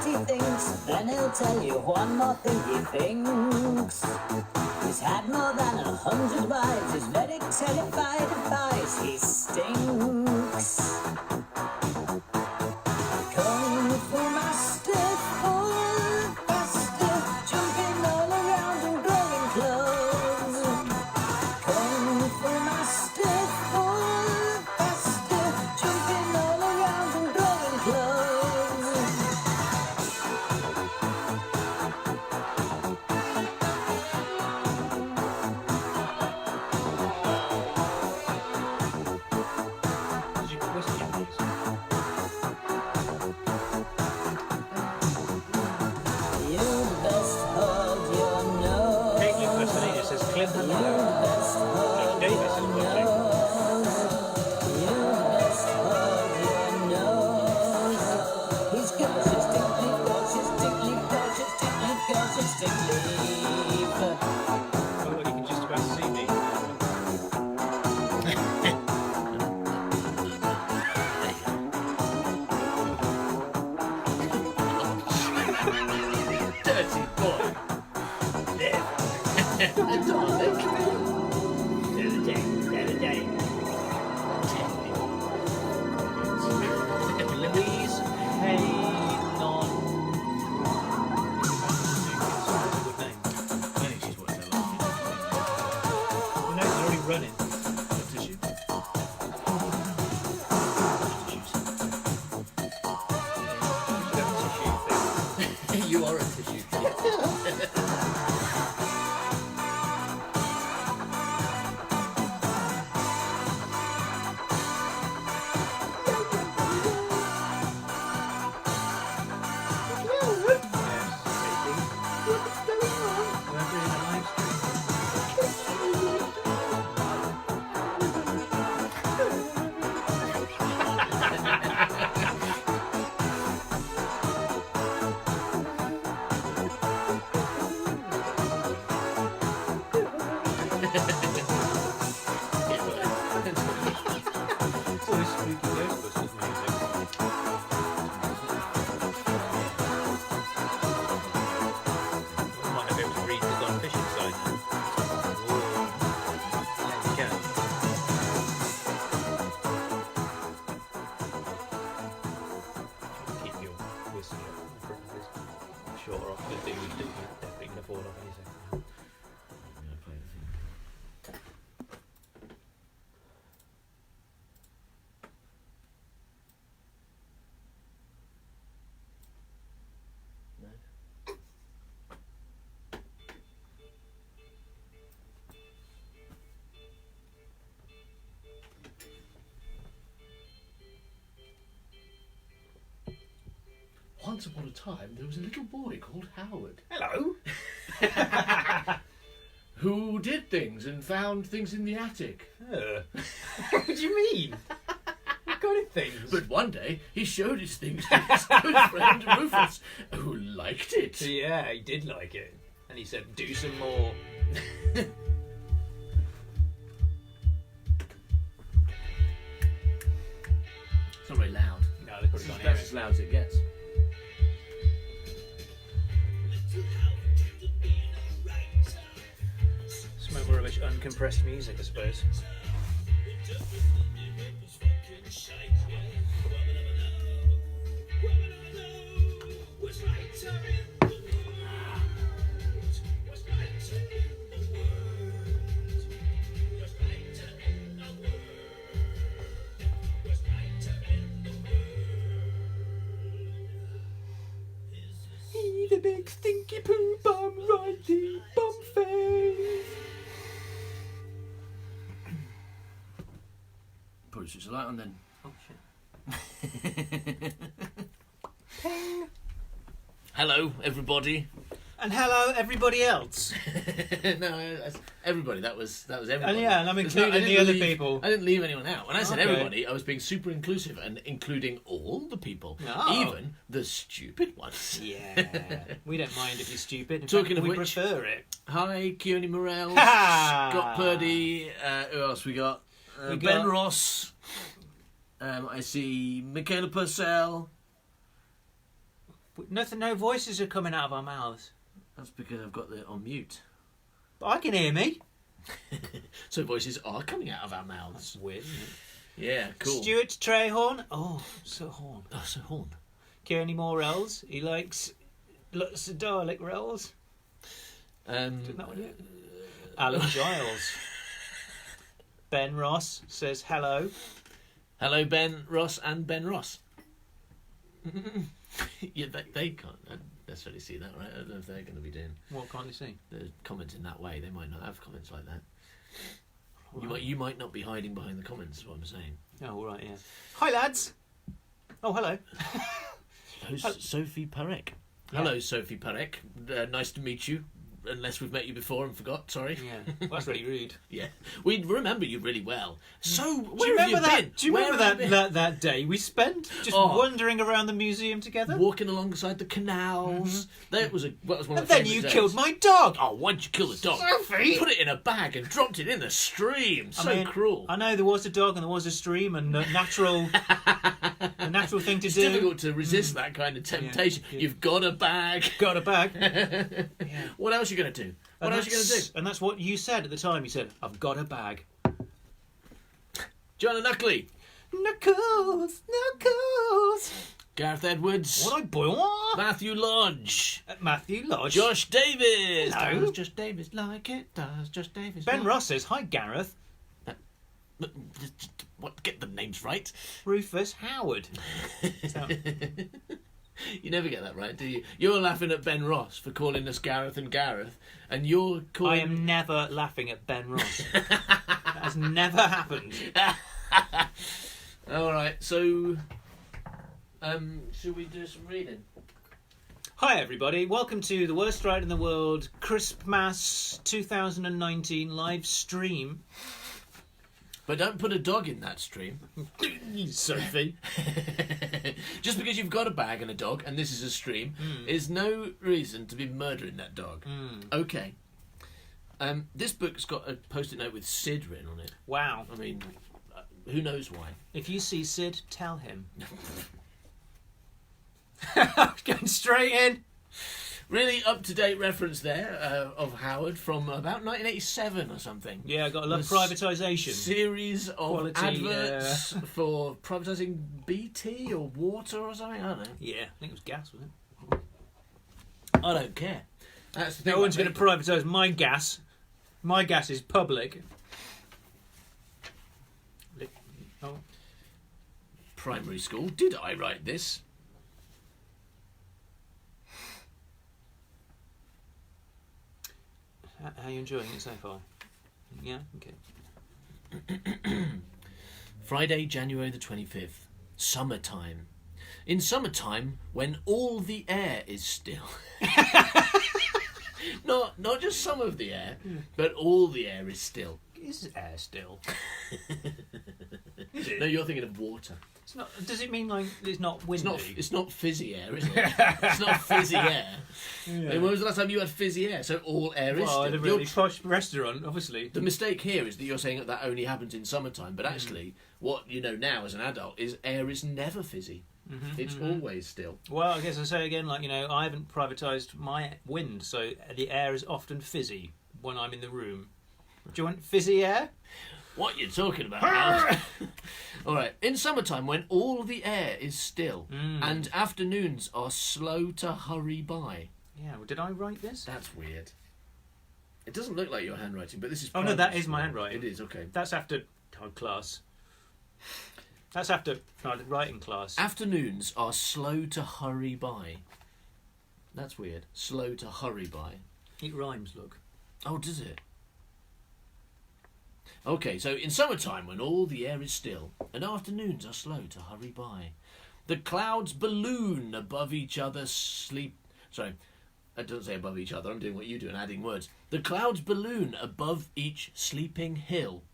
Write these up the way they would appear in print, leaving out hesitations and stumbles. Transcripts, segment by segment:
he thinks. Then he'll tell you one more thing he thinks. He's had more than 100 wives. He's very terrified of boys. He stinks. Kung Fu master, full faster, jumping all around and growing clothes. Kung Fu master, full faster, jumping all around and growing clothes. Did you question this? You best hold your nose. Take your question. It says Cliff You Hemlock. best hold Davis is your watching. nose. You best hold your nose. He's cautious, tickly, cautious, tickly, cautious, tickly, cautious, tickly. Oh, well, you can just about see me. Dirty boy. There. Darling. Louise Haynon. Good name. I think she's worked a lot. You know, he's already running. What tissue? You are a tissue. It's always spooky Ghostbusters music. We might not be able to read the Gone Fishing sign now. Yeah, you can. Keep your whistle in front of this. Shorter off the thing we do, definitely can afford off any second. Once upon a time, there was a little boy called Howard Hello. who did things and found things in the attic. What do you mean? What kind of things? But one day, he showed his things to his good friend Rufus, who liked it. Yeah, he did like it. And he said, do some more. It's not very loud. No, they probably can't hear That's it. as loud as it gets. It's more rubbish, uncompressed music, I suppose. He's a big stinky poo bum, righty bum face. Probably switch the light on then. Oh shit. Ping. Hello, everybody. And hello, everybody else. No, that's everybody. That was everybody. And yeah, and I'm It's not- including I the didn't other leave- people. I didn't leave anyone out. When I said Okay. everybody, I was being super inclusive and including all the people, Oh. even the stupid ones. Yeah, we don't mind if you're stupid. In Talking fact, of we which- prefer it. Hi, Keone Morel, Ha! Scott Purdy. Who else we got? We Ben got- Ross. I see Michaela Purcell. Nothing. No voices are coming out of our mouths. That's because I've got it on mute. But I can hear me. So voices are coming out of our mouths. That's weird, isn't it? Yeah, cool. Stuart Trehorn. Oh, so horn. Oh, so horn. Kearney Morells. He likes lots of Dalek rolls. Didn't that one yet? Alan Giles. Ben Ross says hello. Hello, Ben Ross and Ben Ross. Yeah, they can't necessarily see that, right? I don't know if they're going to be doing. What can't you see? The comments in that way. They might not have comments like that. Right. You might not be hiding behind the comments. Is what I'm saying. Oh, all right, yeah. Hi, lads. Oh, hello. Who's Sophie Parek? Yeah. Hello, Sophie Parek. Nice to meet you. Unless we've met you before and forgot. Sorry. Yeah, well, that's really rude. Yeah, we remember you really well. So Do you remember that? Do you remember that day we spent just wandering around the museum together, walking alongside the canals? That was one of my and then favourite you days. killed my dog. Oh, why'd you kill the dog? Sophie! Put it in a bag and dropped it in the stream. Cruel. I know there was a dog and there was a stream and a natural thing to It's do. It's difficult to resist that kind of temptation. Yeah. You've got a bag. Got a bag. Yeah. What else are you going to do? What else are you going to do? And that's what you said at the time. You said, "I've got a bag." Joanna Nuckley. Knuckles. Gareth Edwards. What I boy? What? Matthew Lodge. Matthew Lodge. Josh Davis. Hello. Does Josh Davis like it? Does Josh Davis Ben like Ross says, "Hi, Gareth." What? Get the names right. Rufus Howard. So, you never get that right, do you? You're laughing at Ben Ross for calling us Gareth and Gareth, and you're calling... I am never laughing at Ben Ross. That has never happened. All right, so should we do some reading? Hi everybody, welcome to the Worst Ride in the World Christmas 2019 live stream. But don't put a dog in that stream. Sophie. Just because you've got a bag and a dog, and this is a stream, is no reason to be murdering that dog. Okay. This book's got a post-it note with Sid written on it. Wow. I mean, who knows why? If you see Sid, tell him. Going straight in. Really up-to-date reference there of Howard from about 1987 or something. Yeah, I got a lot of privatisation. Series of Quality, adverts for privatising BT or water or something. I don't know. Yeah, I think it was gas, wasn't it? I don't care. That's the thing No one's about going to privatise my gas. My gas is public. Oh. primary school. Did I write this? How are you enjoying it so far? Yeah? Okay. Friday, January the 25th. Summertime. In summertime, when all the air is still. Not just some of the air, but all the air is still. Is air still? No, you're thinking of water. It's not. Does it mean like it's not windy? It's not fizzy air, is it? It's not fizzy air. Yeah. When was the last time you had fizzy air? So all air is still. Well, at a really posh restaurant, obviously. The mistake here is that you're saying that only happens in summertime, but actually, what you know now as an adult is air is never fizzy. It's always still. Well, I guess I say again, like, you know, I haven't privatised my wind, so the air is often fizzy when I'm in the room. Do you want fizzy air? What you talking about, Al? All right. In summertime, when all the air is still and afternoons are slow to hurry by. Yeah. Well, did I write this? That's weird. It doesn't look like your handwriting, but this is. Oh no, that is my handwriting. It is okay. That's after class. That's after writing class. Afternoons are slow to hurry by. That's weird. Slow to hurry by. It rhymes, look. Oh, does it? Okay, so in summertime, when all the air is still, and afternoons are slow to hurry by, the clouds balloon above each other Sorry, I don't say above each other, I'm doing what you do and adding words. The clouds balloon above each sleeping hill.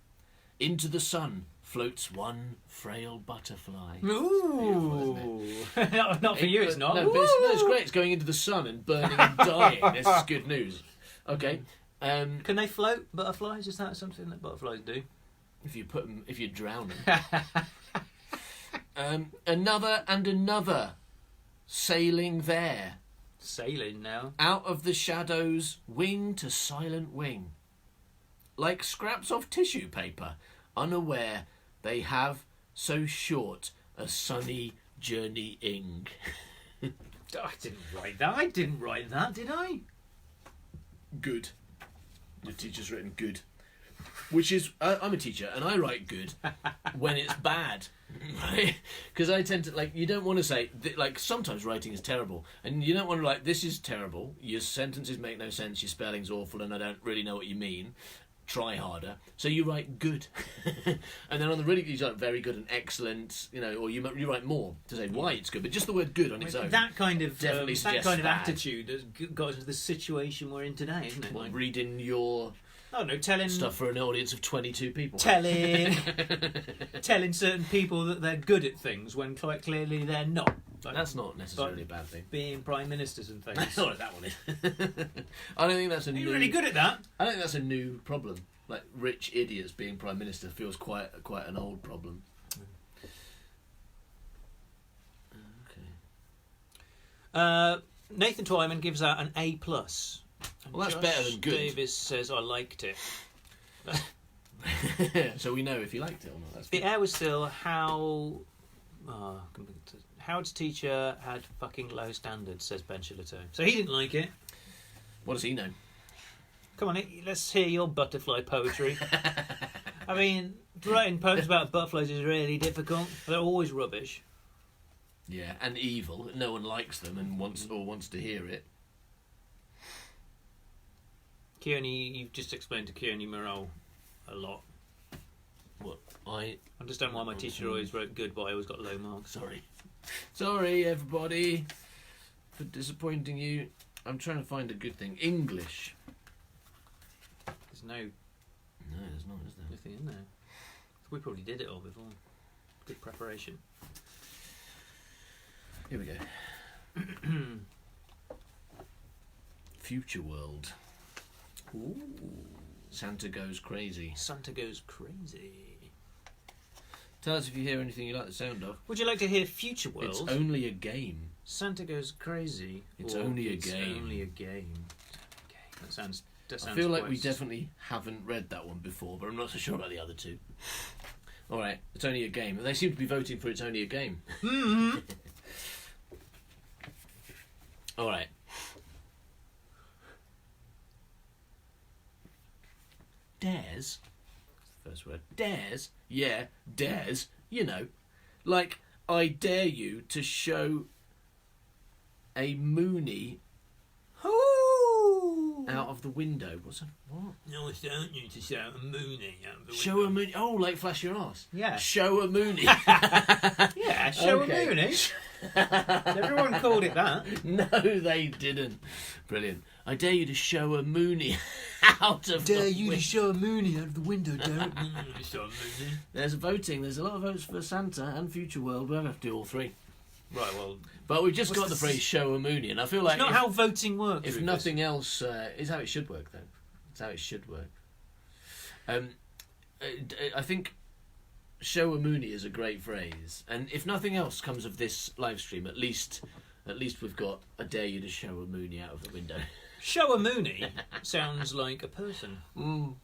Into the sun floats one frail butterfly. Ooh! Not for you, it's not. No, but it's great. It's going into the sun and burning and dying. This is good news. Okay. Can they float, butterflies? Is that something that butterflies do? If you drown them. Another and another sailing there. Sailing now. Out of the shadows, wing to silent wing. Like scraps of tissue paper, unaware they have so short a sunny journeying. I didn't write that. Did I? Good. The teacher's written good. Which is, I'm a teacher and I write good when it's bad. Right? Because I tend to, like, you don't want to say, like, sometimes writing is terrible. And you don't want to, like, this is terrible. Your sentences make no sense. Your spelling's awful and I don't really know what you mean. Try harder. So you write good. And then on the really good, you write very good and excellent, you know, or you write more to say why it's good. But just the word good on its own. That kind of definitely that kind of bad. attitude has got us to the situation we're in today, isn't it? Well, Like, reading your telling stuff for an audience of 22 people. telling certain people that they're good at things when quite clearly they're not. Like, That's not necessarily a bad thing. being prime ministers and things. That's not what that one is. I don't think that's a new. You're really good at that. I think that's a new problem. Like rich idiots being prime minister feels quite an old problem. Okay. Nathan Twyman gives out an A+. Well, that's Josh better than good. Davis says I liked it. So we know if you liked it or not. That's The good. air was still Howard's teacher had fucking low standards, says Ben Shillito. So he didn't like it. What does he know? Come on, let's hear your butterfly poetry. I mean, writing poems about butterflies is really difficult. They're always rubbish. Yeah, and evil. No one likes them and wants to hear it. Kearney, you've just explained to Kearney Morrell a lot. What? I understand why my teacher always wrote good, but I always got low marks. Sorry, everybody, for disappointing you. I'm trying to find a good thing. English. There's no there's not, is there? good thing in there. We probably did it all before. Good preparation. Here we go. Future world. Ooh. Santa goes crazy. Santa goes crazy. Tell us if you hear anything you like the sound of. Would you like to hear Future World? It's only a game. Santa goes crazy. It's or only a it's game. Only a game. That sounds. I feel like we definitely haven't read that one before, but I'm not so sure about the other two. All right, it's only a game. They seem to be voting for it's only a game. Mm-hmm. All right. Dares. First word. Dares. Yeah, dares. You know, like I dare you to show a Mooney out of the window. What's that? What? No, I don't you to show a Mooney out of the Show a Mooney. Oh, like flash your ass. Yeah. Show a Mooney. Yeah, show Okay. a Mooney. Everyone called it that. No, they didn't. Brilliant. I dare you to show a Mooney out of the window. show a Mooney out of the window, Derek. Show a Mooney. There's voting. There's a lot of votes for Santa and Future World. We'll have to do all three. Right, well, But we've just What's got the this? phrase "show a Mooney," and I feel like it's not how voting works. if Rufus. nothing else, is how it should work. Though it's how it should work. I think "show a Mooney" is a great phrase, and if nothing else comes of this live stream, at least we've got "I dare you to show a Mooney out of the window." Show a Mooney sounds like a person. Mm.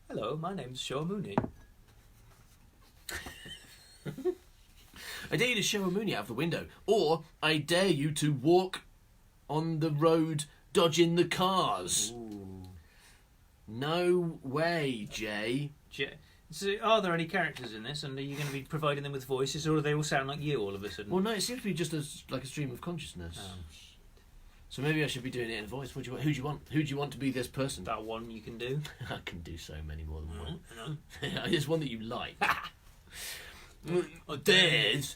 Hello, my name's Show Mooney. I dare you to show a Mooney out of the window, or I dare you to walk on the road dodging the cars. Ooh. No way, Jay. So, are there any characters in this, and are you going to be providing them with voices, or do they all sound like you all of a sudden? Well, no, it seems to be just like a stream of consciousness. Oh, So maybe I should be doing it in a voice. What do you want? Who do you want? Who do you want to be this person? that one you can do. I can do so many more than one. No. There's one that you like. Oh, Dares,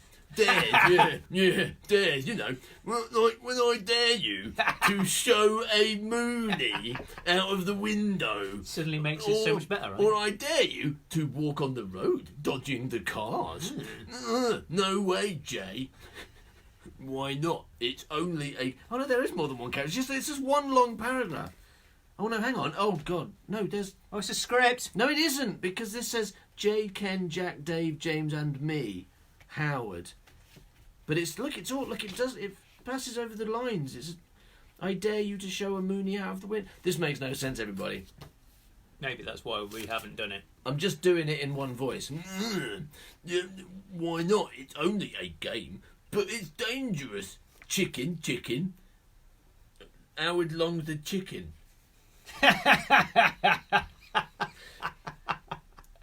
yeah, dares, you know. Like when I dare you to show a Mooney out of the window. Suddenly makes it so much better, right? Or I dare you to walk on the road, dodging the cars. No way, Jay. Why not? It's only a... Oh, no, there is more than one character. It's just one long paragraph. Oh, no, hang on. Oh, God. No, there's... Oh, it's a script. No, it isn't, because this says Jay, Ken, Jack, Dave, James, and me, Howard. But it's all look. It passes over the lines. It's. I dare you to show a Mooney out of the wind. This makes no sense, everybody. Maybe that's why we haven't done it. I'm just doing it in one voice. Yeah, why not? It's only a game, but it's dangerous. Chicken, chicken. Howard Long's the chicken.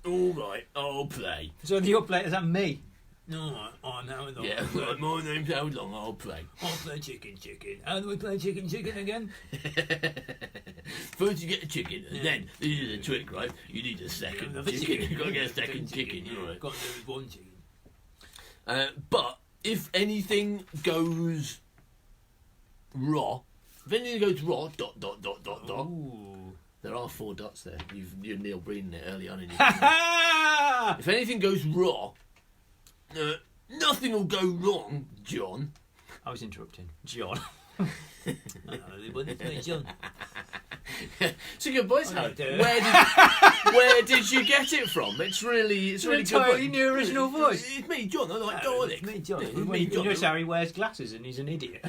All right, I'll play. So you're playing, is that me? No, I'm Howard Long. Yeah, my name's Howard Long, I'll play. I'll play chicken, chicken. How do we play chicken, chicken again? First you get a chicken, and then, this is a trick, right? You need a second chicken. You've got to get a second chicken. Right. Got to do with one chicken. But if anything goes raw, dot, Ooh. there are 4 dots there. You're Neil Breening it early on in your If anything goes raw, nothing will go wrong, John. I was interrupting. John. It's John. It's a good voice, Howard. Where did you get it from? It's really good. Entirely new original voice. It's me, John. I like Daleks. It's me, John. It's me, John. You notice how he wears glasses and he's an idiot.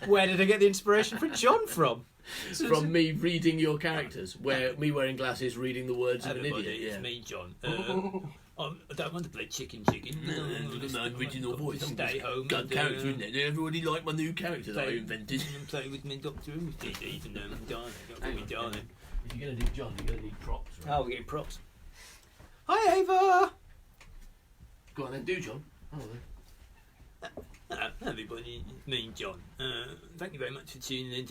Where did I get the inspiration for John from? From me reading your characters, me wearing glasses, reading the words of an idiot. Yeah. It's me, John. I don't want to play chicken. My original voice. Stay home. Got character in there. Everybody like my new character that I invented. And play with me, Doctor Who, even though I'm darling. Don't be darling. If you're going to do John, you're going to need props. Right? Oh, we're getting props. Hi, Ava. Go on then, do John. Oh, Hello, everybody. It's me, John. Thank you very much for tuning in.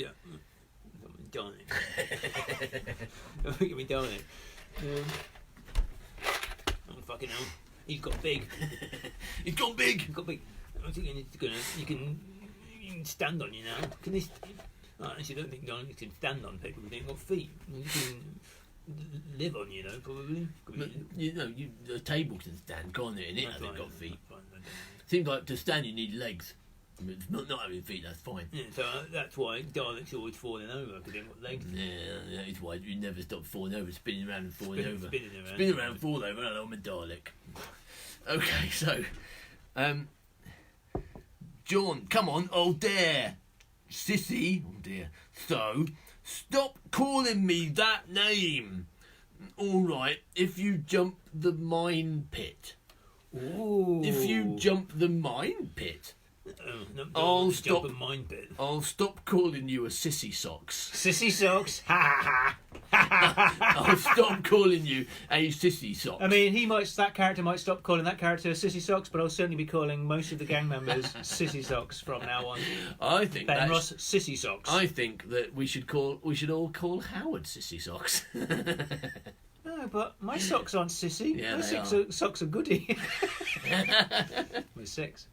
Darling. Look at me, darling. Oh, fucking hell. He's got big. He's got big. He's got big. I think you can stand on you now. Can this? Actually, I don't think darling can stand on people who ain't got feet. You can live on, probably. But, a table can stand, can't it? And it hasn't got feet. Fine, Seems like to stand you need legs. Not having feet, that's fine. Yeah, so that's why Daleks always falling over, because they haven't got legs. Yeah, that's why you never stop falling over, spinning around and falling over. Spinning around and fall over, hello, I'm a Dalek. Okay, so, John, come on, oh dare. Sissy, oh dear. So, stop calling me that name. Alright, if you jump the mine pit. Ooh. If you jump the mine pit. I'll stop a mine pit. I'll stop calling you a Sissy Socks. Sissy Socks? Ha ha. I'll stop calling you a Sissy Socks. I mean, that character might stop calling that character Sissy Socks, but I'll certainly be calling most of the gang members Sissy Socks from now on. I think Ben Ross Sissy Socks. I think that we should all call Howard Sissy Socks. No, but my socks aren't sissy. Yeah, my socks are goody. We're 6.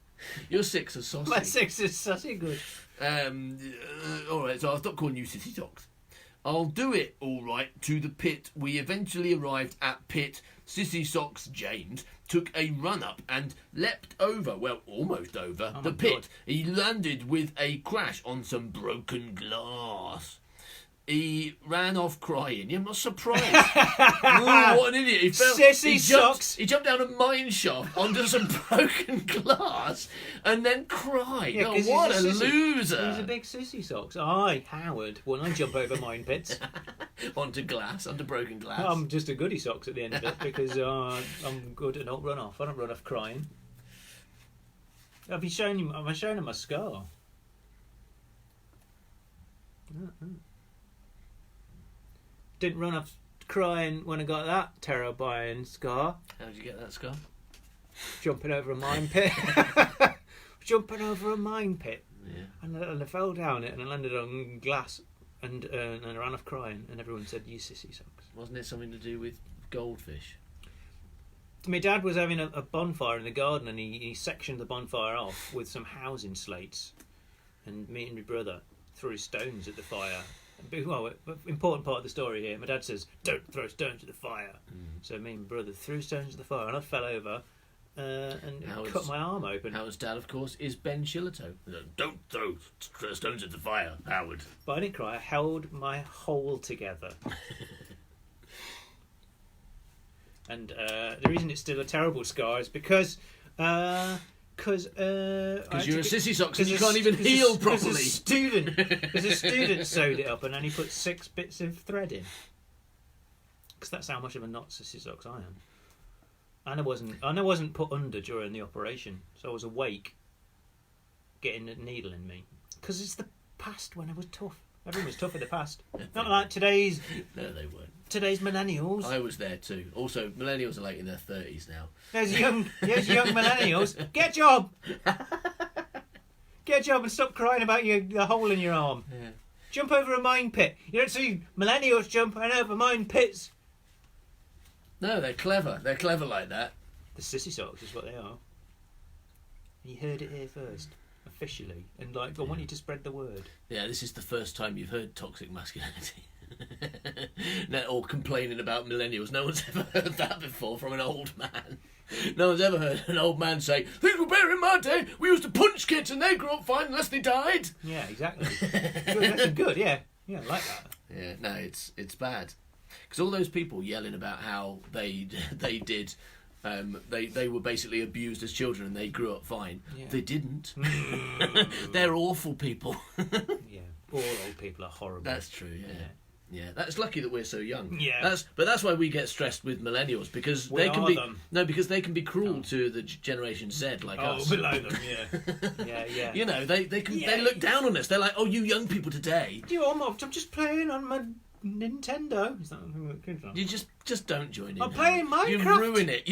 Your 6 are saucy. My 6 is saucy good. Alright, so I'll stop calling you Sissy Socks. I'll do it, alright, to the pit. We eventually arrived at pit. Sissy Socks James took a run up and leapt over, well, almost over, the pit. God. He landed with a crash on some broken glass. He ran off crying. I'm not surprised. Ooh, what an idiot. He jumped down a mine shaft onto some broken glass and then cried. Yeah, oh, what a loser. He's a big Sissy Socks. Howard, when I jump over mine pits. onto broken glass. I'm just a goody socks at the end of it because I'm good at not run off. I don't run off crying. Have I shown him my scar? Didn't run off crying when I got that terrifying scar. How did you get that scar? Jumping over a mine pit. Jumping over a mine pit. Yeah. And I fell down it and I landed on glass and I ran off crying and everyone said, "You Sissy Socks." Wasn't it something to do with goldfish? My dad was having a bonfire in the garden and he sectioned the bonfire off with some housing slates, and me and my brother threw stones at the fire. Well, important part of the story here. My dad says, "Don't throw stones at the fire." So me and my brother threw stones at the fire, and I fell over and cut my arm open. Howard's dad, of course, is Ben Shillito. Don't throw stones at the fire, Howard. But I didn't cry. I held my hole together. And the reason it's still a terrible scar is because Because you're a Sissy Socks and you can't even heel properly. Because a student sewed it up and only put 6 bits of thread in. Because that's how much of a not Sissy Socks I am. And I wasn't put under during the operation, so I was awake, getting a needle in me. Because it's the past when I was tough. Everyone was tough in the past. Not like today's. No, they weren't. Today's millennials. I was there too. Also, millennials are like in their 30s now. There's young millennials. Get a job. Get a job and stop crying about the hole in your arm. Yeah. Jump over a mine pit. You don't see millennials jumping over mine pits. No, they're clever. They're clever like that. The Sissy Socks is what they are. You heard it here first, officially, and I want you to spread the word. Yeah, this is the first time you've heard toxic masculinity. Or complaining about millennials. No one's ever heard that before from an old man. No one's ever heard an old man say, "Things were better in my day. We used to punch kids and they grew up fine unless they died." Yeah, exactly. Good, that's good. Yeah, I like that. Yeah, no, it's bad because all those people yelling about how they were basically abused as children and they grew up fine. Yeah. They didn't. They're awful people. Yeah, all old people are horrible. That's true. Yeah, that's lucky that we're so young. Yeah, but that's why we get stressed with millennials because they can be cruel to the Generation Z like us. Oh, below them, yeah. You know, they look down on us. They're like, "Oh, you young people today." I'm just playing on my Nintendo. Is that what you just don't join in. I'm playing Minecraft. You ruin it.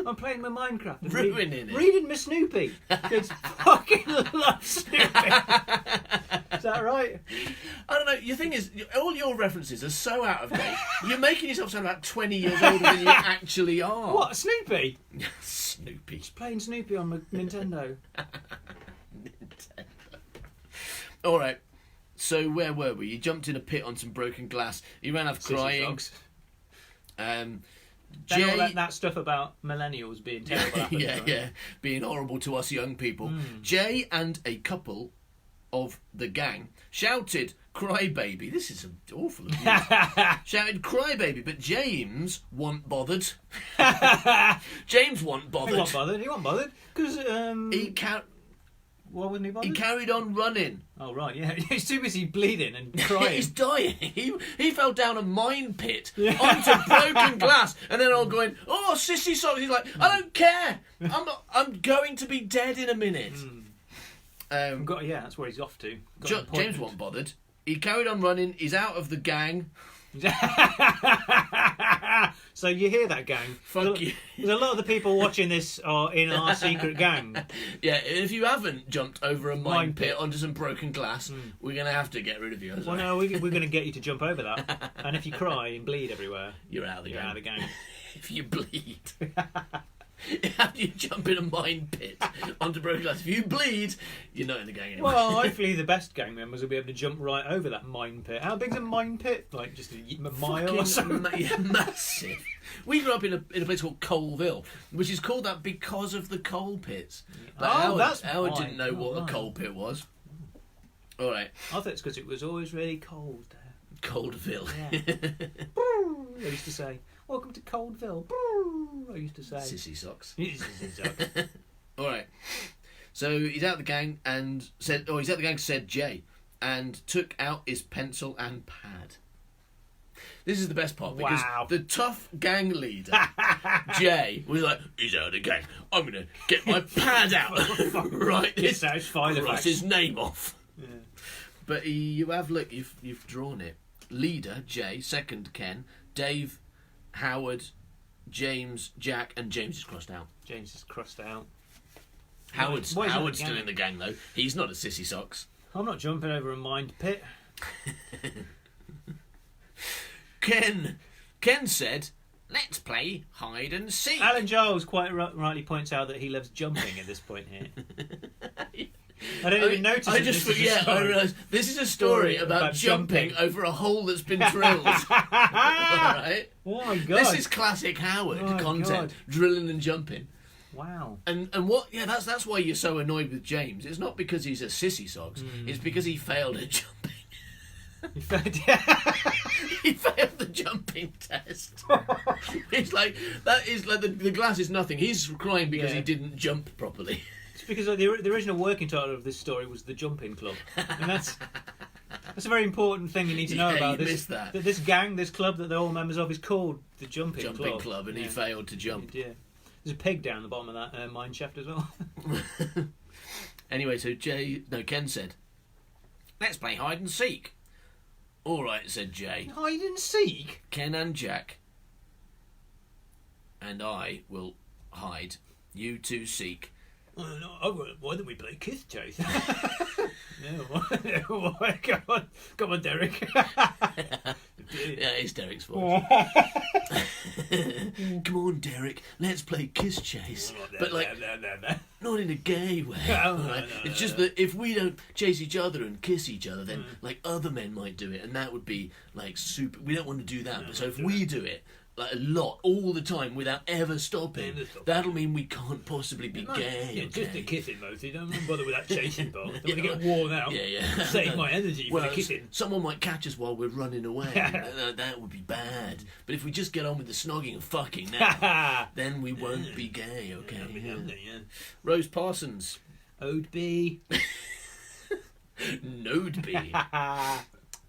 I'm playing my Minecraft. And ruining it. Reading my Snoopy. Kids fucking love Snoopy. Is that right? I don't know. The thing is, all your references are so out of date. You're making yourself sound about 20 years older than you actually are. What, Snoopy? Snoopy. Just playing Snoopy on my Nintendo. Nintendo. All right. So where were we? You jumped in a pit on some broken glass. You ran off crying. All that stuff about millennials being terrible happens, yeah, being horrible to us young people. Jay and a couple of the gang shouted "Crybaby." This is awful abuse. Shouted "Crybaby," but James wasn't bothered. James wasn't bothered. He wasn't bothered because why wasn't he bothered? He carried on running. Oh right, yeah. He's too busy bleeding and crying. He's dying. He fell down a mine pit onto broken glass, and then all going, "Oh, Sissy Socks." He's like, "I don't care. I'm going to be dead in a minute." That's where he's off to. James wasn't bothered. He carried on running. He's out of the gang. So you hear that, gang? Fuck you. There's a lot of the people watching this are in our secret gang. Yeah, if you haven't jumped over a mine pit onto some broken glass, we're going to have to get rid of you. Well, no, we're going to get you to jump over that. And if you cry and bleed everywhere, you're out of the gang. Out of the gang. If you bleed. After you jump in a mine pit onto broken glass, if you bleed, you're not in the gang anymore. Well, hopefully the best gang members will be able to jump right over that mine pit. How big's a mine pit? Like just a mile or so? Massive. We grew up in a place called Coalville, which is called that because of the coal pits. But Howard didn't know what a coal pit was. All right. I thought it's because it was always really cold there. Coldville. Yeah. I used to say, "Welcome to Coldville." I used to say. Sissy Socks. Sissy Socks. All right. So he's out the gang and said Jay, and took out his pencil and pad. This is the best part because the tough gang leader, Jay, was like, "He's out of the gang. I'm going to get my pad out." Right. This sounds fine. Cross his name off. Yeah. But you've drawn it. Leader, Jay. Second, Ken. Dave, Howard, James, Jack, and James is crossed out. James is crossed out. Howard's still in the gang, though. He's not a Sissy Socks. I'm not jumping over a mined pit. Ken said, "Let's play hide and seek." Alan Giles quite rightly points out that he loves jumping at this point here. I don't even notice. I realised this is a story about jumping over a hole that's been drilled. Alright? Oh my god! This is classic Howard content: drilling and jumping. Wow. And what? Yeah, that's why you're so annoyed with James. It's not because he's a Sissy Socks. It's because he failed at jumping. He failed. He failed the jumping test. It's like that is like the glass is nothing. He's crying because he didn't jump properly. It's because the original working title of this story was the Jumping Club, and that's a very important thing you need to know about you this. missed that. This gang, this club that they're all members of, is called the Jumping Club. And he failed to jump. Yeah, there's a pig down the bottom of that mine shaft as well. Anyway, so Ken said, "Let's play hide and seek." "All right," said Jay. Hide and seek. "Ken and Jack and I will hide. You two seek." Why don't we play Kiss Chase? Come on, Derek. Yeah, it's Derek's voice. Come on, Derek, let's play Kiss Chase. But not in a gay way. It's just that if we don't chase each other and kiss each other, then like other men might do it, and that would be like super. We don't want to do that. But so if we do it like a lot, all the time, without ever stopping, that'll mean we can't possibly be gay. Yeah, okay? just a kissing mostly. Don't bother with that chasing part. Don't want to get worn out. Yeah. Save my energy for the kissing. Someone might catch us while we're running away. That would be bad. But if we just get on with the snogging and fucking now, then we won't be gay, okay? Yeah. Rose Parsons. Ode B. Node B.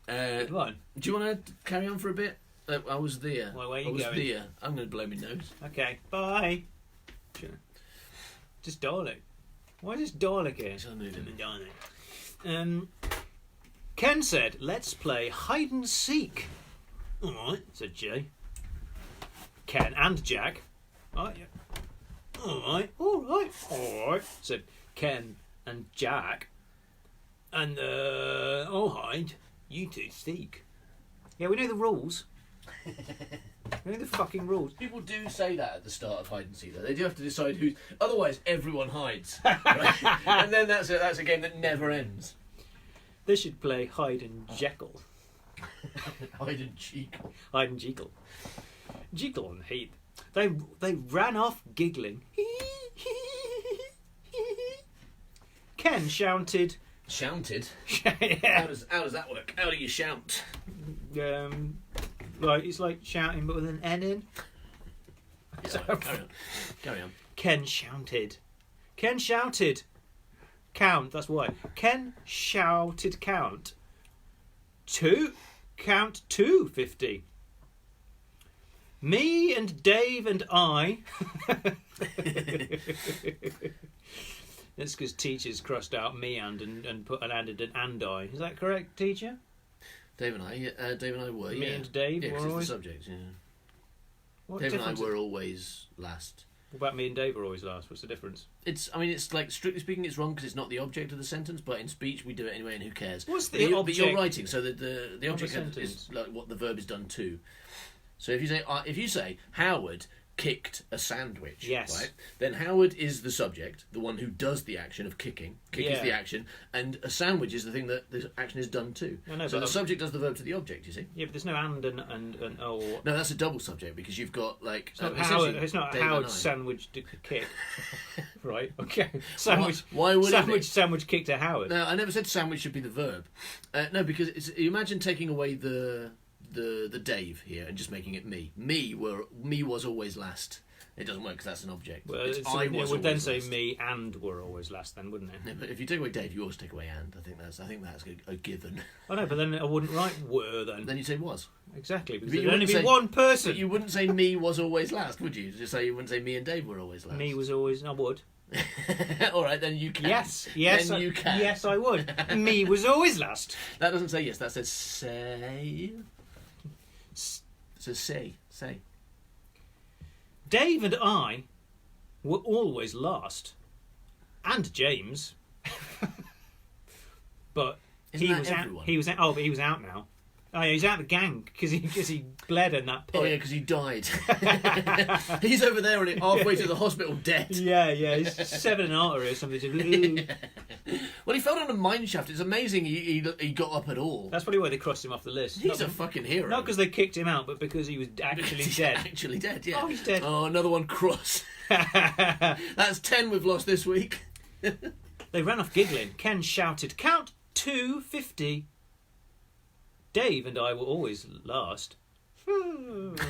Good one. Do you want to carry on for a bit? I was there. Where are you I was going? there. I'm going to blow my nose. Okay, bye. Just Dalek. Why is Dalek here? Ken said, "Let's play hide and seek." "All right," said Jay. Ken and Jack. "Oh, yeah." All right," said Ken and Jack. "And I'll hide. You two seek." Yeah, we know the rules. We know the fucking rules. People do say that at the start of hide and seek, though. They do have to decide who's. Otherwise, everyone hides, right? And then that's a game that never ends. They should play hide and Jekyll. Hide and Jekyll. Hide and Jekyll. Jekyll and Heath. They ran off giggling. Ken shouted. Shouted? Yeah. How does that work? How do you shout? Right, it's like shouting but with an N in. Yeah, carry on. Ken shouted. Count, that's why. Ken shouted count. Count 250. Me and Dave and I. That's because teachers crossed out me and added an and I. Is that correct, teacher? Dave and I were. Me and Dave were always. It's the subject. Yeah. What Dave and I difference? were always last. What about me and Dave were always last? What's the difference? It's like strictly speaking, it's wrong because it's not the object of the sentence. But in speech, we do it anyway, and who cares? What's the object? But you're writing, so the object sentence? is like what the verb is done to. So if you say Howard kicked a sandwich, yes, right? Then Howard is the subject, the one who does the action of kicking. Kick is the action, and a sandwich is the thing that the action is done to. So the subject does the verb to the object. You see? Yeah, but there's no and or. No, that's a double subject because you've got like. It's not Howard sandwich to kick, right? Okay. Sandwich. Why would sandwich kicked to Howard? No, I never said sandwich should be the verb. No, because you imagine taking away the Dave here and just making it me. Me was always last. It doesn't work because that's an object. Well, it would then say me and were always last, then, wouldn't it? No, but if you take away Dave, you also take away and. I think that's a given. I know, but then I wouldn't write were then. Then you'd say was. Exactly, because there'd there'd only be one person. But you wouldn't say me was always last, would you? Just say you wouldn't say me and Dave were always last. Me was always. I would. All right, then you can. Yes, then you can. Yes, I would. Me was always last. That doesn't say yes. That says say. So say. Dave and I were always last, and James, but Isn't he that was everyone? out. He was out. Oh, but he was out now. Oh yeah, he's out of the gang because he bled in that pit. Oh yeah, because he died. He's over there and halfway to the hospital dead. Yeah, he's severed an artery or something. Well, he fell down a mine shaft. It's amazing he got up at all. That's probably why they crossed him off the list. He's a fucking hero. Not because they kicked him out, but because he was actually dead. Actually dead, yeah. Oh, he's dead. Oh, another one cross. That's 10 we've lost this week. They ran off giggling. Ken shouted, "Count 250." Dave and I were always last. And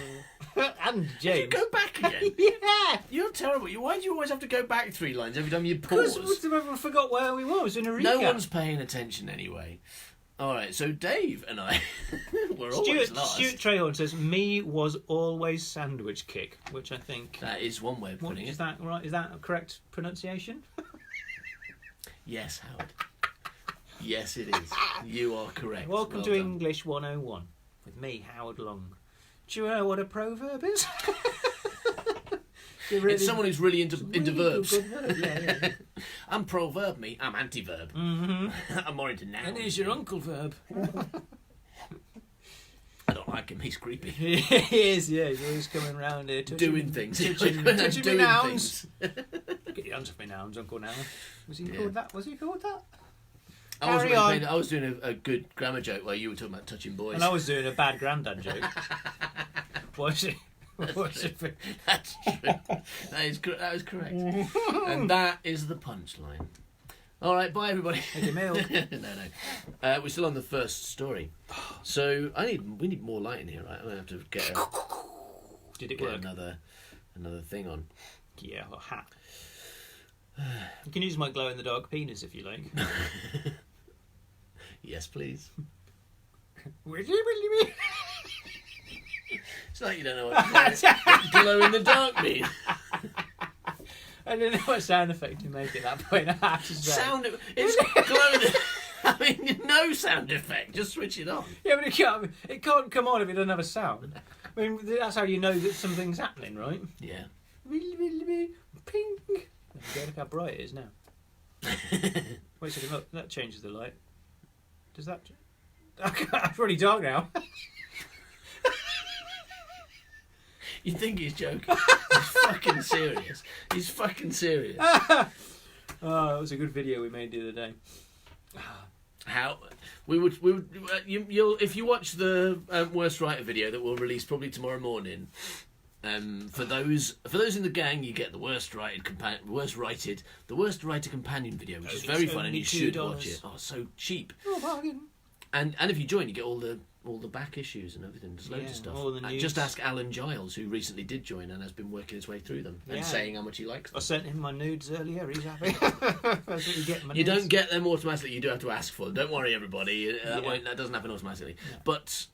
James. You go back again. Yeah. You're terrible. Why do you always have to go back 3 lines every time you pause? Because I forgot where we were. It was in a recap. No one's paying attention anyway. All right, so Dave and I were always last. Stuart Trehorn says, "Me was always sandwich kick," which I think That is one way of putting it. is that right? Is that a correct pronunciation? Yes, Howard. Yes, it is. You are correct. Welcome Well to done. English 101 with me, Howard Long. Do you know what a proverb is? It's someone who's really into verbs. Good verb. Yeah. I'm pro-verb, me. I'm anti-verb. Mm-hmm. I'm more into nouns. And here's your uncle verb. I don't like him. He's creepy. He is, yeah. He's always coming round here Doing things. Touching me Doing nouns. things. Get your hands off me nouns, Uncle Now. Was he called that? Was he called that? I was doing a good grammar joke where you were talking about touching boys. And I was doing a bad granddad joke. Was he? That's true. That is correct. And that is the punchline. All right, bye everybody. Make a meal. No. We're still on the first story. So we need more light in here, right? I'm gonna have to get Did it work? another thing on. Yeah, or hat. You can use my glow in the dark penis if you like. Yes, please. Will you? It's like you don't know what glow in the dark means. I don't know what sound effect to make at that point. I have to say. It's glow in the... I mean, no sound effect. Just switch it on. Yeah, but it can't come on if it doesn't have a sound. I mean, that's how you know that something's happening, right? Yeah. Ping. Look how bright it is now. Wait a second, look, that changes the light. Does that... It's really dark now. You think he's joking? He's fucking serious. He's fucking serious. Oh, that was a good video we made the other day. How we would you'll if you watch the worst writer video that we'll release probably tomorrow morning. For those in the gang, you get the worst writer companion video, which is very fun, and you should watch it. Oh, so cheap. Oh, bargain. And if you join, you get all the back issues and everything. There's loads of stuff. all the news. Just ask Alan Giles, who recently did join and has been working his way through them and saying how much he likes them. I sent him my nudes earlier. He's happy. That's what you get. You don't get them automatically. You do have to ask for them. Don't worry, everybody. That doesn't happen automatically. Yeah. But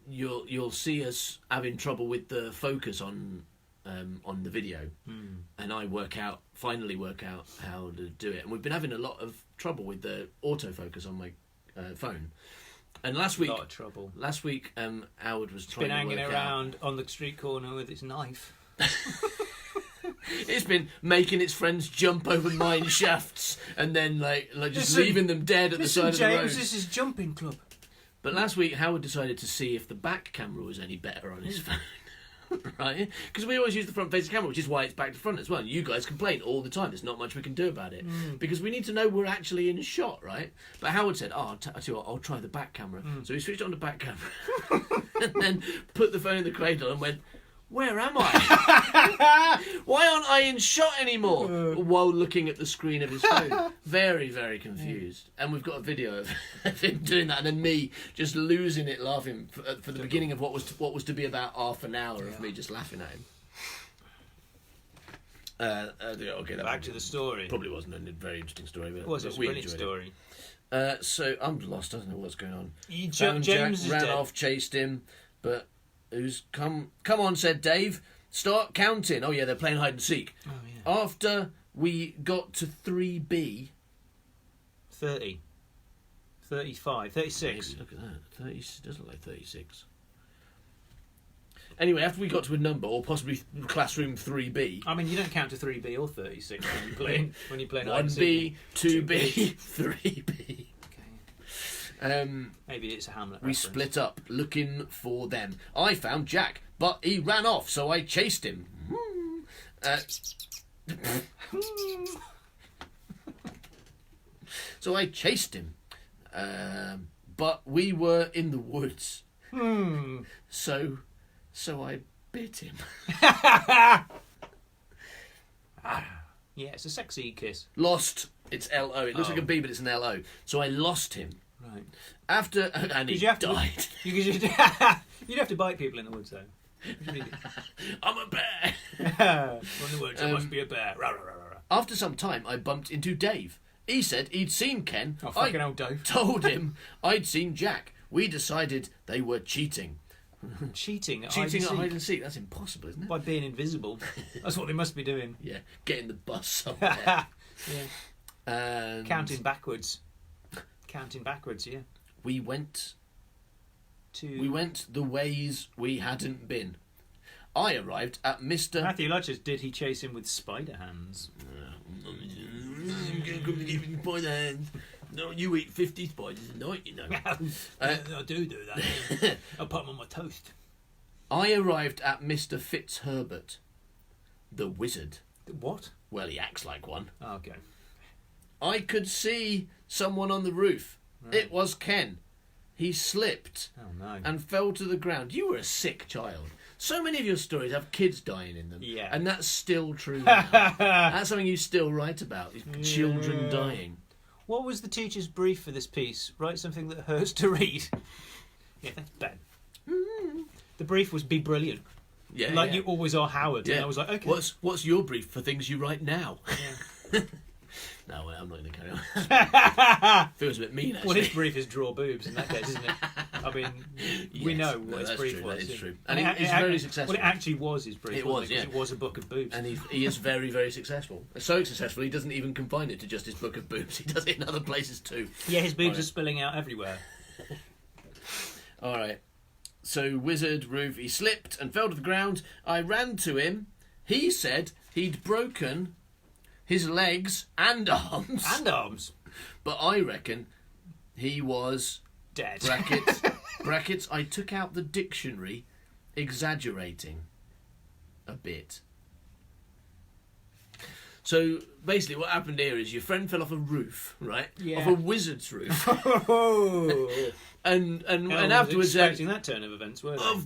you'll see us having trouble with the focus on the video, and I finally work out how to do it. And we've been having a lot of trouble with the autofocus on my phone. And last week, a lot of trouble. Last week, Howard was trying been to work hanging around on the street corner with his knife. It's been making its friends jump over mine shafts and then like just leaving them dead at the side of the road. This is jumping club. But last week, Howard decided to see if the back camera was any better on his phone. Right? Because we always use the front-facing camera, which is why it's back to front as well. You guys complain all the time. There's not much we can do about it. Because we need to know we're actually in a shot, right? But Howard said, I'll tell you what, I'll try the back camera. So he switched on the back camera and then put the phone in the cradle and went, where am I? Why aren't I in shot anymore? While looking at the screen of his phone. Very, very confused. And we've got a video of him doing that and then me just losing it laughing for the beginning of what was to be about half an hour of me just laughing at him. Okay, Back to the story. Probably wasn't a very interesting story. But it was a brilliant story. So I'm lost. I don't know what's going on. James is ran dead. off, chased him, but... Come on, said Dave. Start counting. Oh, yeah, they're playing hide and seek. Oh, yeah. After we got to 3B... 30. 35. 36. Maybe, look at that. 30 doesn't look like 36. Anyway, after we got to a number, or possibly classroom 3B... I mean, you don't count to 3B or 36 when you're playing hide and 1B, seek. 2B, 3B... Maybe it's a Hamlet We reference. split up, looking for them. I found Jack, but he ran off, so I chased him. So I chased him. But we were in the woods. So I bit him. Yeah, it's a sexy kiss. Lost. It's L-O. It looks like a B, but it's an L-O. So I lost him. Right. After and he died. You'd have to bite people in the woods, though. I'm a bear. From the woods, I must be a bear. Rah, rah, rah, rah. After some time, I bumped into Dave. He said he'd seen Ken. Oh, fucking old Dave. Told him I'd seen Jack. We decided they were cheating. Cheating at Cheating at hide hide and seek. That's impossible, isn't it? by being invisible. That's what they must be doing. Yeah, getting the bus somewhere. Yeah. And Counting backwards, yeah. we went To the ways we hadn't been. I arrived at Mr. Matthew Lodgers, did he chase him with spider hands? No, you eat 50 spiders a night, you know. I do that. I put them on my toast. I arrived at Mr. Fitzherbert, the wizard. What? Well, he acts like one. Oh, okay. I could see someone on the roof. Right. It was Ken. He slipped Oh no. and fell to the ground. You were a sick child. So many of your stories have kids dying in them. Yeah. And that's still true now. That's something you still write about, is children Yeah. dying. What was the teacher's brief for this piece? Write something that hurts to read. Yeah, that's Ben. The brief was be brilliant. Yeah, Like yeah. you always are, Howard. Yeah. And I was like, okay. What's your brief for things you write now? Yeah. No, I'm not going to carry on. Feels a bit mean, actually. Well, his brief is draw boobs in that case, isn't it? I mean, we Yes. know No, what his that's brief true, was. that is yeah. true. And he's very successful. Well, it actually was his brief. It wasn't was, it? 'Cause yeah. It was a book of boobs. And he is very, very successful. So successful, he doesn't even confine it to just his book of boobs. He does it in other places too. Yeah, his boobs Right. are spilling out everywhere. All right. So, wizard roof, he slipped and fell to the ground. I ran to him. He said he'd broken his legs and arms. And arms. But I reckon he was... Dead. brackets, I took out the dictionary, exaggerating a bit. So basically what happened here is your friend fell off a roof, right? Yeah. Off a wizard's roof. Oh. and I afterwards was expecting that turn of events, weren't I?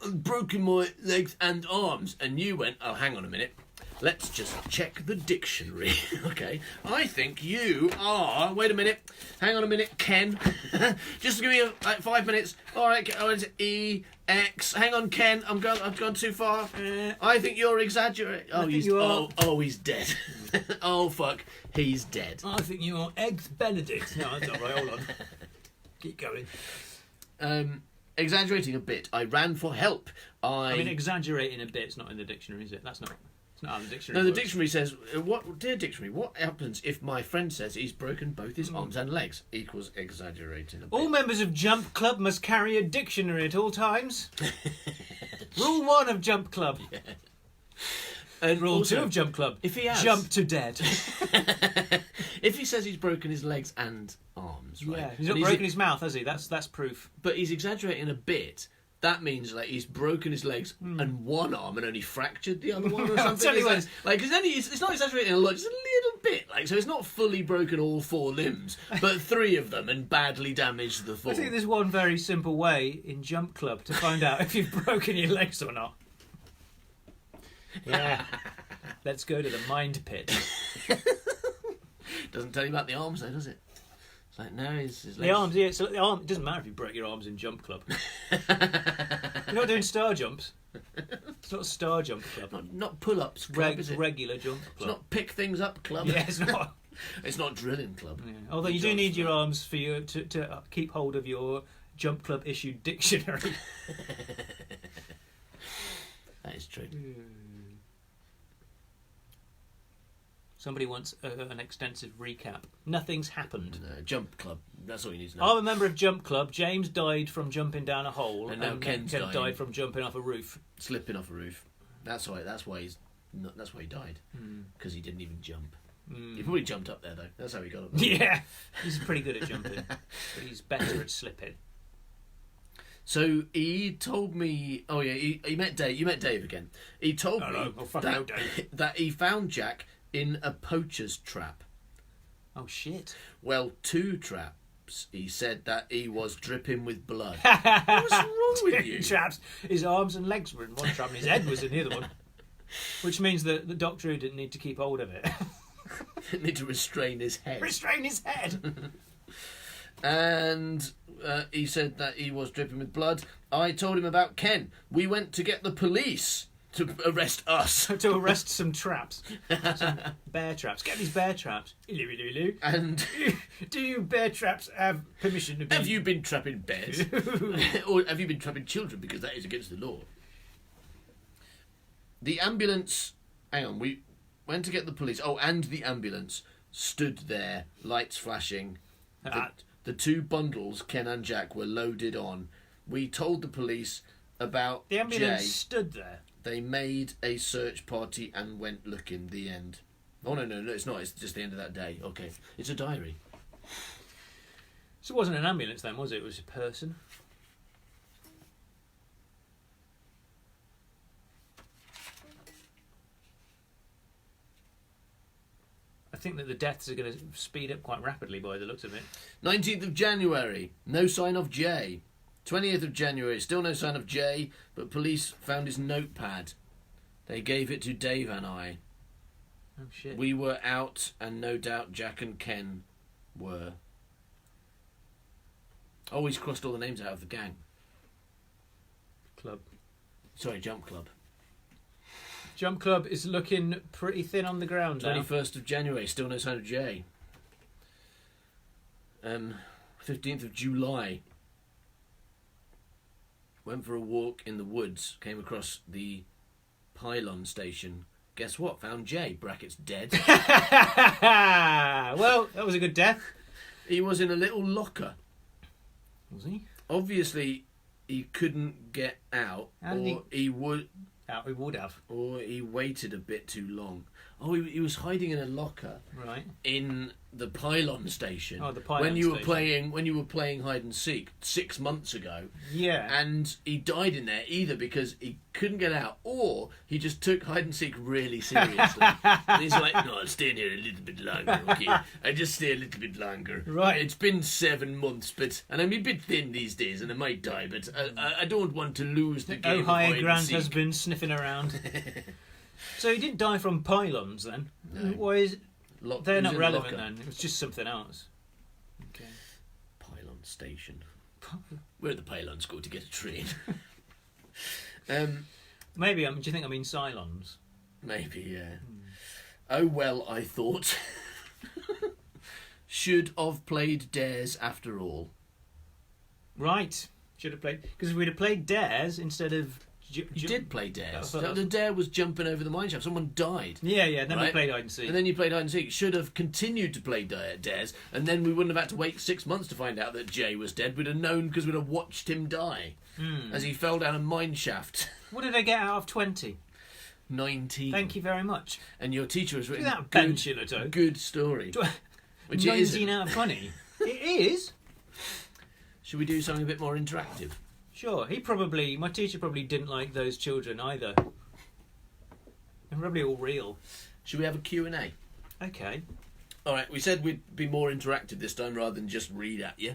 I've broken my legs and arms. And you went, oh, hang on a minute. Let's just check the dictionary. Okay. I think you are... Wait a minute. Hang on a minute, Ken. Just give me 5 minutes. All right. Oh, it's E-X. Hang on, Ken. I've gone too far. I think you're exaggerating. Oh, he's dead. Oh, fuck. He's dead. I think you're Eggs Benedict. No, that's all right. Hold on. Keep going. Exaggerating a bit. I ran for help. I mean, exaggerating a bit's not in the dictionary, is it? That's not... It's not how the dictionary No, the works. dictionary says, dear dictionary, what happens if my friend says he's broken both his arms and legs? Equals exaggerating a bit. All members of Jump Club must carry a dictionary at all times. Rule 1 of Jump Club. Yeah. And Rule also, 2 of Jump Club. if he has- Jump to dead. if he says he's broken his legs and arms, right? Yeah. He's not and broken his mouth, has he? That's proof. But he's exaggerating a bit. That means like he's broken his legs and one arm and only fractured the other one or I'll something. tell you It's like, because then it's not exaggerating a lot, just a little bit. Like, so it's not fully broken all 4 limbs, but 3 of them and badly damaged the 4. I think there's one very simple way in Jump Club to find out if you've broken your legs or not. Yeah. Let's go to the mind pit. Doesn't tell you about the arms though, does it? It's like, no, his legs... The arms, yeah. So the arm. It doesn't matter if you break your arms in Jump Club. You're not doing star jumps. It's not a star jump club. Not pull-ups club, is it? Regular jump It's club. not pick things up club. Yeah, it's not. It's not drilling club. Yeah. Although you do need your arms for you to keep hold of your Jump Club issued dictionary. That is true. Somebody wants an extensive recap. Nothing's happened. Jump club. That's all you need to know. I'm a member of Jump Club. James died from jumping down a hole, And now Ken's Ken dying. died from jumping off a roof. Slipping off a roof. That's why he died. Because he didn't even jump. He probably jumped up there though. That's how he got up there. Yeah, he's pretty good at jumping, but he's better at slipping. So he told me. Oh yeah, he met Dave. You met Dave again. He told Hello. me Oh, fuck no, Dave. that he found Jack in a poacher's trap. Oh shit! Well, 2 traps. He said that he was dripping with blood. What's wrong with you? Traps. His arms and legs were in one trap, and his head was in the other one. Which means that the Doctor Who didn't need to keep hold of it. Need to restrain his head. Restrain his head. And he said that he was dripping with blood. I told him about Ken. We went to get the police to arrest us. To arrest some traps. Some bear traps. Get these bear traps. And do you bear traps have permission to be... have you been trapping bears? Or have you been trapping children? Because that is against the law. The ambulance... Hang on, we went to get the police. Oh, and the ambulance stood there, lights flashing. The two bundles, Ken and Jack, were loaded on. We told the police about The ambulance Jay. stood there. They made a search party and went looking. The end. Oh, no, it's not. It's just the end of that day. Okay. It's a diary. So it wasn't an ambulance then, was it? It was a person. I think that the deaths are going to speed up quite rapidly by the looks of it. 19th of January. No sign of Jay. 20th of January. Still no sign of Jay, but police found his notepad. They gave it to Dave and I. Oh, shit. We were out, and no doubt Jack and Ken were. Oh, he's crossed all the names out of the gang. Club. Sorry, Jump Club. Jump Club is looking pretty thin on the ground now. 21st of January, still no sign of Jay. 15th of July. Went for a walk in the woods, came across the pylon station. Guess what? Found Jay, brackets dead. Well, that was a good death. He was in a little locker. Was he? Obviously, he couldn't get out, he would... Out, he would have. Or he waited a bit too long. Oh, he was hiding in a locker. Right. In the pylon station. Oh, the pylon when you station. When you were playing hide and seek 6 months ago. Yeah. And he died in there either because he couldn't get out, or he just took hide and seek really seriously. And he's like, no, I'll stay in here a little bit longer, okay? I just stay a little bit longer. Right. It's been 7 months, and I'm a bit thin these days, and I might die, but I don't want to lose the game. Ohio Grant has been sniffing around. So he didn't die from pylons then? No. Why is they're not relevant locker. then? It was just something else. Okay. Pylon station. Where the pylons go to get a train. Maybe, do you think I mean Cylons? Maybe, yeah. Oh well, I thought. Should have played Dares after all. Right. Should have played... Because if we'd have played Dares instead of... You did play Dares. Oh, The dare was jumping over the mine shaft. Someone died. Yeah, then we Right? played hide and seek. And then you played hide and seek. Should have continued to play Dares, and then we wouldn't have had to wait 6 months to find out that Jay was dead. We'd have known because we'd have watched him die as he fell down a mine shaft. What did I get out of 20? 19. Thank you very much. And your teacher has written Look at that bench in it, good story. Which it 19 isn't. out of 20. It is. Should we do something a bit more interactive? Sure. My teacher probably didn't like those children either. They're probably all real. Should we have a Q&A? Okay. All right, we said we'd be more interactive this time rather than just read at you.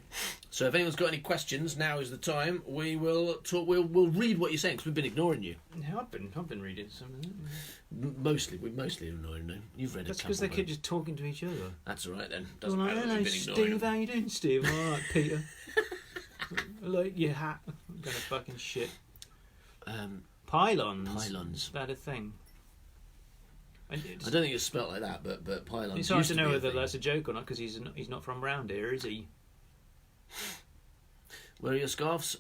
So if anyone's got any questions, now is the time. We will talk. We'll read what you're saying because we've been ignoring you. Yeah, I've been reading some of them. We've mostly ignored them. You've read That's a couple. because they keep just talking to each other. That's all right then. Doesn't Well, matter. hello, We've been ignoring Steve. them. How you doing, Steve? All right, Peter. I like your hat. I'm gonna fucking shit. Pylons. Pylons. Is that a thing? I don't think it's spelt like that, but pylons. It's hard used to be know a whether thing. that's a joke or not because he's not from round here, is he? Where are your scarves?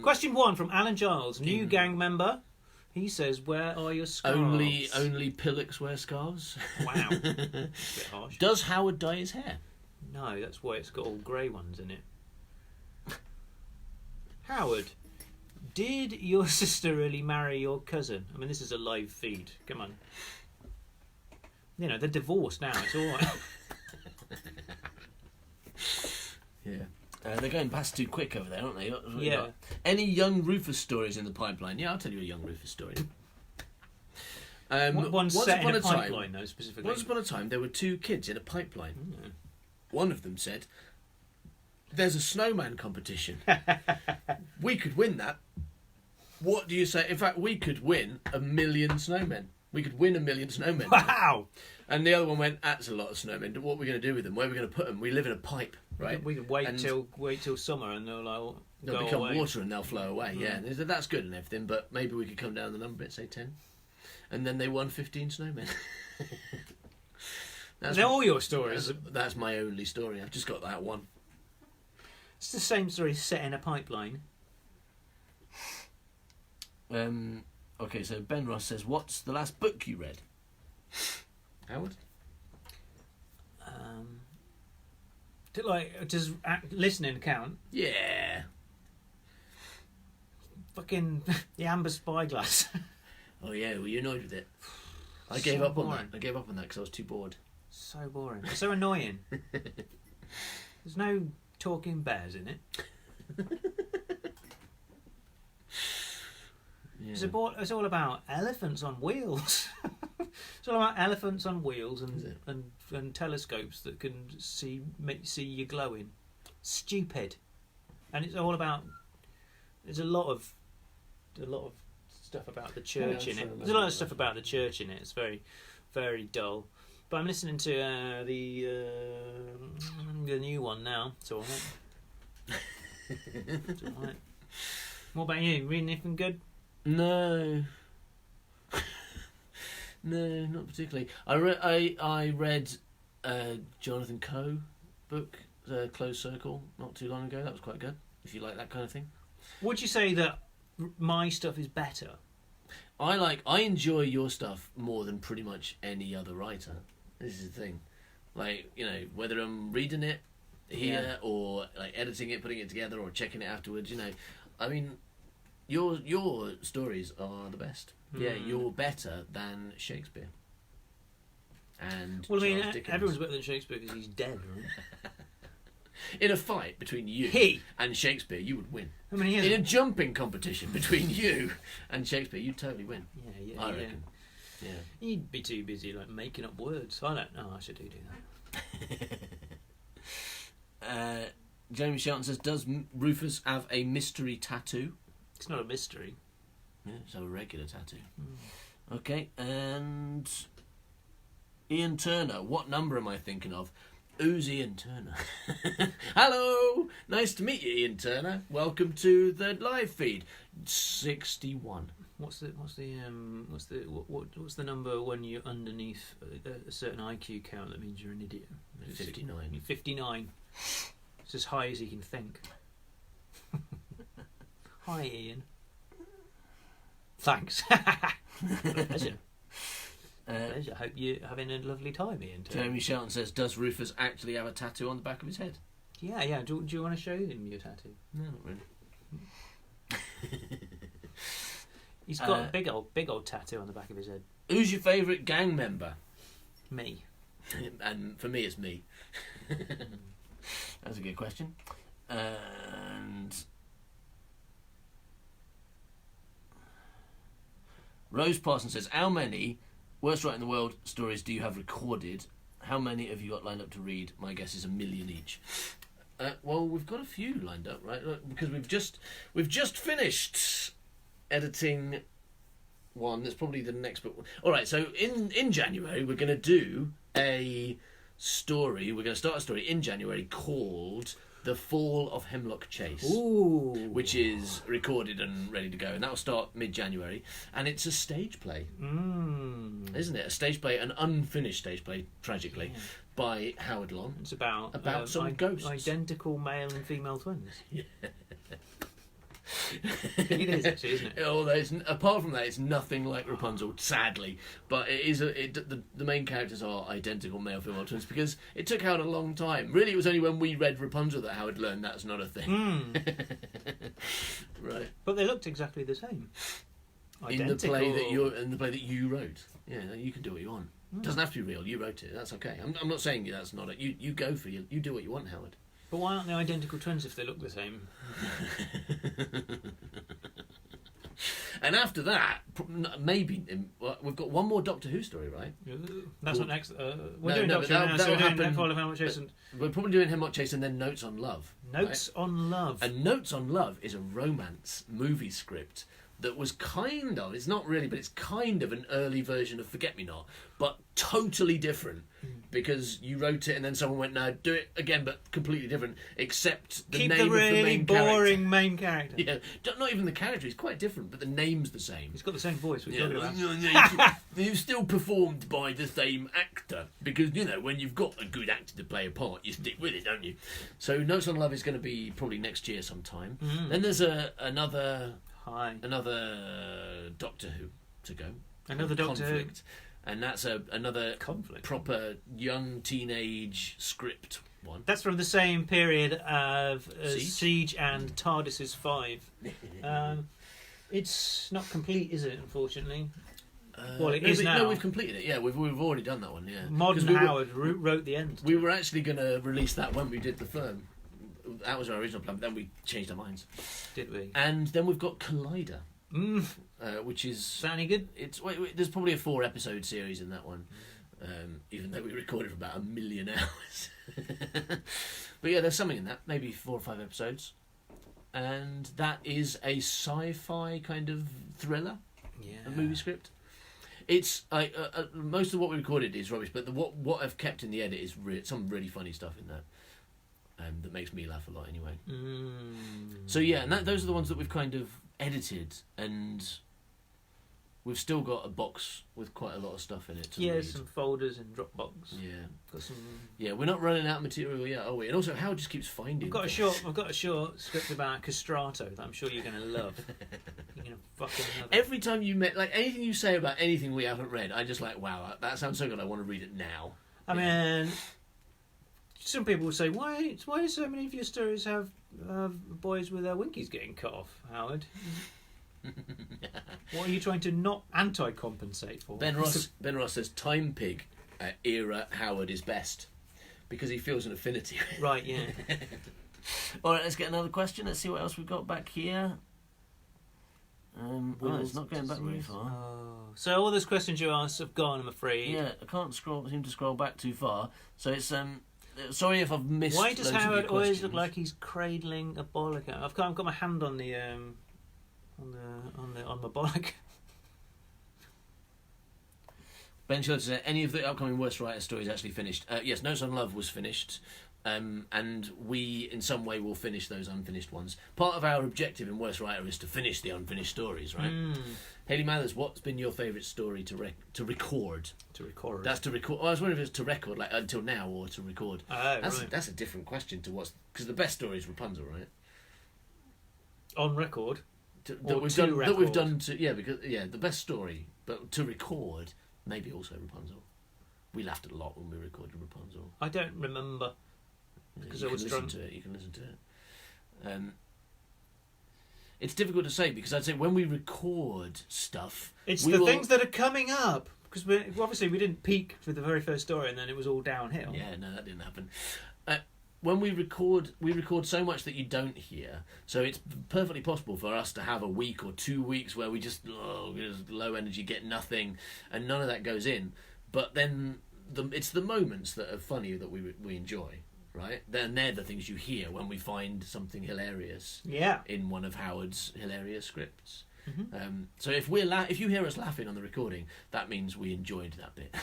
Question 1 from Alan Giles, new gang member. He says, "Where are your scarves?" Only Pillocks wear scarves. Wow, that's a bit harsh. Does Howard dye his hair? No, that's why it's got all grey ones in it. Howard, did your sister really marry your cousin? I mean, this is a live feed. Come on. You know, they're divorced now. It's all right. Yeah. They're going past too quick over there, aren't they? Yeah. Any young Rufus stories in the pipeline? Yeah, I'll tell you a young Rufus story. One set in a pipeline, though, specifically. Once upon a time, there were two kids in a pipeline. Mm. One of them said, "There's a snowman competition. We could win that. What do you say? In fact, we could win 1 million snowmen. We could win 1 million snowmen." Wow! And the other one went, that's a lot of snowmen. What are we going to do with them? Where are we going to put them? We live in a pipe, right? We could wait till summer and they'll become away. water and they'll flow away. Yeah, and they said, that's good and everything, but maybe we could come down the number bit, say 10. And then they won 15 snowmen. They're all your stories. That's my only story. I've just got that one. It's the same story set in a pipeline. Okay, so Ben Ross says, what's the last book you read? Howard? Does listening count? Yeah. Fucking the Amber Spyglass. Oh yeah, were you annoyed with it? I So gave up on boring. that. I gave up on that because I was too bored. So boring. It's so annoying. There's no talking bears in it. Yeah. It's all about elephants on wheels. It's all about elephants on wheels and telescopes that can see you glowing. Stupid. And it's all about. There's a lot of stuff about the church in it. There's a lot of stuff about the church in it. It's very, very dull. But I'm listening to the new one now. It's all right. It's all right. What about you? Reading anything good? No. No, not particularly. I read Jonathan Coe book, Closed Circle, not too long ago. That was quite good. If you like that kind of thing. Would you say that my stuff is better? I enjoy your stuff more than pretty much any other writer. This is the thing. Like, you know, whether I'm reading it here or like editing it, putting it together, or checking it afterwards, you know. I mean, your stories are the best. Yeah, you're better than Shakespeare. And well, I mean, Charles Dickens. everyone's better than Shakespeare because he's dead, right? In a fight between you and Shakespeare, you would win. I mean, in a jumping competition between you and Shakespeare, you'd totally win. Yeah, I reckon. Yeah. You'd be too busy like making up words. I don't know. I should do that. Jamie Shelton says, does Rufus have a mystery tattoo? It's not a mystery. Yeah, it's a regular tattoo. Okay, and Ian Turner. What number am I thinking of? Who's Ian Turner? Hello! Nice to meet you, Ian Turner. Welcome to the live feed. 61. What's the number when you're underneath a certain IQ count that means you're an idiot? 59. 59. It's as high as he can think. Hi, Ian. Thanks. Pleasure. Pleasure. Hope you're having a lovely time, Ian. Jeremy Shelton says, does Rufus actually have a tattoo on the back of his head? Yeah. Do you want to show him your tattoo? No, not really. He's got a big old tattoo on the back of his head. Who's your favourite gang member? Me. And for me, it's me. That's a good question. And Rose Parsons says, how many worst writer in the world stories do you have recorded? How many have you got lined up to read? My guess is 1 million each. Well, we've got a few lined up, right? Because we've just finished editing one. That's probably the next book. All right, so in January we're going to do a story. We're going to start a story in January called The Fall of Hemlock Chase. Ooh. Which is recorded and ready to go, and that'll start mid-January. And it's a stage play, isn't it? A stage play, an unfinished stage play, tragically, by Howard Long. It's about some ghosts, identical male and female twins. Yeah. It is actually, isn't it? Oh, apart from that, it's nothing like Rapunzel, sadly. But it is the main characters are identical male female twins because it took Howard a long time. Really, it was only when we read Rapunzel that Howard learned that's not a thing. Right. But they looked exactly the same. Identical. In the play that you wrote. Yeah, you can do what you want. It doesn't have to be real. You wrote it. That's okay. I'm not saying that's not it. You go for you. You do what you want, Howard. But why aren't they identical twins if they look the same? And after that, maybe we've got one more Doctor Who story, right? That's what next. We're doing Doctor Who now, so we're doing Netfall of Hemlock Chase. We're probably doing Hemlock Chase and then Notes on Love. Notes on Love. And Notes on Love is a romance movie script that was kind of, it's not really, but it's kind of an early version of Forget Me Not, but totally different. Because you wrote it and then someone went, no, do it again, but completely different, except the Keep name the really of the main boring character. main character. Yeah, not even the character, he's quite different, but the name's the same. He's got the same voice. We're talking about. You've still performed by the same actor, because, you know, when you've got a good actor to play a part, you stick with it, don't you? So Notes on Love is going to be probably next year sometime. Then there's another Doctor Who to go. Another Doctor Who. Conflict. And that's another Conflict. proper young teenage script one. That's from the same period of Siege? Siege and TARDIS's 5. It's not complete, is it, unfortunately? Well, it is now. No, we've completed it. Yeah, we've already done that one. Yeah, Modern 'Cause Howard wrote the end. We were actually going to release that when we did the film. That was our original plan, but then we changed our minds. Did we? And then we've got Collider, which is... Is that any good? There's probably a 4-episode series in that one, even though we recorded for about 1 million hours. But yeah, there's something in that, maybe 4 or 5 episodes. And that is a sci-fi kind of thriller, a movie script. It's most of what we recorded is rubbish, but what I've kept in the edit is some really funny stuff in that. That makes me laugh a lot anyway. So yeah, and those are the ones that we've kind of edited, and we've still got a box with quite a lot of stuff in it to read. Some folders in Dropbox. Yeah. Got some. Yeah, we're not running out of material yet, are we? And also, Howard just keeps finding. I've got a short script about castrato that I'm sure you're going to love. You're going to fucking love it. Every time you anything you say about anything we haven't read, I just like, wow, that sounds so good. I want to read it now. I mean, some people will say, why do so many of your stories have boys with their winkies getting cut off, Howard? What are you trying to not anti-compensate for? Ben Ross says Time Pig era Howard is best because he feels an affinity. Right, yeah. All right, let's get another question. Let's see what else we've got back here. It's not going back very far. So all those questions you asked have gone, I'm afraid. Yeah, I can't seem to scroll back too far. So it's sorry if I've missed. Why does loads of your Howard always questions. look like he's cradling a bollock? I've got my hand on the on my bollock. Ben Schultz said, any of the upcoming Worst Writer stories actually finished? Yes, Notes on Love was finished. And we, in some way, will finish those unfinished ones. Part of our objective in Worst Writer is to finish the unfinished stories, right? Hayley Mathers, what's been your favourite story to record? To record. That's to record. I was wondering if it's to record, like until now, or to record. Right. That's a different question to what's... Because the best story is Rapunzel, right? On record? That we've done to... Yeah, because... Yeah, the best story. But to record, maybe also Rapunzel. We laughed a lot when we recorded Rapunzel. I don't remember. Because I was drunk. You can listen to it. It's difficult to say because I'd say when we record stuff, it's the things that are coming up. Because obviously we didn't peak with the very first story and then it was all downhill. Yeah, no, that didn't happen. When we record so much that you don't hear. So it's perfectly possible for us to have a week or 2 weeks where we just low energy, get nothing, and none of that goes in. But then it's the moments that are funny that we enjoy. Right, then they're the things you hear when we find something hilarious. Yeah. In one of Howard's hilarious scripts. So if if you hear us laughing on the recording, that means we enjoyed that bit.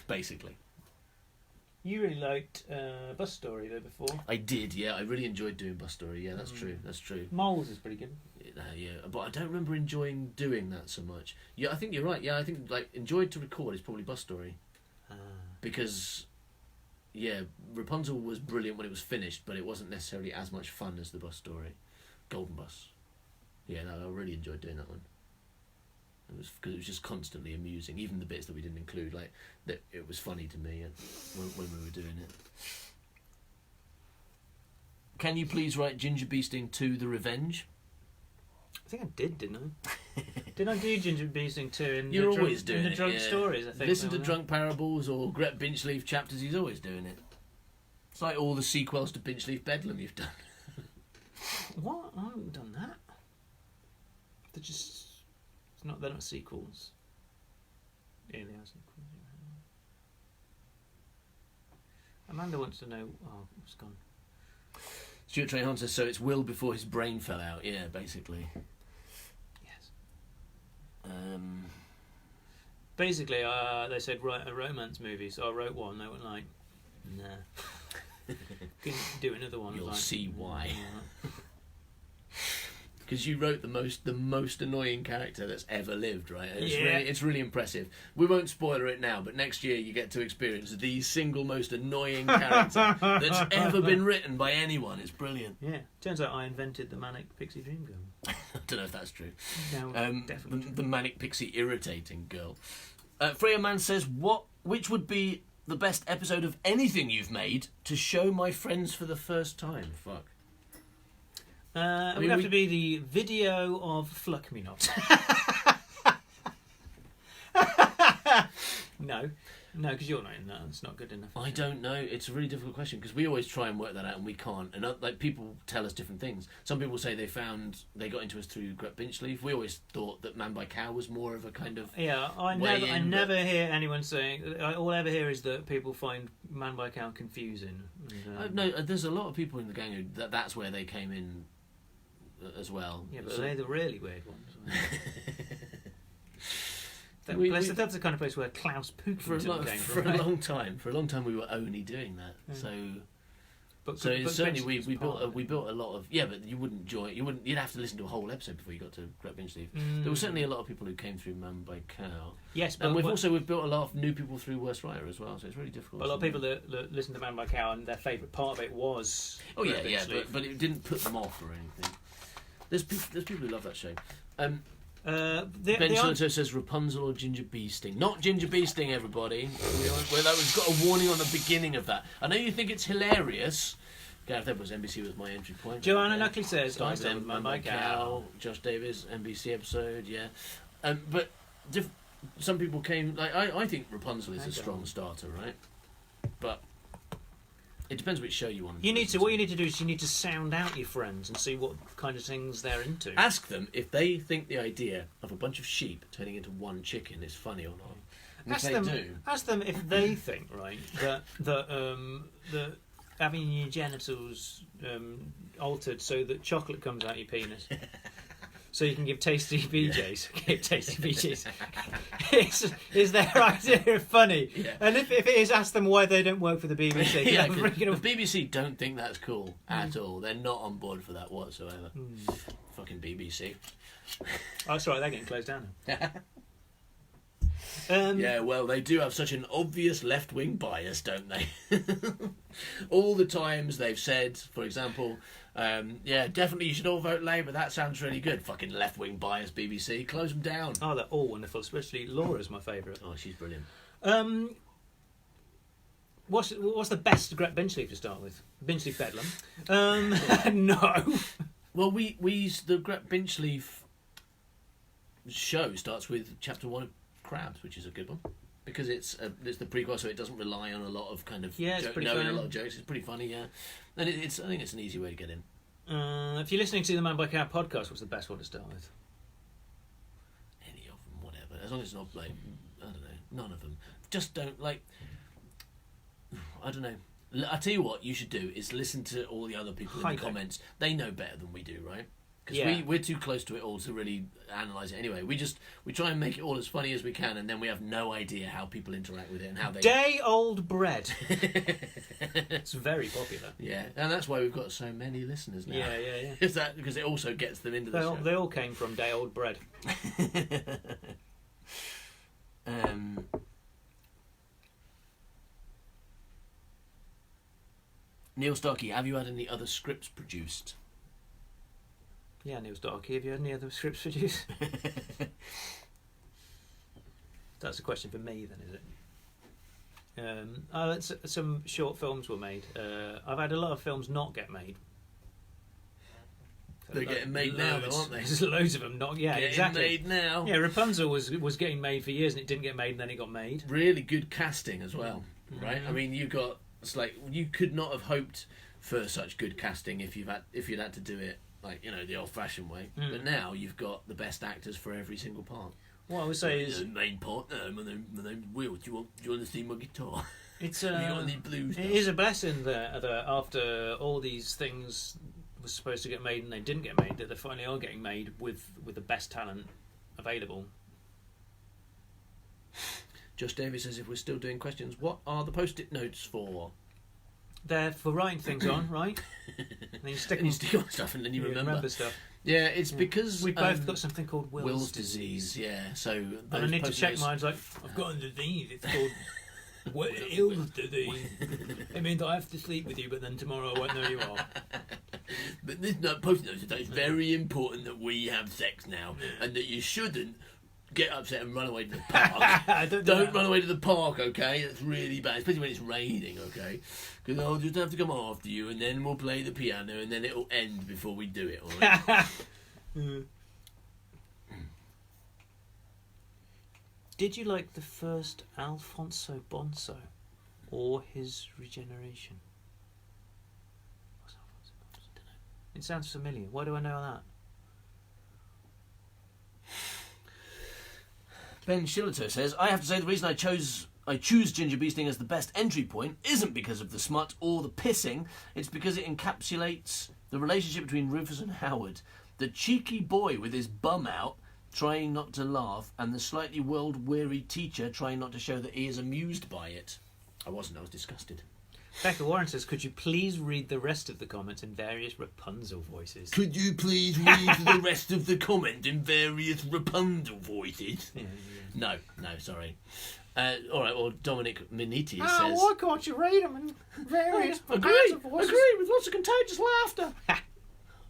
Basically. You really liked Bus Story though before. I did, yeah. I really enjoyed doing Bus Story. Yeah, that's true. That's true. Moles is pretty good. Yeah, but I don't remember enjoying doing that so much. Yeah, I think you're right. Yeah, I think enjoyed to record is probably Bus Story. Because. Yeah, Rapunzel was brilliant when it was finished, but it wasn't necessarily as much fun as the Bus Story. Golden Bus. Yeah, no, I really enjoyed doing that one. Because it was just constantly amusing, even the bits that we didn't include. That it was funny to me when we were doing it. Can you please write Ginger Bee Sting 2: The Revenge? I think I did, didn't I? Didn't I do Ginger Bee Sting 2 in You're always doing the drunk yeah. stories, I think. Listen to Drunk Parables or Gret Binchleaf chapters, he's always doing it. It's like all the sequels to Binchleaf Bedlam you've done. What? I haven't done that. They're just... They're not sequels. Yeah, they are sequels. Amanda wants to know... Oh, it's gone. Stuart Trey Hunter, so it's Will before his brain fell out. Yeah, basically. Yes. Basically, they said write a romance movie, so I wrote one. They were like, nah. Couldn't do another one. You'll like, see why. "Nah." Because you wrote the most annoying character that's ever lived, right? And Yeah. it's really impressive. We won't spoiler it now, but next year you get to experience the single most annoying character that's ever been written by anyone. It's brilliant. Yeah. Turns out I invented the Manic Pixie Dream Girl. I don't know if that's true. No, definitely. The manic pixie irritating girl. Freya Man says, which would be the best episode of anything you've made to show my friends for the first time? Fuck. It would have to be the video of Fluck Me Not. No, because you're not in that. It's not good enough. I don't know. It's a really difficult question because we always try and work that out and we can't. And like people tell us different things. Some people say they got into us through Gret Binchleaf. We always thought that Man by Cow was more of a kind of I never hear anyone saying. All I ever hear is that people find Man by Cow confusing. And, no, there's a lot of people in the gang who that's where they came in as well. Yeah, but they're the really weird ones. That's the kind of place where Klaus Pookington came from. For a long time we were only doing that. Yeah. But certainly we built a lot of but you wouldn't join. You'd have to listen to a whole episode before you got to Gret Binchleaf. There were certainly a lot of people who came through Man by Cow. Yes, and we've built a lot of new people through Worst Writer as well. So it's really difficult. A lot of people that listen to Man by Cow and their favourite part of it was but it didn't put them off or anything. There's people who love that show. Ben Shelto says Rapunzel or Ginger Bee Sting. Not Ginger Bee Sting, everybody. We've got a warning on the beginning of that. I know you think it's hilarious. Gareth Edwards, NBC was my entry point. Joanna Nuckley says, I stand with Man by Cow. Josh Davis, NBC episode, yeah. But some people came... I think Rapunzel is a strong starter, right? But... it depends which show you want. What you need to do is you need to sound out your friends and see what kind of things they're into. Ask them if they think the idea of a bunch of sheep turning into one chicken is funny or not. And ask them if they think that having your genitals altered so that chocolate comes out your penis. So you can give tasty BJs. Give tasty BJs. Is their idea funny? Yeah. And if it is, ask them why they don't work for the BBC. The BBC don't think that's cool at all. They're not on board for that whatsoever. Fucking BBC. Oh, that's right. They're getting closed down now. Well, they do have such an obvious left-wing bias, don't they? All the times they've said, for example, definitely you should all vote Labour, that sounds really good. Fucking left-wing bias, BBC, close them down. Oh, they're all wonderful, especially Laura's my favourite. Oh, she's brilliant. What's the best Gret Binchleaf to start with? Binchleaf Bedlam? No. Well, the Gret Binchleaf show starts with chapter 1 of Crabs, which is a good one because it's the prequel, so it doesn't rely on a lot of kind of knowing a lot of jokes. It's pretty funny, yeah. And I think it's an easy way to get in. If you're listening to the Man by Cow podcast, what's the best one to start with? Any of them, whatever. As long as it's not like I don't know, none of them. Just don't like. I don't know. I tell you what you should do is listen to all the other people in the comments. They know better than we do, right? Because we're too close to it all to really analyse it anyway. We try and make it all as funny as we can, and then we have no idea how people interact with it and how they... Day-old bread. It's very popular. Yeah, and that's why we've got so many listeners now. Yeah. Is that because it also gets them into the show? They all came from day-old bread. Neil Starkey, have you had any other scripts produced? Yeah, Neil Starkey, have you had any other scripts produced? That's a question for me then, is it? Some short films were made. I've had a lot of films not get made. They're getting made now, though, aren't they? There's loads of them not. Yeah, exactly. Made now. Yeah, Rapunzel was getting made for years and it didn't get made, and then it got made. Really good casting as well, right? I mean, it's like you could not have hoped for such good casting if you'd had to do it like the old-fashioned way. But now you've got the best actors for every single part. What I would say is the main part. My name's Will. Do you want to see my guitar? It's Have you got any blue stuff? It is a blessing that after all these things were supposed to get made and they didn't get made, that they finally are getting made with the best talent available. Josh Davis says, if we're still doing questions, what are the post-it notes for? They're for writing things on, right? And then you stick on stuff and then you remember stuff. Yeah, it's because we both got something called Will's disease. Yeah, so and I need to check mine. Like, I've got a disease. It's called Will's disease. It means I have to sleep with you, but then tomorrow I won't know you are. But this post-it note today. It's very important that we have sex now, and that you shouldn't get upset and run away to the park. Don't run away to the park, okay? That's really bad, especially when it's raining, okay? Because I'll just have to come after you, and then we'll play the piano, and then it'll end before we do it, all right? Did you like the first Alfonso Bonzo or his regeneration? What's Alfonso Bonzo? I don't know. It sounds familiar. Why do I know that? Ben Shillito says, I have to say the reason I choose Ginger Bee Sting as the best entry point isn't because of the smut or the pissing, it's because it encapsulates the relationship between Rufus and Howard. The cheeky boy with his bum out, trying not to laugh, and the slightly world-weary teacher trying not to show that he is amused by it. I wasn't, I was disgusted. Becca Warren says, could you please read the rest of the comments in various Rapunzel voices? Could you please read the rest of the comment in various Rapunzel voices? Yeah. No, sorry. All right, well, Dominic Miniti says... why can't you read them in various Rapunzel voices? Agree, with lots of contagious laughter.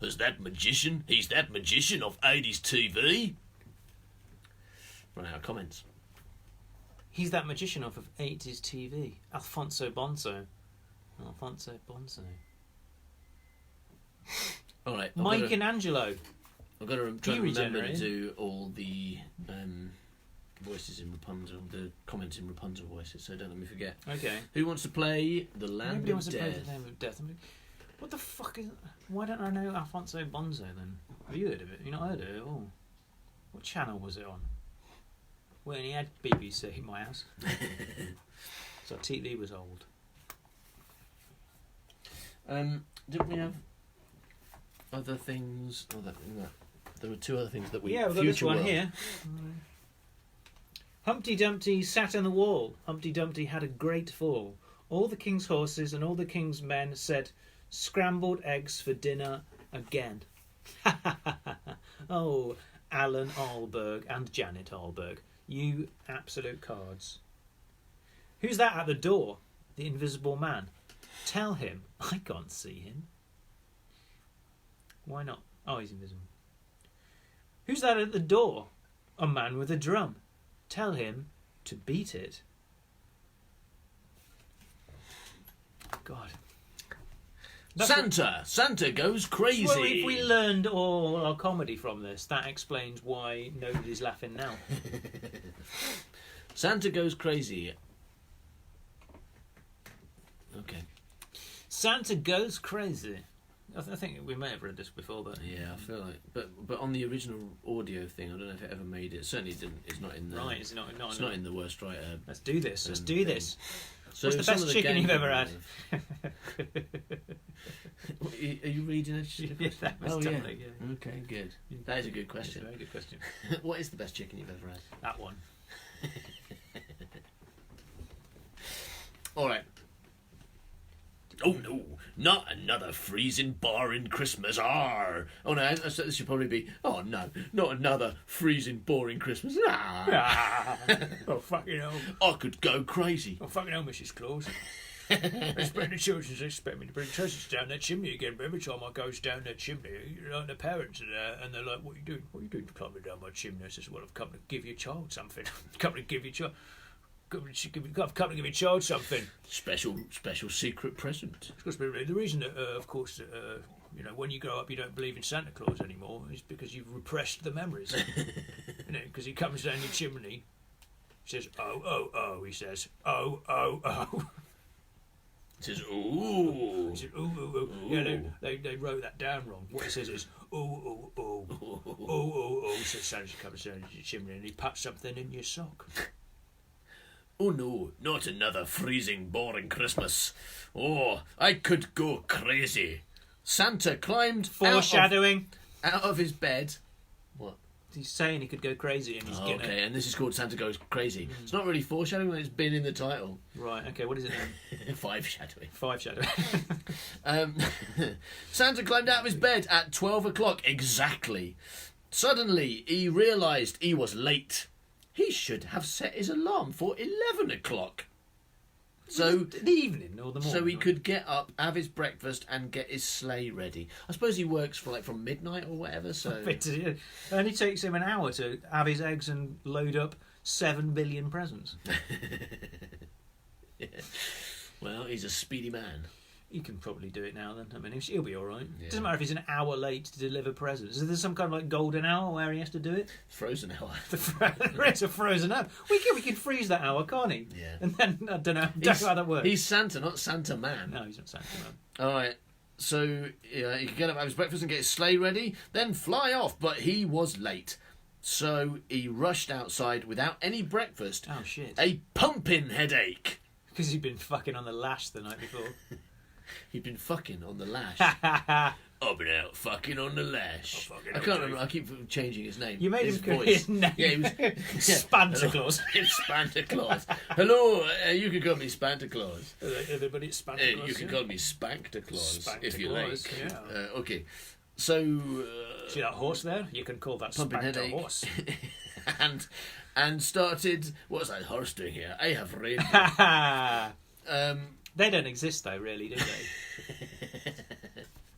Is that magician? He's that magician of 80s TV? Run out of comments. He's that magician of 80s TV. Alfonso Bonzo. Alfonso Bonzo. All right. Mike and Angelo. I've got to try and remember to do all the voices in Rapunzel, the comments in Rapunzel voices, so don't let me forget. Okay. Who wants to play The Land Nobody of wants Death? to play The Land of Death. I mean, what the fuck is... Why don't I know Alfonso Bonzo then? Have you heard of it? You not heard of it at all? What channel was it on? When he had BBC in my house. So TV was old. Didn't we have other things? Oh, there were two other things that we... Yeah, we've got this one here. Humpty Dumpty sat on the wall. Humpty Dumpty had a great fall. All the king's horses and all the king's men said, scrambled eggs for dinner again. Oh, Alan Alberg and Janet Alberg. You absolute cards. Who's that at the door? The invisible man. Tell him I can't see him. Why not? Oh, he's invisible. Who's that at the door? A man with a drum. Tell him to beat it. God. Santa goes crazy. Well, if we learned all our comedy from this, that explains why nobody's laughing now. Santa goes crazy. Okay. Santa goes crazy. I think we may have read this before, but yeah, I feel like, but on the original audio thing, I don't know if it ever made it. It certainly didn't. It's not in the right. It's not in the worst writer. Let's do this. Let's do this. So what's the best chicken you've ever had? Are you reading it? Yeah, that was totally, yeah. Okay, good. That is a good question. That's a very good question. What is the best chicken you've ever had? That one. All right. Oh no, not another freezing boring Christmas. Oh no, this should probably be. Oh no, not another freezing boring Christmas. Oh fucking hell! I could go crazy. Oh fucking hell, Mrs. Claus. The children expect me to bring treasures down that chimney again, but every time I goes down that chimney, like the parents are there, and they're like, "What are you doing? What are you doing climbing down my chimney?" I says, "Well, I've come to give your child something. I've come to give your child." I've come to give your child something. Special secret present. Of course, the reason that, of course, when you grow up, you don't believe in Santa Claus anymore is because you've repressed the memories. Because he comes down your chimney, says, "Oh, oh, oh," he says, "Oh, oh, oh." He says, "Ooh." He says, "Ooh, ooh, ooh." Yeah, they wrote that down wrong. What it says is, "Ooh, ooh, ooh." "Ooh, ooh, ooh." So Santa comes down your chimney and he puts something in your sock. Oh no, not another freezing, boring Christmas. Oh, I could go crazy. Santa climbed Foreshadowing. out of his bed. What? He's saying he could go crazy and he's getting Okay, and this is called Santa Goes Crazy. It's not really foreshadowing when it's been in the title. Right, okay, what is it then? Five shadowing. Five shadowing. Santa climbed out of his bed at 12 o'clock exactly. Suddenly, he realised he was late. He should have set his alarm for 11 o'clock. So the evening or the morning? So he could get up, have his breakfast, and get his sleigh ready. I suppose he works from midnight or whatever. So it only takes him an hour to have his eggs and load up 7 billion presents. Yeah. Well, he's a speedy man. You can probably do it now then. I mean, he'll be all right. Yeah. Doesn't matter if he's an hour late to deliver presents. Is there some kind of like golden hour where he has to do it? Frozen hour. There is a frozen hour. We can freeze that hour, can't he? Yeah. And then I don't know how that works. He's Santa, not Santa Man. No, he's not Santa Man. All right. So he could get up, have his breakfast, and get his sleigh ready, then fly off. But he was late, so he rushed outside without any breakfast. Oh shit! A pumping headache. Because he'd been fucking on the lash the night before. He'd been fucking on the lash. I've been out fucking on the lash. I can't remember. I keep changing his name. You made his him voice. his name. Yeah, he was Spanta Claus. It's Spanta Claus. Hello, you can call me Spanta Claus. Everybody, it's Spanta Claus. You can call me Spankta Claus Spankta if you Claus, like. yeah. Okay, so see that horse there? You can call that pumping Spanta headache. horse. and started. What's that horse doing here? I have rain. They don't exist though, really, do they?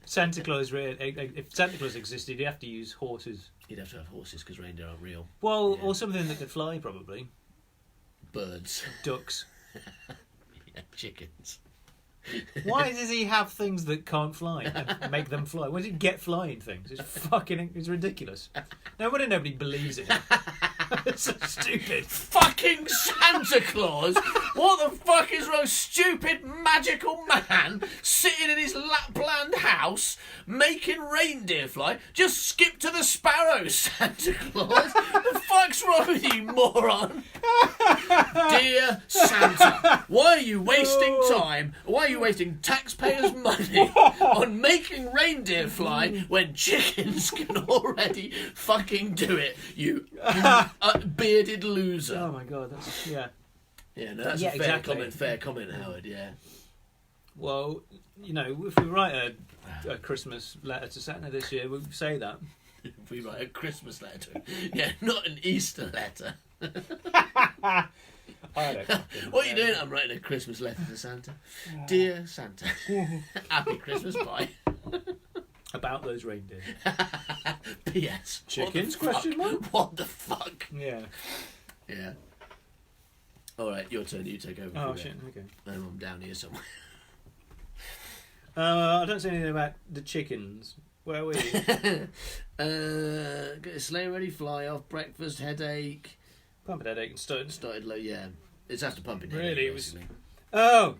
Santa Claus, if Santa Claus existed, he'd have to use horses. You'd have to have horses because reindeer aren't real. Well, or something that could fly, probably. Birds. Ducks. Yeah, chickens. Why does he have things that can't fly and make them fly? Why does he get flying things? It's ridiculous. Nobody believes it. It's so stupid. Fucking Santa Claus! What the fuck is wrong? Stupid magical man sitting in his Lapland house making reindeer fly. Just skip to the sparrows, Santa Claus. The fuck's wrong with you, moron? Dear Santa, why are you wasting time? Why are you wasting taxpayers' money on making reindeer fly when chickens can already fucking do it? You bearded loser. Oh my god, that's yeah. Yeah, no, that's Yeah, a exactly. fair comment, Howard. Yeah. Well, if we write a Christmas letter to Santa this year, we'll say that. If we write a Christmas letter to him. Yeah, not an Easter letter. What are you doing? I'm writing a Christmas letter to Santa. Dear Santa, happy Christmas, bye. About those reindeer. P.S. Chickens? What the Question fuck? mark? What the fuck? Yeah. Yeah. All right, your turn. You take over. Oh for shit. that. Okay. I'm down here somewhere. I don't say anything about the chickens. Where were you? Get a sleigh ready, fly off, breakfast, headache. Pumping headache and Started low, yeah. It's after pumping headache. Really, it was- basically. Oh,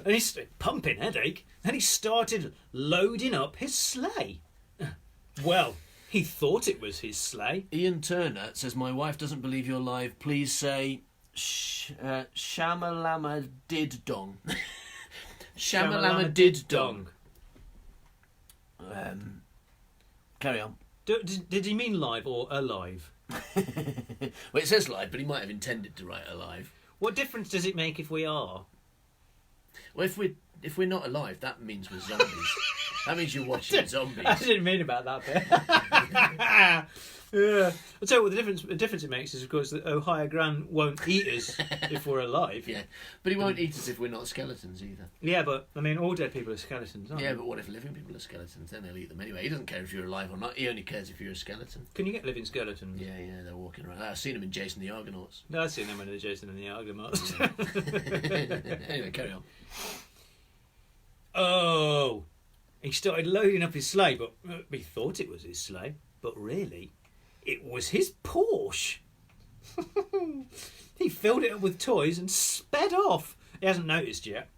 and he's pumping headache. And he started loading up his sleigh. Well, he thought it was his sleigh. Ian Turner says, my wife doesn't believe you're live. Please say Shamalama did dong. Shamalama did dong. Carry on. Did he mean live or alive? Well, it says live, but he might have intended to write alive. What difference does it make if we are? Well, if we're not alive, that means we're zombies. That means you're watching zombies. I didn't mean about that bit. Yeah. I'll tell you what the difference it makes is, of course, that Ohio Gran won't eat us if we're alive. Yeah, but he won't eat us if we're not skeletons either. Yeah, but, I mean, all dead people are skeletons, aren't Yeah, they? but what if living people are skeletons? Then they'll eat them anyway. He doesn't care if you're alive or not. He only cares if you're a skeleton. Can you get living skeletons? Yeah, they're walking around. I've seen them in Jason the Argonauts. No, I've seen them when they're Jason and the Argonauts. Anyway, carry on. Oh, he started loading up his sleigh, but he thought it was his sleigh, but really, it was his Porsche. He filled it up with toys and sped off. He hasn't noticed yet.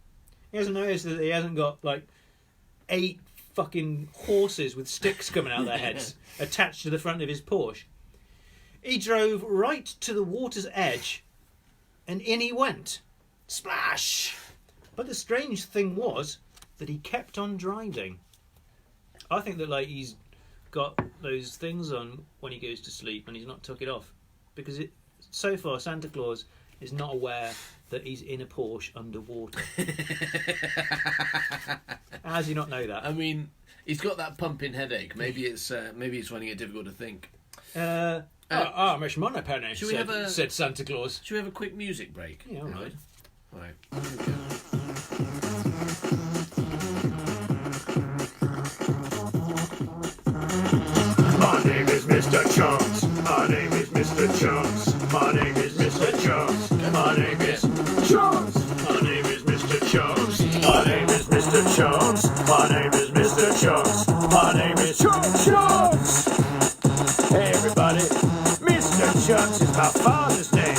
He hasn't noticed that he hasn't got like 8 fucking horses with sticks coming out of their heads attached to the front of his Porsche. He drove right to the water's edge and in he went. Splash! But the strange thing was that he kept on driving. I think that like he's got those things on when he goes to sleep and he's not took it off. Because so far Santa Claus is not aware that he's in a Porsche underwater. How does he not know that? I mean, he's got that pumping headache. Maybe it's finding it difficult to think. Miss Moneypenny, said Santa Claus. Should we have a quick music break? Yeah, all right. Right. My name is Mr. Chunks. My name is Mr. Chunks. My name is Mr. Chunks. My name is Chunks. My name is Mr. Chunks. My name is Mr. Chunks. My name is Mr. Chunks. My name is Chunks. Hey everybody, Mr. Chunks is my father's name.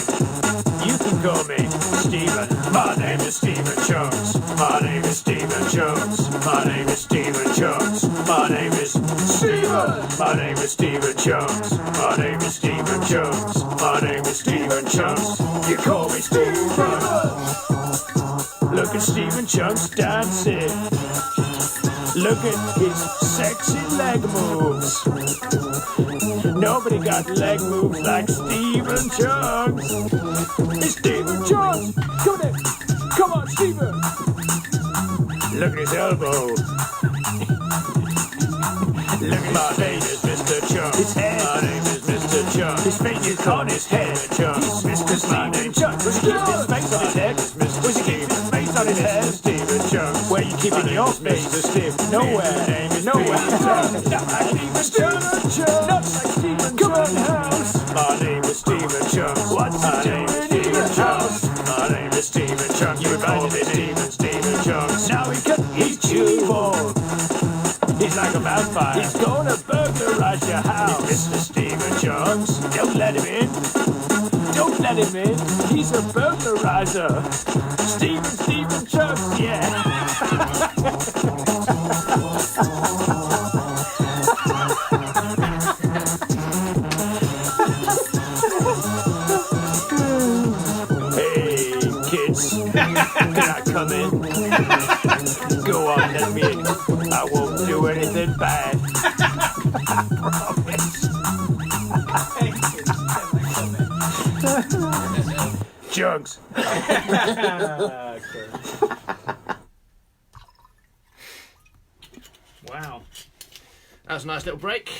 You can call me Stephen. My name is Stephen Chunks. My name is Stephen Chunks. My name is Stephen Chunks. My name is Stephen. My name is Stephen Chunks. My name is Stephen Chunks. My name is Stephen Chunks. You call me Stephen. Look at Stephen Chunks dancing. Look at his sexy leg moves. Nobody got leg moves like Stephen Chunks. It's Stephen Chunks. Come on, Stephen. Look at his elbow. Look at my name is Mr. Chunks. His head. My name is Mr. Chunks. His fingers on his head. Chunks. Mr. Stephen Chunks. Was he keeping his face on his head? Was he keeping his face on his head? Stephen Chunks. Where you keeping your face, Stephen? Nowhere. Nowhere. Not like Stephen Chunks. Not like Stephen Chunks. My name is Stephen Chunks. What's my name is Stephen Chunks. My name is Stephen Chunks. You call me Stephen Chunks. Now he can eat you all. He's like a vampire. He's gonna burglarize your house. Mr. Stephen Chunks. Don't let him in. Don't let him in. He's a burglarizer. Stephen Chunks, yeah. Hey, kids. Can I come in? Go on, let me in. I won't do anything bad. I promise. Chunks. Wow. That was a nice little break.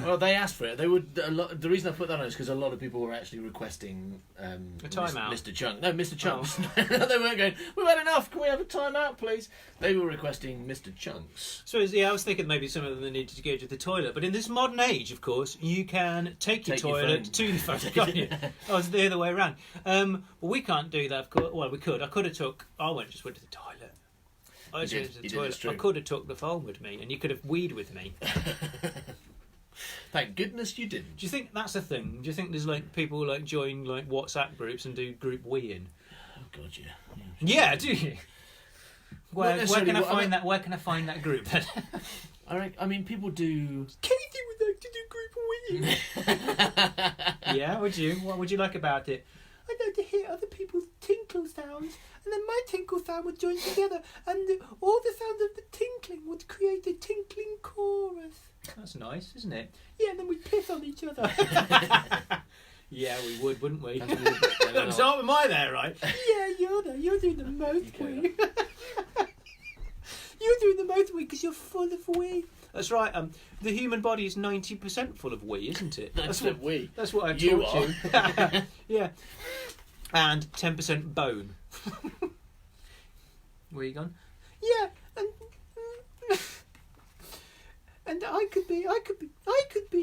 Well, they asked for it. They would. The reason I put that on is because a lot of people were actually requesting a timeout. Mr. Chunks. No, Mr. Chunks. Oh. They weren't going, we've had enough. Can we have a timeout, please? They were requesting Mr. Chunks. So yeah, I was thinking maybe some of them needed to go to the toilet, but in this modern age, of course, you can take your toilet to the phone, can't you? Oh, it's the other way around. Well, we can't do that. Of course. Well, we could. I could have took. I just went to the toilet. I just went to the toilet. I could have took the phone with me, and you could have weed with me. Thank goodness you didn't. Do you think that's a thing? Do you think there's like people like join like WhatsApp groups and do group weeing? Oh God, yeah. Yeah, do you? Where can I find that? Where can I find that group then? I mean, people do. Katie would like to do group weeing. Yeah, would you? What would you like about it? I'd like to hear other people's tinkle sounds, and then my tinkle sound would join together, and all the sounds of the tinkling would create a tinkling chorus. That's nice, isn't it? Yeah, and then we'd piss on each other. Yeah, we would, wouldn't we? So am I there, right? Yeah, you're there. You're doing the most wee. You're doing the most wee because you're full of wee. That's right. The human body is 90% full of wee, isn't it? That's what wee. That's what I taught you. Yeah. And 10% bone. Where you gone? Yeah, and I could be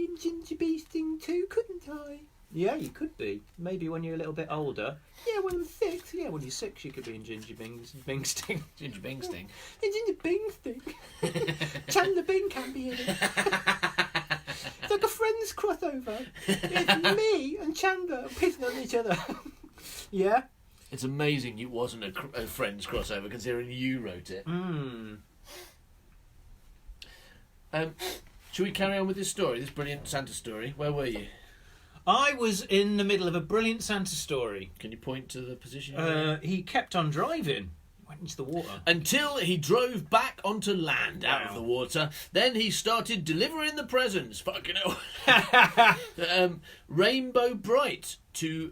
in Ginger Bee Sting too, couldn't I? Yeah, you could be. Maybe when you're a little bit older. Yeah, when I'm 6. Yeah, when you're 6, you could be in Ginger Bing Sting. Ginger Bing Sting. Ginger Bing Sting. Chandler Bing can be in it. It's like a Friends crossover. It's me and Chandler pissing on each other. Yeah. It's amazing it wasn't a Friends crossover, considering you wrote it. Should we carry on with this story, this brilliant Santa story? Where were you? I was in the middle of a brilliant Santa story. Can you point to the position you're in? He kept on driving. Went into the water. Until he drove back onto land out of the water. Then he started delivering the presents. Fucking hell. Rainbow Bright to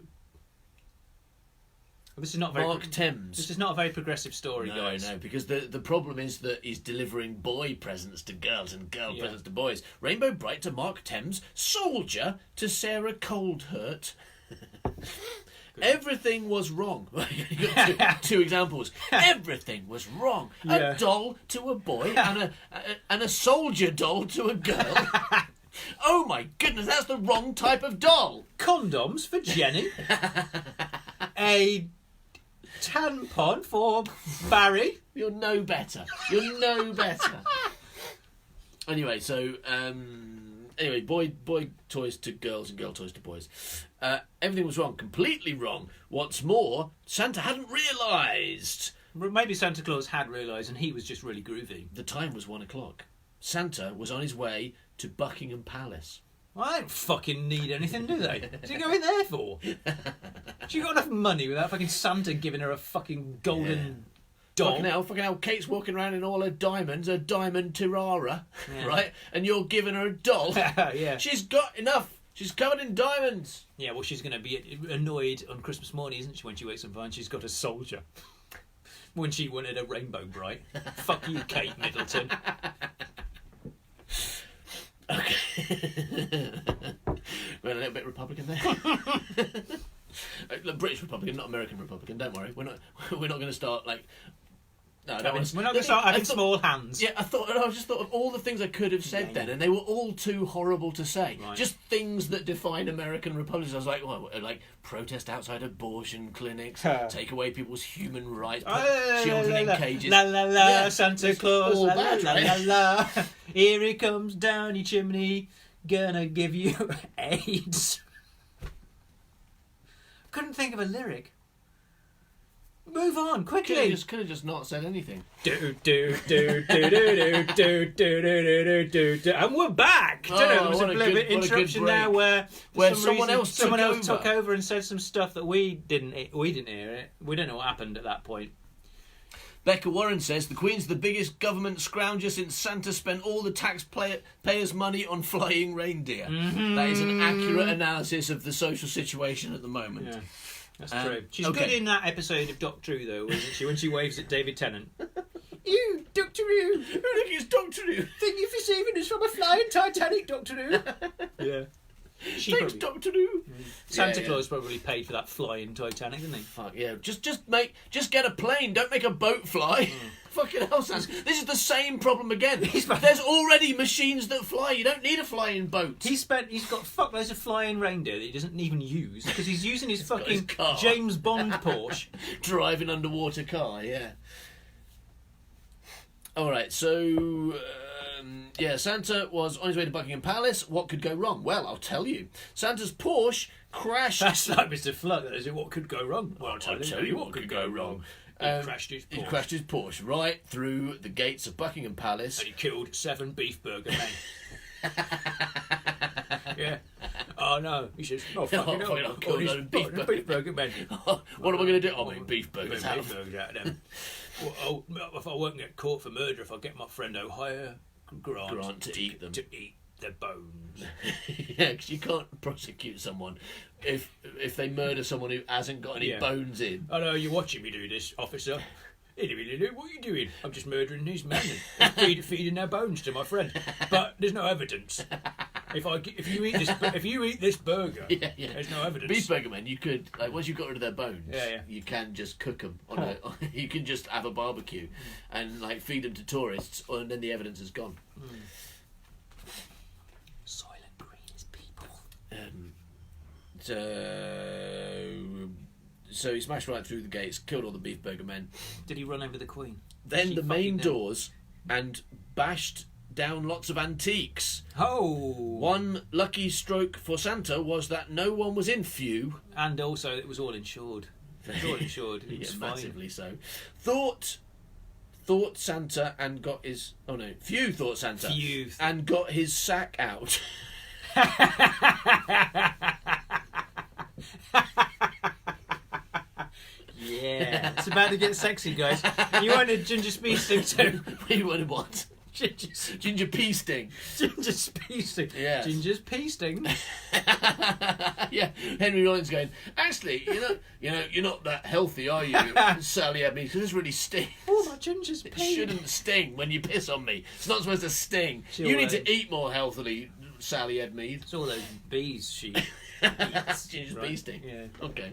This is not very Mark Thames. This is not a very progressive story, guys. No, because the problem is that he's delivering boy presents to girls and girl presents to boys. Rainbow Bright to Mark Thames. Soldier to Sarah Coldhurt. Everything was wrong. You got two examples. Everything was wrong. Yeah. A doll to a boy and a soldier doll to a girl. Oh my goodness, that's the wrong type of doll. Condoms for Jenny. A tampon for Barry. You're no better. You're no better. Anyway, so boy toys to girls and girl toys to boys. Everything was wrong, completely wrong. What's more, Santa hadn't realised. Maybe Santa Claus had realised, and he was just really groovy. The time was 1 o'clock. Santa was on his way to Buckingham Palace. Well, they don't fucking need anything, do they? What's he going there for? She got enough money without fucking Santa giving her a fucking golden doll. Fucking hell, Kate's walking around in all her diamonds, her diamond tiara, right? And you're giving her a doll. Yeah. She's got enough. She's covered in diamonds. Yeah, well, she's going to be annoyed on Christmas morning, isn't she, when she wakes up and finds she's got a soldier. When she wanted a Rainbow Bright. Fuck you, Kate Middleton. Okay. Went a little bit Republican there. British Republican, not American Republican. Don't worry, we're not going to start like. No, We're not going to start having small hands. Yeah, I just thought of all the things I could have said then, and they were all too horrible to say. Right. Just things that define American republics. I was like, well, like protest outside abortion clinics, take away people's human rights, put children in cages. La la la, Yeah, Santa it's Claus, all la bad, la right? la la. Here he comes down your chimney, gonna give you AIDS. Couldn't think of a lyric. Move on quickly. Could have just not said anything. Do do do do do do do do do do, and we're back. Oh, Don't know. There was a what a little bit good- what a good interruption break. there where Someone else took over and said some stuff that we didn't hear it. We don't know what happened at that point. Becca Warren says the Queen's the biggest government scrounger since Santa spent all the taxpayers' money on flying reindeer. Mm-hmm. That is an accurate analysis of the social situation at the moment. Yeah. That's true. She's okay. good in that episode of Doctor Who, though, isn't she? When she waves at David Tennant. You, Doctor Who! I think it's Doctor Who. Think you're receiving us from a flying Titanic, Doctor Who? Yeah. Thanks, Doctor Who. Santa Claus probably paid for that flying Titanic, didn't he? Fuck yeah! Just get a plane. Don't make a boat fly. Fucking hell, Sans. This is the same problem again. There's already machines that fly. You don't need a flying boat. He's got fuckloads of flying reindeer that he doesn't even use because he's using his got his fucking car. James Bond Porsche. Driving underwater car. Yeah. All right. So. Santa was on his way to Buckingham Palace. What could go wrong? Well, I'll tell you. Santa's Porsche crashed. That's like Mr. Flood. That is it. What could go wrong? Well, I'll tell you what could go wrong. He crashed his Porsche. He crashed his Porsche right through the gates of Buckingham Palace. And he killed 7 beef burger men. Yeah. Oh no. He says, oh fucking hell. I'll kill those beef burger men. What am I going to do? I'll make beef burgers out Beef of burgers out of them. Well, if I won't get caught for murder, if I get my friend O'Hare Grant to eat them. To eat the bones. Yeah, because you can't prosecute someone if they murder someone who hasn't got any bones in. I know you're watching me do this, officer. What are you doing? I'm just murdering these men and feeding their bones to my friend. But there's no evidence. If you eat this burger, there's no evidence. Beef burger men, you could once you've got rid of their bones, Yeah. you can just cook them. You can just have a barbecue and feed them to tourists, and then the evidence is gone. Soylent Green is people. So he smashed right through the gates, killed all the beef burger men. Did he run over the Queen? Then She the main fucking doors and bashed down lots of antiques. Oh! One lucky stroke for Santa was that no one was in. Few. And also, it was all insured. It was all insured. It was fine. Massively so. Thought Santa and got his... Oh no, few thought Santa. Few. And got his sack out. Yeah, it's about to get sexy, guys. You wanted ginger speed sting too. You wanted what? Ginger pea sting. Ginger pea sting. Yes. Ginger's pea sting. Yeah, Henry Rollins going, actually, you're not that healthy, are you, Sally Edmead? Because this really stings. Oh, my ginger's It pea. shouldn't sting when you piss on me. It's not supposed to sting. Sure, You need to eat more healthily, Sally Edmead. It's all those bees she Ginger's right. bee sting. Yeah.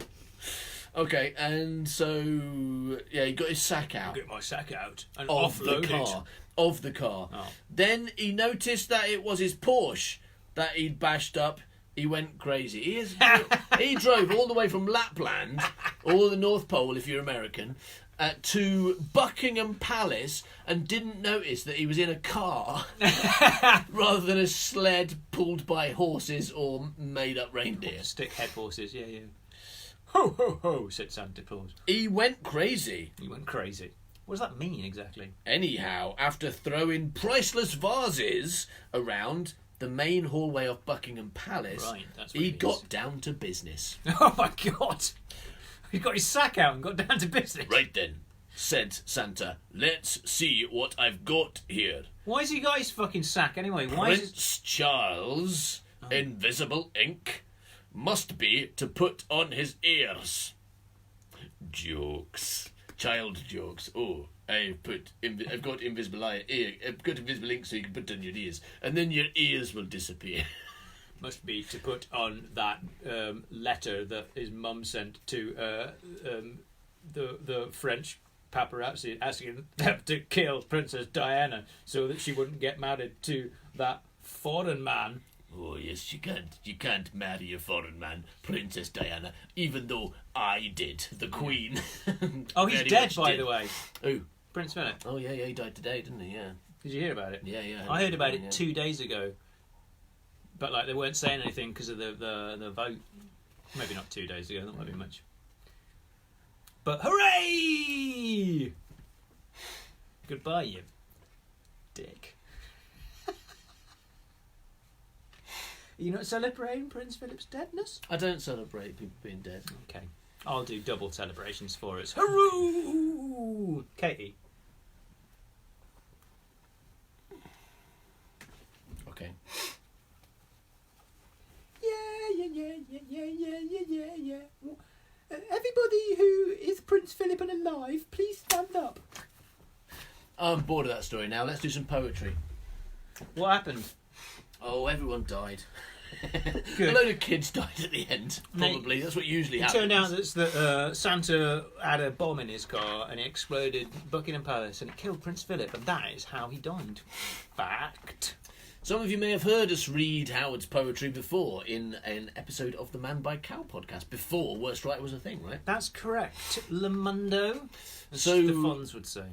Okay, and so, yeah, he got his sack out Get my sack out and of the offload car. it. Of the car. Oh. Then he noticed that it was his Porsche that he'd bashed up. He went crazy. He drove all the way from Lapland, or the North Pole if you're American, to Buckingham Palace and didn't notice that he was in a car rather than a sled pulled by horses or made-up reindeer. Stick head horses, yeah. Ho, ho, ho, said Santa Claus. He went crazy. He went crazy. What does that mean exactly? Anyhow, after throwing priceless vases around the main hallway of Buckingham Palace, Right, that's what he it got means. down to business. Oh my God! He got his sack out and got down to business. Right then, said Santa, let's see what I've got here. Why's he got his fucking sack anyway? Why is it... Prince Charles' invisible ink must be to put on his ears. Jokes. Child jokes. Oh, I've got invisible I've got invisible ink so you can put it on your ears, and then your ears will disappear. Must be to put on that letter that his mum sent to the French paparazzi asking them to kill Princess Diana so that she wouldn't get married to that foreign man. Oh yes, you can't marry a foreign man, Princess Diana, even though I did, the Queen. Oh, he's Very dead, much by did. the way. Who? Prince Philip. Oh yeah, he died today, didn't he? Yeah. Did you hear about it? Yeah. I heard about it yeah. 2 days ago, but like they weren't saying anything because of the vote. Maybe not 2 days ago. That might be much. But hooray! Goodbye, you dick. Are you not celebrating Prince Philip's deadness? I don't celebrate people being dead. Okay, I'll do double celebrations for us. Hurroo! Katie. Okay. Yeah. Everybody who is Prince Philip and alive, please stand up. I'm bored of that story now. Let's do some poetry. What happened? Oh, everyone died. Good. A load of kids died at the end, probably. That's what usually It happens. turned out that Santa had a bomb in his car and it exploded Buckingham Palace and it killed Prince Philip, and that is how he died. Fact. Some of you may have heard us read Howard's poetry before in an episode of the Man by Cow podcast, before Worst Writer was a thing, right? That's correct. Lamundo, as So- the Fonz would say.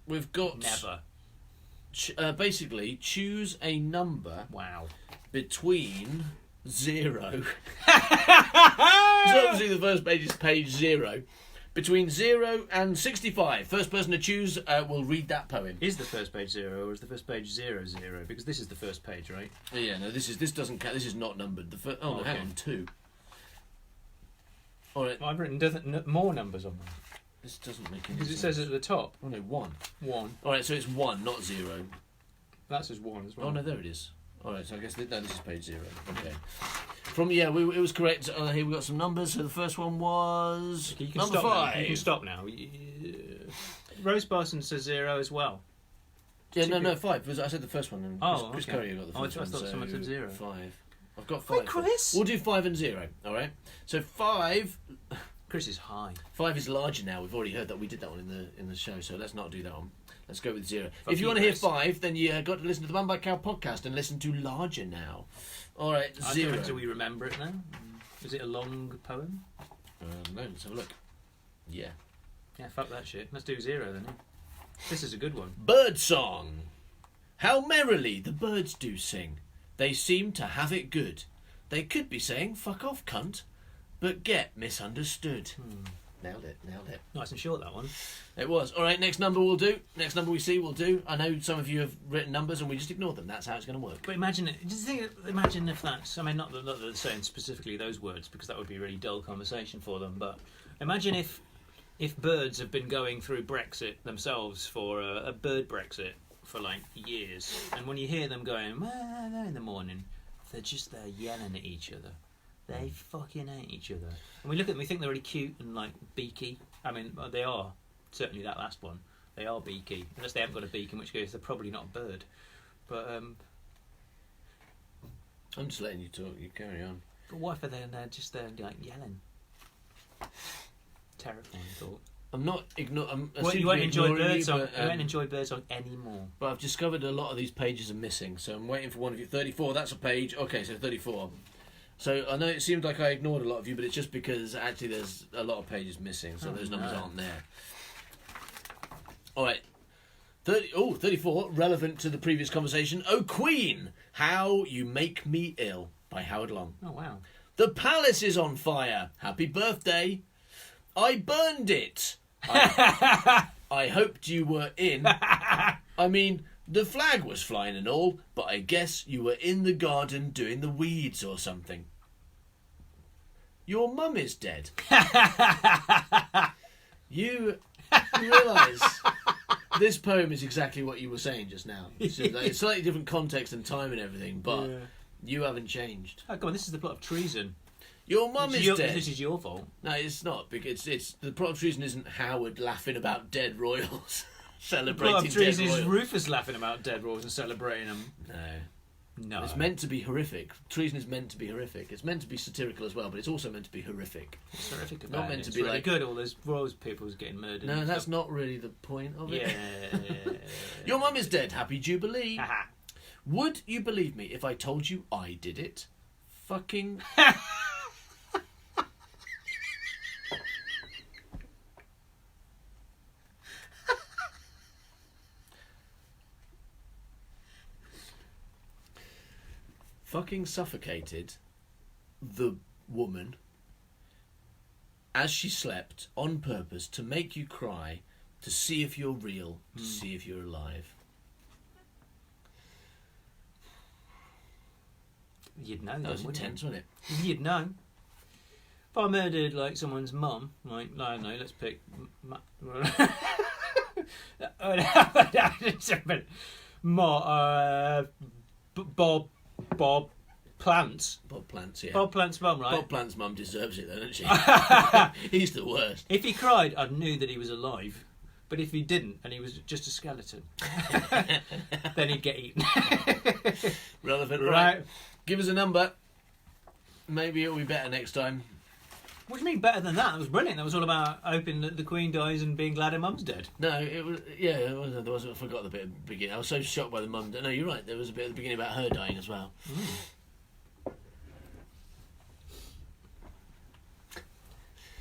We've got... Never. Basically, choose a number Wow. between 0... So obviously the first page is page 0. Between 0 and 65. First person to choose will read that poem. Is the first page 0 or is the first page 00? Because this is the first page, right? Yeah, no, this doesn't count. This is not numbered. The first, no, Okay. hang on, 2. All right, I've written more numbers on them. this doesn't make any Because it sense. says at the top, Oh no, 1. 1. All right, so it's 1, not 0. That says 1 as well. Oh no, there it is. All right, so I guess this is page 0. Okay. From it was correct. Here we got some numbers. So the first one was You can number stop 5. now. You can stop now. Rose Barson says 0 as well. Yeah, no, 5. Because I said the first one. And Oh, Chris okay. Currier got the Oh, I first one. thought someone said 0. 5. I've got Hi, 5. Chris. We'll do 5 and 0. All right. So 5. Chris is high. 5 is larger now. We've already heard that. We did that one in the show. So let's not do that one. Let's go with 0. Fuck If you you, want to hear Chris. 5, then you got to listen to the Man by Cow podcast and listen to Larger Now. All right, I 0. don't know, do we remember it now? Is it a long poem? No, let's have a look. Yeah. Yeah, fuck that shit. Let's do 0 then. This is a good one. Bird song. How merrily the birds do sing. They seem to have it good. They could be saying, fuck off, cunt, but get misunderstood. Nailed it. Nice and short, that one. It was. All right, next number we'll do. Next number we see, we'll do. I know some of you have written numbers and we just ignore them. That's how it's going to work. But imagine it. Just think. Imagine if that's. I mean, not that they're saying specifically those words, because that would be a really dull conversation for them. But imagine if birds have been going through Brexit themselves for a bird Brexit for like years, and when you hear them going in the morning, they're just there yelling at each other. They fucking hate each other. And we look at them, we think they're really cute and like beaky. I mean, they are. Certainly that last one. They are beaky. Unless they haven't got a beak, in which case they're probably not a bird. But I'm just letting you talk. You carry on. But what if they're just there like yelling? Terrifying thought. I'm not ignoring. You won't enjoy birds song. You won't enjoy bird song anymore. But I've discovered a lot of these pages are missing, so I'm waiting for one of you. 34. That's a page. Okay, so 34. So I know it seemed like I ignored a lot of you, but it's just because actually there's a lot of pages missing, so those numbers aren't there. All right. 34, relevant to the previous conversation. Oh, Queen, How You Make Me Ill by Howard Long. Oh, wow. The palace is on fire. Happy birthday. I burned it. I hoped you were in. I mean, the flag was flying and all, but I guess you were in the garden doing the weeds or something. Your mum is dead. You realise this poem is exactly what you were saying just now. It's slightly different context and time and everything, but you haven't changed. Oh, come on, this is the plot of Treason. Your mum is dead. This is your fault. No, it's not, because it's the plot of Treason isn't Howard laughing about dead royals. Celebrating Plot of Treason dead is royals. Rufus laughing about dead royals and celebrating them. No. It's meant to be horrific. Treason is meant to be horrific. It's meant to be satirical as well, but it's also meant to be horrific. It's horrific about Not meant it. to It's be really like good. All those royals people getting murdered. No, and that's stuff. not really the point of it. Yeah. Your mum is dead. Happy Jubilee. Haha. Would you believe me if I told you I did it? Fucking. Fucking suffocated the woman as she slept on purpose to make you cry, to see if you're real, to see if you're alive. You'd know. That was then, wouldn't intense, wasn't it? you? You'd know. If I murdered like someone's mum, like I don't know, let's pick. Bob Plants. Bob Plant's, yeah. Bob Plant's mum, right? Bob Plant's mum deserves it, though, doesn't she? He's the worst. If he cried, I knew that he was alive. But if he didn't, and he was just a skeleton, then he'd get eaten. Relevant, right? Give us a number. Maybe it'll be better next time. What do you mean better than that? That was brilliant. That was all about hoping that the Queen dies and being glad her mum's dead. No, it was. Yeah, it was. There was. I forgot the bit at the beginning. I was so shocked by the mum. No, you're right. There was a bit at the beginning about her dying as well.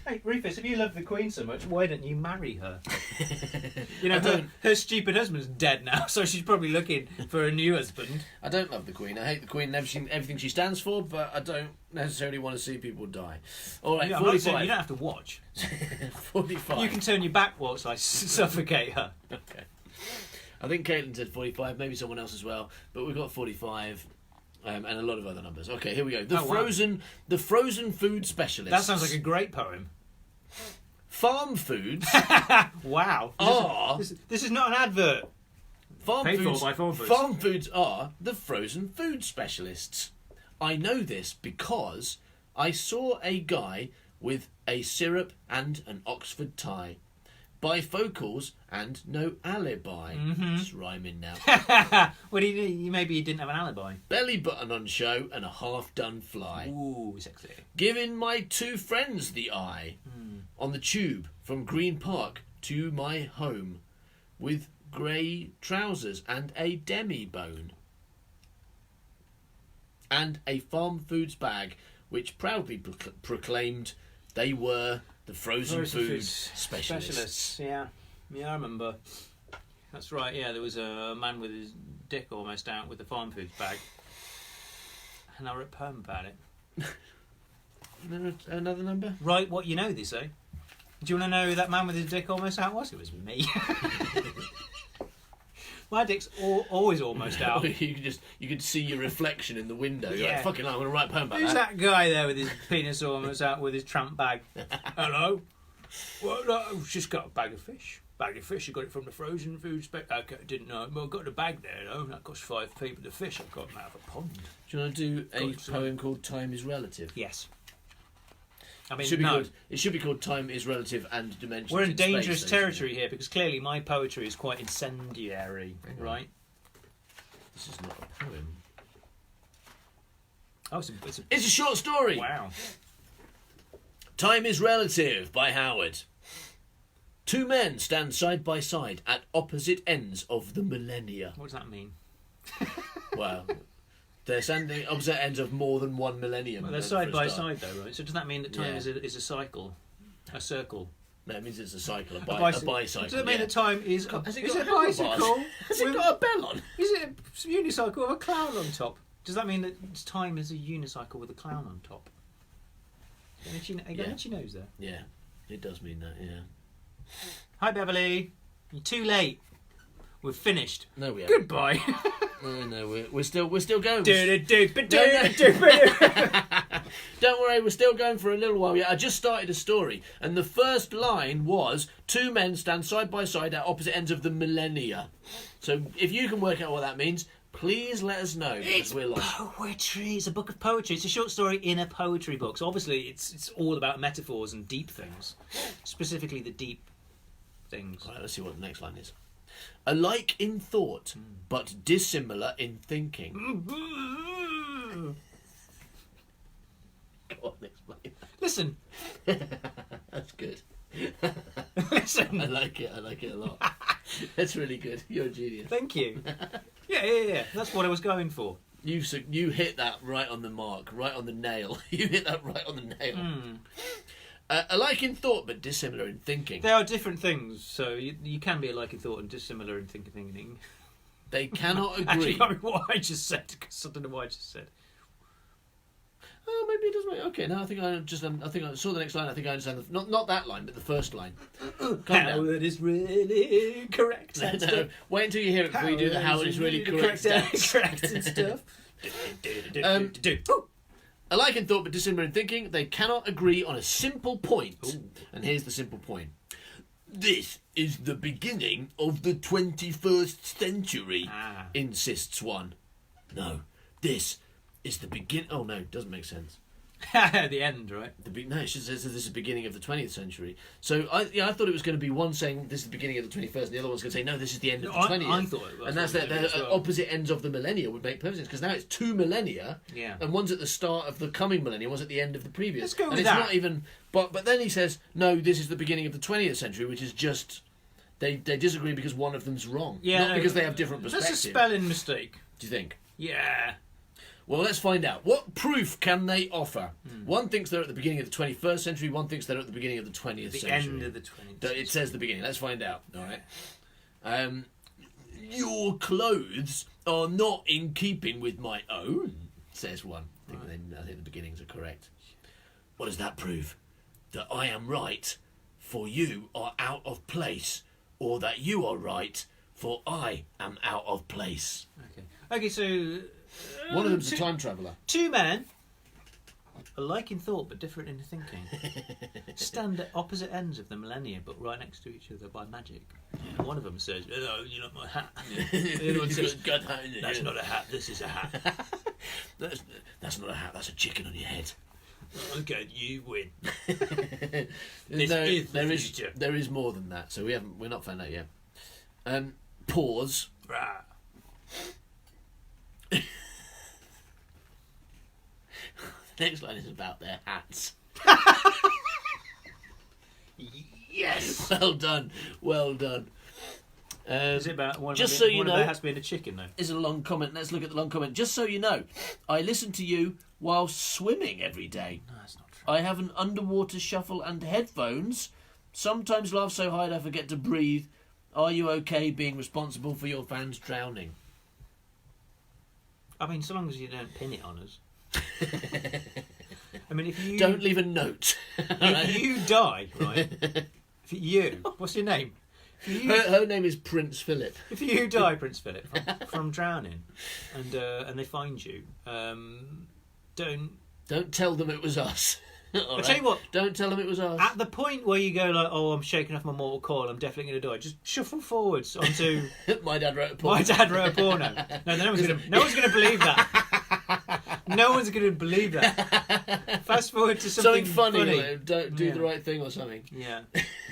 Hey, Rufus, if you love the Queen so much, why don't you marry her? You know, I don't. her stupid husband's dead now, so she's probably looking for a new husband. I don't love the Queen. I hate the Queen and everything she stands for, but I don't necessarily want to see people die. All right, I'm not saying 45. you don't have to watch. 45. You can turn your back whilst I suffocate her. Okay. I think Caitlin said 45, maybe someone else as well, but we've got 45. And a lot of other numbers. Okay, here we go. The frozen food specialist. That sounds like a great poem. Farm foods. Wow. This is not an advert. Paid for by Farm Foods. Farm foods are the frozen food specialists. I know this because I saw a guy with a syrup and an Oxford tie. Bifocals and no alibi. It's rhyming now. What do you do? Maybe he didn't have an alibi. Belly button on show and a half-done fly. Ooh, sexy. Giving my two friends the eye. On the tube from Green Park to my home. With grey trousers and a demi-bone. And a Farm Foods bag which proudly proclaimed they were the frozen food specialists. Yeah, I remember. That's right. Yeah, there was a man with his dick almost out with the Farm Foods bag, and I wrote a poem about it. Another number? Write what you know, they say. Do you want to know who that man with his dick almost out was? It was me. My dick's always almost out. you could see your reflection in the window. You're Yeah. like, fucking hell, I'm going to write a poem about Who's that. that guy there with his penis almost out with his tramp bag? Hello? Well, no, I've just got a bag of fish. Bag of fish, I got it from the frozen food okay, didn't know. Well, I got the bag there, though. That cost 5p, but the fish I've got them out of a pond. Do you want to do a poem called Time is Relative? Yes. I mean, It should be called Time is Relative and Dimensions. We're in in dangerous Space, territory here because clearly my poetry is quite incendiary, right? This is not a poem. Oh, It's a short story. Wow. Time is Relative by Howard. Two men stand side by side at opposite ends of the millennia. What does that mean? Wow. They're standing opposite ends of more than one millennium. Well, they're side by side, though, right? So does that mean that time is a cycle? A circle? No, it means it's a cycle, a bicycle. bicycle. Does that mean that time is... Has it is got it a bicycle? Has it got a bell on? Is it a unicycle with a clown on top? Does that mean that time is a unicycle with a clown on top? She knows that. Yeah, it does mean that, yeah. Hi, Beverly. You're too late. We've finished. No, we haven't. Goodbye. No, we're still going. Don't worry, we're still going for a little while. Yeah, I just started a story, and the first line was two men stand side by side at opposite ends of the millennia. So if you can work out what that means, please let us know. It's poetry. It's a book of poetry. It's a short story in a poetry book. So obviously it's all about metaphors and deep things. Specifically the deep things. Right, let's see what the next line is. Alike in thought, but dissimilar in thinking. Go on, explain that. Listen. That's good. Listen. I like it a lot. That's really good. You're a genius. Thank you. Yeah. That's what I was going for. You hit that right on the mark, right on the nail. You hit that right on the nail. Alike in thought, but dissimilar in thinking. They are different things, so you can be alike in thought and dissimilar in thinking. They cannot agree. Actually, I mean, what I just said, because I don't know what I just said. Oh, maybe it does make... Okay, now I think I saw the next line. I think I understand. Not that line, but the first line. How it is really correct. No, wait until you hear it before you do the how it is really correct. Correct and stuff. Alike in thought but dissimilar in thinking, they cannot agree on a simple point. Ooh. And here's the simple point. This is the beginning of the 21st century, insists one. No, this is the begin... Oh, no, it doesn't make sense. The end, right? No, it says this is the beginning of the 20th century. So, I thought it was going to be one saying this is the beginning of the 21st, and the other one's going to say, no, this is the end of the 20th. I thought it was. And that's the opposite ends of the millennia would make perfect sense, because now it's two millennia, and one's at the start of the coming millennium, one's at the end of the previous. Let's go with and that. It's not even... But then he says, no, this is the beginning of the 20th century, which is just... They disagree because one of them's wrong. Yeah, not because they have different perspectives. That's a spelling mistake. Do you think? Yeah. Well, let's find out. What proof can they offer? One thinks they're at the beginning of the 21st century, one thinks they're at the beginning of the 20th century. The end of the 20th century. It says the beginning. Let's find out. All right. Your clothes are not in keeping with my own, says one. I think the beginnings are correct. What does that prove? That I am right, for you are out of place, or that you are right, for I am out of place. Okay, so... One of them's a time traveller. Two men, alike in thought but different in thinking, stand at opposite ends of the millennia but right next to each other by magic. And one of them says, "Oh, you like my hat." The other one says, "That's not a hat. This is a hat." That's not a hat. That's a chicken on your head. Okay, you win. There is more than that. So we're not found out yet. Pause. The next line is about their hats. Yes. Well done. Is it about one just of so you know, there has been a chicken though? Is a long comment. Let's look at the long comment. Just so you know, I listen to you while swimming every day. No, that's not true. I have an underwater shuffle and headphones. Sometimes laugh so hard I forget to breathe. Are you okay being responsible for your fans drowning? I mean, so long as you don't pin it on us. I mean, if you Don't leave a note. if you die, right? What's your name? Her name is Prince Philip. If you die, Prince Philip, from drowning, and they find you, Don't tell them it was us. I'll tell you what. Don't tell them it was us. At the point where you go like, "Oh, I'm shaking off my mortal coil. I'm definitely going to die." Just shuffle forwards onto. My dad wrote a porno. My dad wrote a porno. No, no one's going to believe that. No one's going to believe that. Fast forward to something funny. Like, don't do Yeah. the right thing or something. Yeah.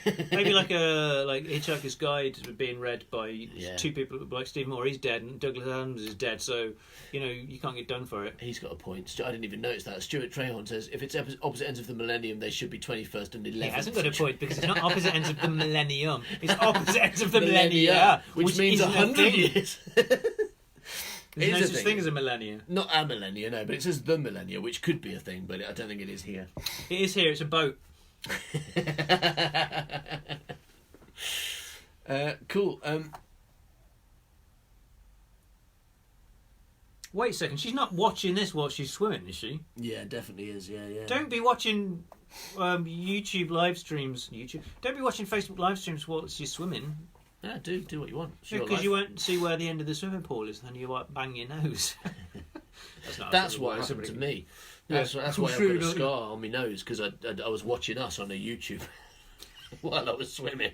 Maybe like Hitchhiker's Guide being read by two people like Stephen Moore. He's dead, and Douglas Adams is dead. So you can't get done for it. He's got a point. I didn't even notice that. Stuart Trahorn says if it's opposite ends of the millennium, they should be 21st and 11th. He hasn't got a point because it's not opposite ends of the millennium. It's opposite ends of the millennia, which means 100 years. There's no such thing as a millennia. Not a millennia, no, but it says the millennia, which could be a thing, but I don't think it is here. It is here. It's a boat. Cool. Wait a second. She's not watching this while she's swimming, is she? Yeah, definitely is. Yeah. Don't be watching YouTube live streams. Don't be watching Facebook live streams while she's swimming. Yeah, do what you want. Because you won't see where the end of the swimming pool is, and then you might bang your nose. That's what happened to me. That's why I've got a scar on my nose, because I was watching us on a YouTube while I was swimming.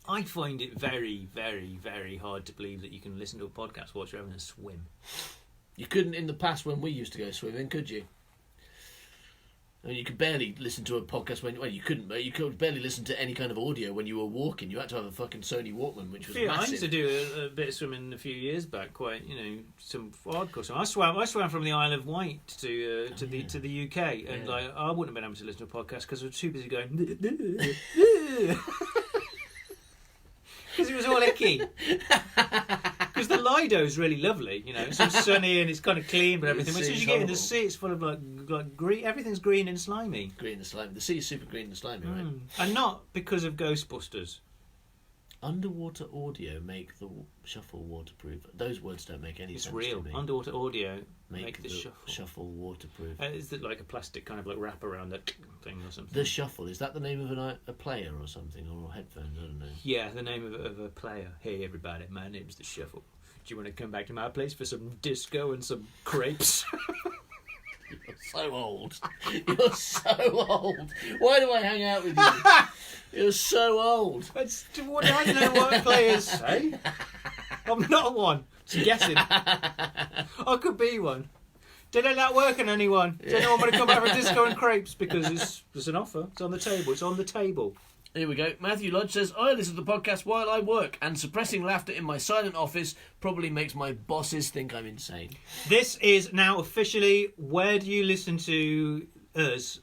I find it very, very, very hard to believe that you can listen to a podcast whilst you're having a swim. You couldn't in the past when we used to go swimming, could you? I mean, you could barely listen to a podcast you couldn't, but you could barely listen to any kind of audio when you were walking. You had to have a fucking Sony Walkman, which was massive. I used to do a bit of swimming a few years back, quite, some hardcore swim. I swam from the Isle of Wight to the UK, and I wouldn't have been able to listen to a podcast because I was too busy going. Because it was all icky. Because the Lido's really lovely, it's all sunny and it's kind of clean, but everything. As soon as you get in the sea, it's full of like green. Everything's green and slimy. Green and slimy. The sea is super green and slimy, right? And not because of Ghostbusters. Underwater audio make the shuffle waterproof. Those words don't make any sense. It's real. To me. Underwater audio make the shuffle waterproof. Is it like a plastic kind of like wrap around that thing or something? The Shuffle, is that the name of a player or something, or headphones? I don't know. Yeah, the name of a player. Hey everybody, my name's the Shuffle. Do you want to come back to my place for some disco and some crepes? You're so old. You're so old. Why do I hang out with you? You're so old. I don't know what players say. I'm not one. Just guessing. I could be one. Didn't that work on anyone? Don't know I'm going to come back for disco and crepes because it's an offer. It's on the table. It's on the table. Here we go. Matthew Lodge says, I listen to the podcast while I work, and suppressing laughter in my silent office probably makes my bosses think I'm insane. This is now officially Where Do You Listen to Us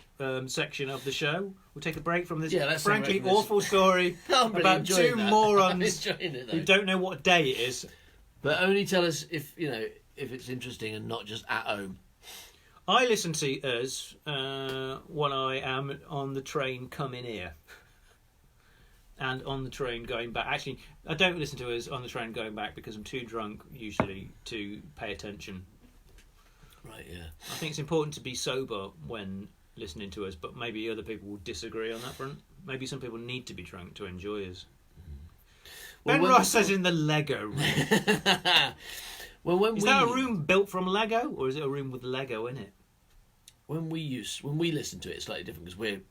section of the show. We'll take a break from this frankly awful story about two morons who don't know what day it is. But only tell us if it's interesting and not just at home. I listen to Us when I am on the train coming here. And on the train going back. Actually, I don't listen to Us on the train going back because I'm too drunk usually to pay attention. Right, yeah. I think it's important to be sober when listening to Us, but maybe other people will disagree on that front. Maybe some people need to be drunk to enjoy Us. Ben Ross says in the Lego room. Is that a room built from Lego, or is it a room with Lego in it? When we listen to it, it's slightly different because we're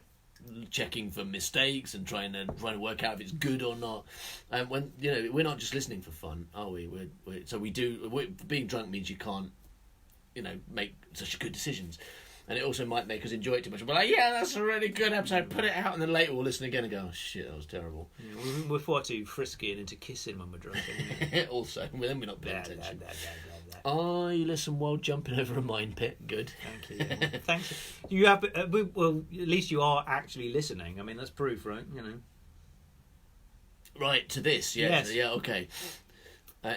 checking for mistakes and trying to work out if it's good or not. And when we're not just listening for fun, are we? Being drunk means you can't, make such good decisions, and it also might make us enjoy it too much. We're like, yeah, that's a really good episode. Put it out, and then later we'll listen again and go, oh shit, that was terrible. Yeah, we're far too frisky and into kissing when we're drunk. Also, then we're not paying attention. I listen while jumping over a mine pit. Good. Thank you. Thanks. You have, well, at least you are actually listening. I mean, that's proof, right? Right, to this, yeah. Yes. Yeah, okay.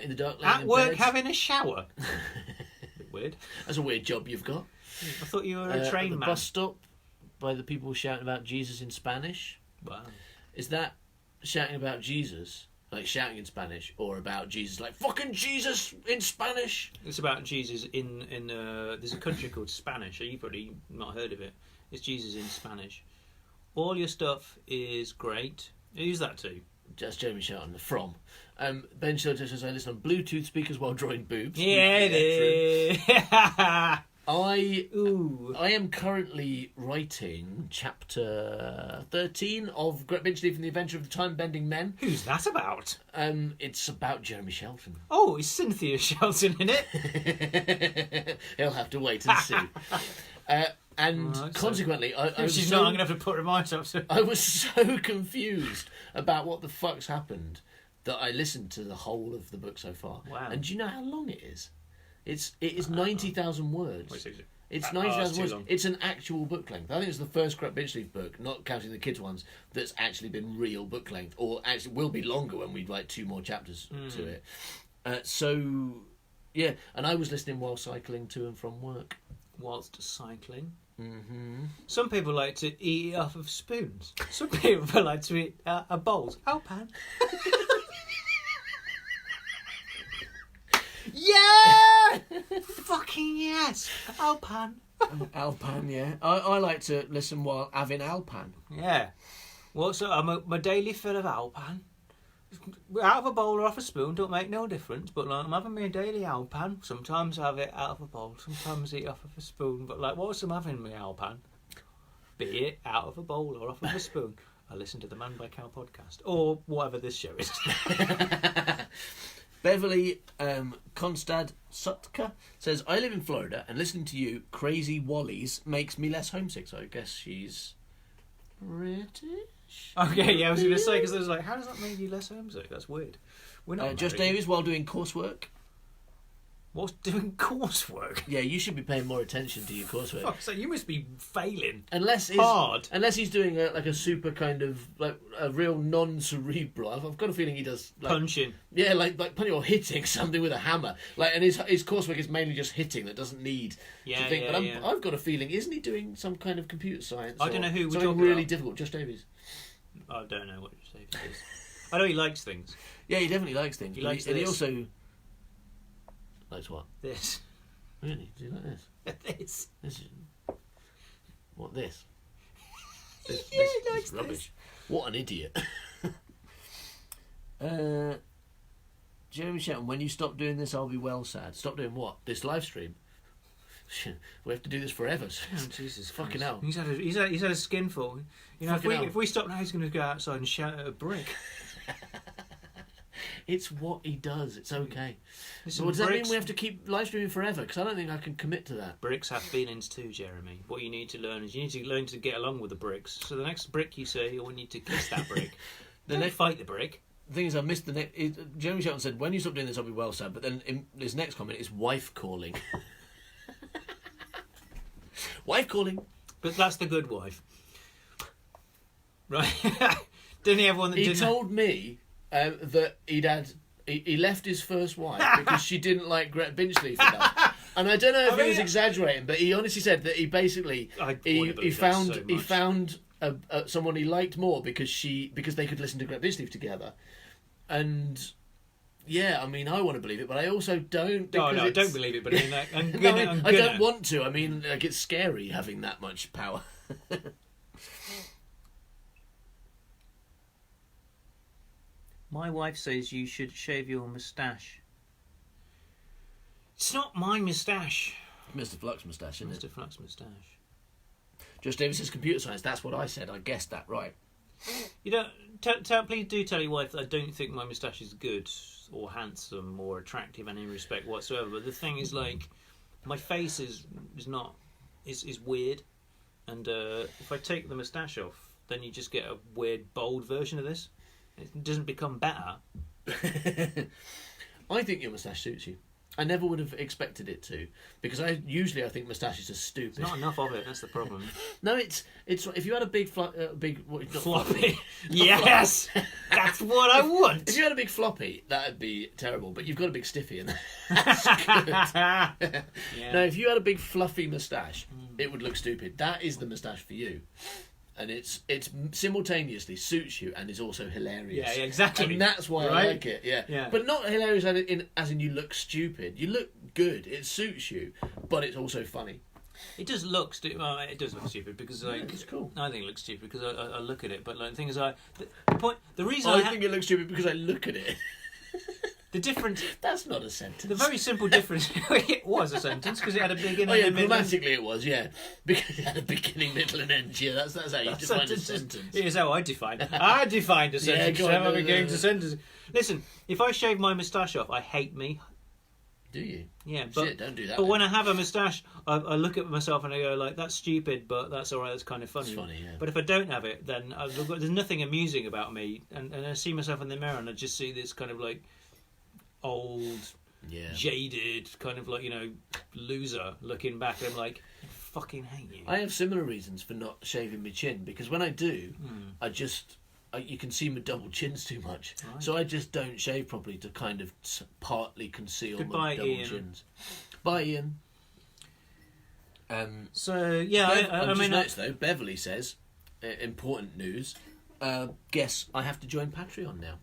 In the dark, at work, having a shower. Bit weird. That's a weird job you've got. I thought you were a train at the man. bus stop, by the people shouting about Jesus in Spanish. Wow. Is that shouting about Jesus? like shouting in Spanish, or about Jesus, like fucking Jesus in Spanish. It's about Jesus in there's a country called Spanish. You've probably not heard of it. It's Jesus in Spanish. All your stuff is great. Who's that to? That's Jeremy Shelton from. Ben Shelton says I listen on Bluetooth speakers while drawing boobs. Yeah, it is. I am currently writing chapter 13 of Gret Binchley from The Adventure of the Time-Bending Men. Who's that about? It's about Jeremy Shelton. Oh, is Cynthia Shelton in it? He'll have to wait and see. Consequently, if she's not, I'm going to have to put reminders up. So. I was so confused about what the fuck's happened that I listened to the whole of the book so far. Wow. And do you know how long it is? It is 90,000 words. It's 90,000 words. Long. It's an actual book length. I think it's the first Gret Binchley book, not counting the kids' ones, that's actually been real book length, or actually will be longer when we write 2 more chapters to it. Yeah, and I was listening while cycling to and from work. Whilst cycling. Mm-hmm. Some people like to eat off of spoons. Some people like to eat bowls. Alpan. Yeah! Fucking yes! Alpan. Alpan, yeah. I like to listen while having Alpan. Yeah. What's my daily fill of Alpan? Out of a bowl or off a spoon don't make no difference, but like, I'm having my daily Alpan. Sometimes I have it out of a bowl, sometimes I eat off of a spoon, but like, whilst I'm having my Alpan, be it out of a bowl or off of a spoon, I listen to the Man by Cow podcast, or whatever this show is. Beverly Konstad Sutka says, I live in Florida and listening to you, Crazy Wallies, makes me less homesick. So I guess she's British? Okay, yeah, I was going to say, because I was like, how does that make you less homesick? That's weird. We're not Josh married. Davies, while doing coursework. What's doing coursework? Yeah, you should be paying more attention to your coursework. Fuck, so you must be failing. Unless he's doing a super kind of like a real non-cerebral. I've got a feeling he does like, Punching. Yeah, like punching or hitting something with a hammer. Like, and his coursework is mainly just hitting that doesn't need to think. But I've got a feeling, isn't he doing some kind of computer science? I don't know who we're something talking really about. difficult. Josh Davies. I don't know what Josh Davies is. I know he likes things. Yeah, he definitely likes things. He likes and he this. also likes what? This. Really? Do you like this? This. This is... What, this? Yeah, This he likes is rubbish. this. What an idiot. Jeremy Shelton, when you stop doing this, I'll be well sad. Stop doing what? This live stream? We have to do this forever. Oh, Jesus fucking Christ. hell. He's had a skinful. You know, Fucking hell. if we stop now, he's going to go outside and shout at a brick. It's what he does. It's okay. Listen, Well, does that mean bricks- we have to keep live streaming forever? Because I don't think I can commit to that. Bricks have feelings too, Jeremy. What you need to learn is you need to learn to get along with the bricks. So the next brick you see, you want you to kiss that brick. Don't fight the brick. The thing is, I missed the next... Jeremy Shelton said, when you stop doing this, I'll be well sad. But then his next comment is wife calling. Wife calling. But that's the good wife. Right? Didn't he have one that He didn't... told me that he left his first wife because she didn't like Gret Binchley for that. And I don't know if he was exaggerating, but he honestly said that he basically he found someone he liked more because they could listen to Gret Binchley together. And yeah, I mean, I want to believe it, but I also don't. No, I don't believe it, but I mean, I don't want to. I mean, like, it's scary having that much power. My wife says you should shave your moustache. It's not my moustache. Mr. Flux moustache, isn't it? Mr. Flux moustache. Josh Davis says computer science. That's what I said. I guessed that right. You don't. Please do tell your wife that I don't think my moustache is good or handsome or attractive in any respect whatsoever. But the thing is, like, my face is weird, and if I take the moustache off, then you just get a weird bold version of this. It doesn't become better. I think your moustache suits you. I never would have expected it to, because I think moustaches are stupid. There's not enough of it. That's the problem. No, it's if you had a big Floppy. Yes, that's what I want. If you had a big floppy, that'd be terrible. But you've got a big stiffy, and that's good. Yeah. No, if you had a big fluffy moustache, it would look stupid. That is the moustache for you. and it's simultaneously suits you and is also hilarious. Yeah, exactly. And that's why I like it. Yeah. But not hilarious as in you look stupid. You look good. It suits you, but it's also funny. It does look stupid. Well, it does look stupid because It's cool. I think it looks stupid because I look at it. But like, the thing is, the reason I think it looks stupid because I look at it. the difference. That's not a sentence. The very simple difference. It was a sentence because it had a beginning. Oh yeah, and a middle. grammatically it was, yeah. Because it had a beginning, middle, and end. Yeah, that's how you define a sentence. It is how I define. I defined a sentence. go on, How am I no. going to sentence? Listen, if I shave my moustache off, I hate me. Do you? Yeah, but Shit, don't do that. But when I have a moustache, I look at myself and I go like, "That's stupid, but that's all right. That's kind of funny." It's funny, yeah. But if I don't have it, then there's nothing amusing about me, and I see myself in the mirror and I just see this kind of like old, jaded, kind of like loser looking back. And I'm like, I fucking hate you. I have similar reasons for not shaving my chin because when I do, you can see my double chins too much, so I just don't shave properly to kind of partly conceal my double chins. Bye, Ian. So yeah, I mean, noticed though. Beverly says, important news. Guess I have to join Patreon now.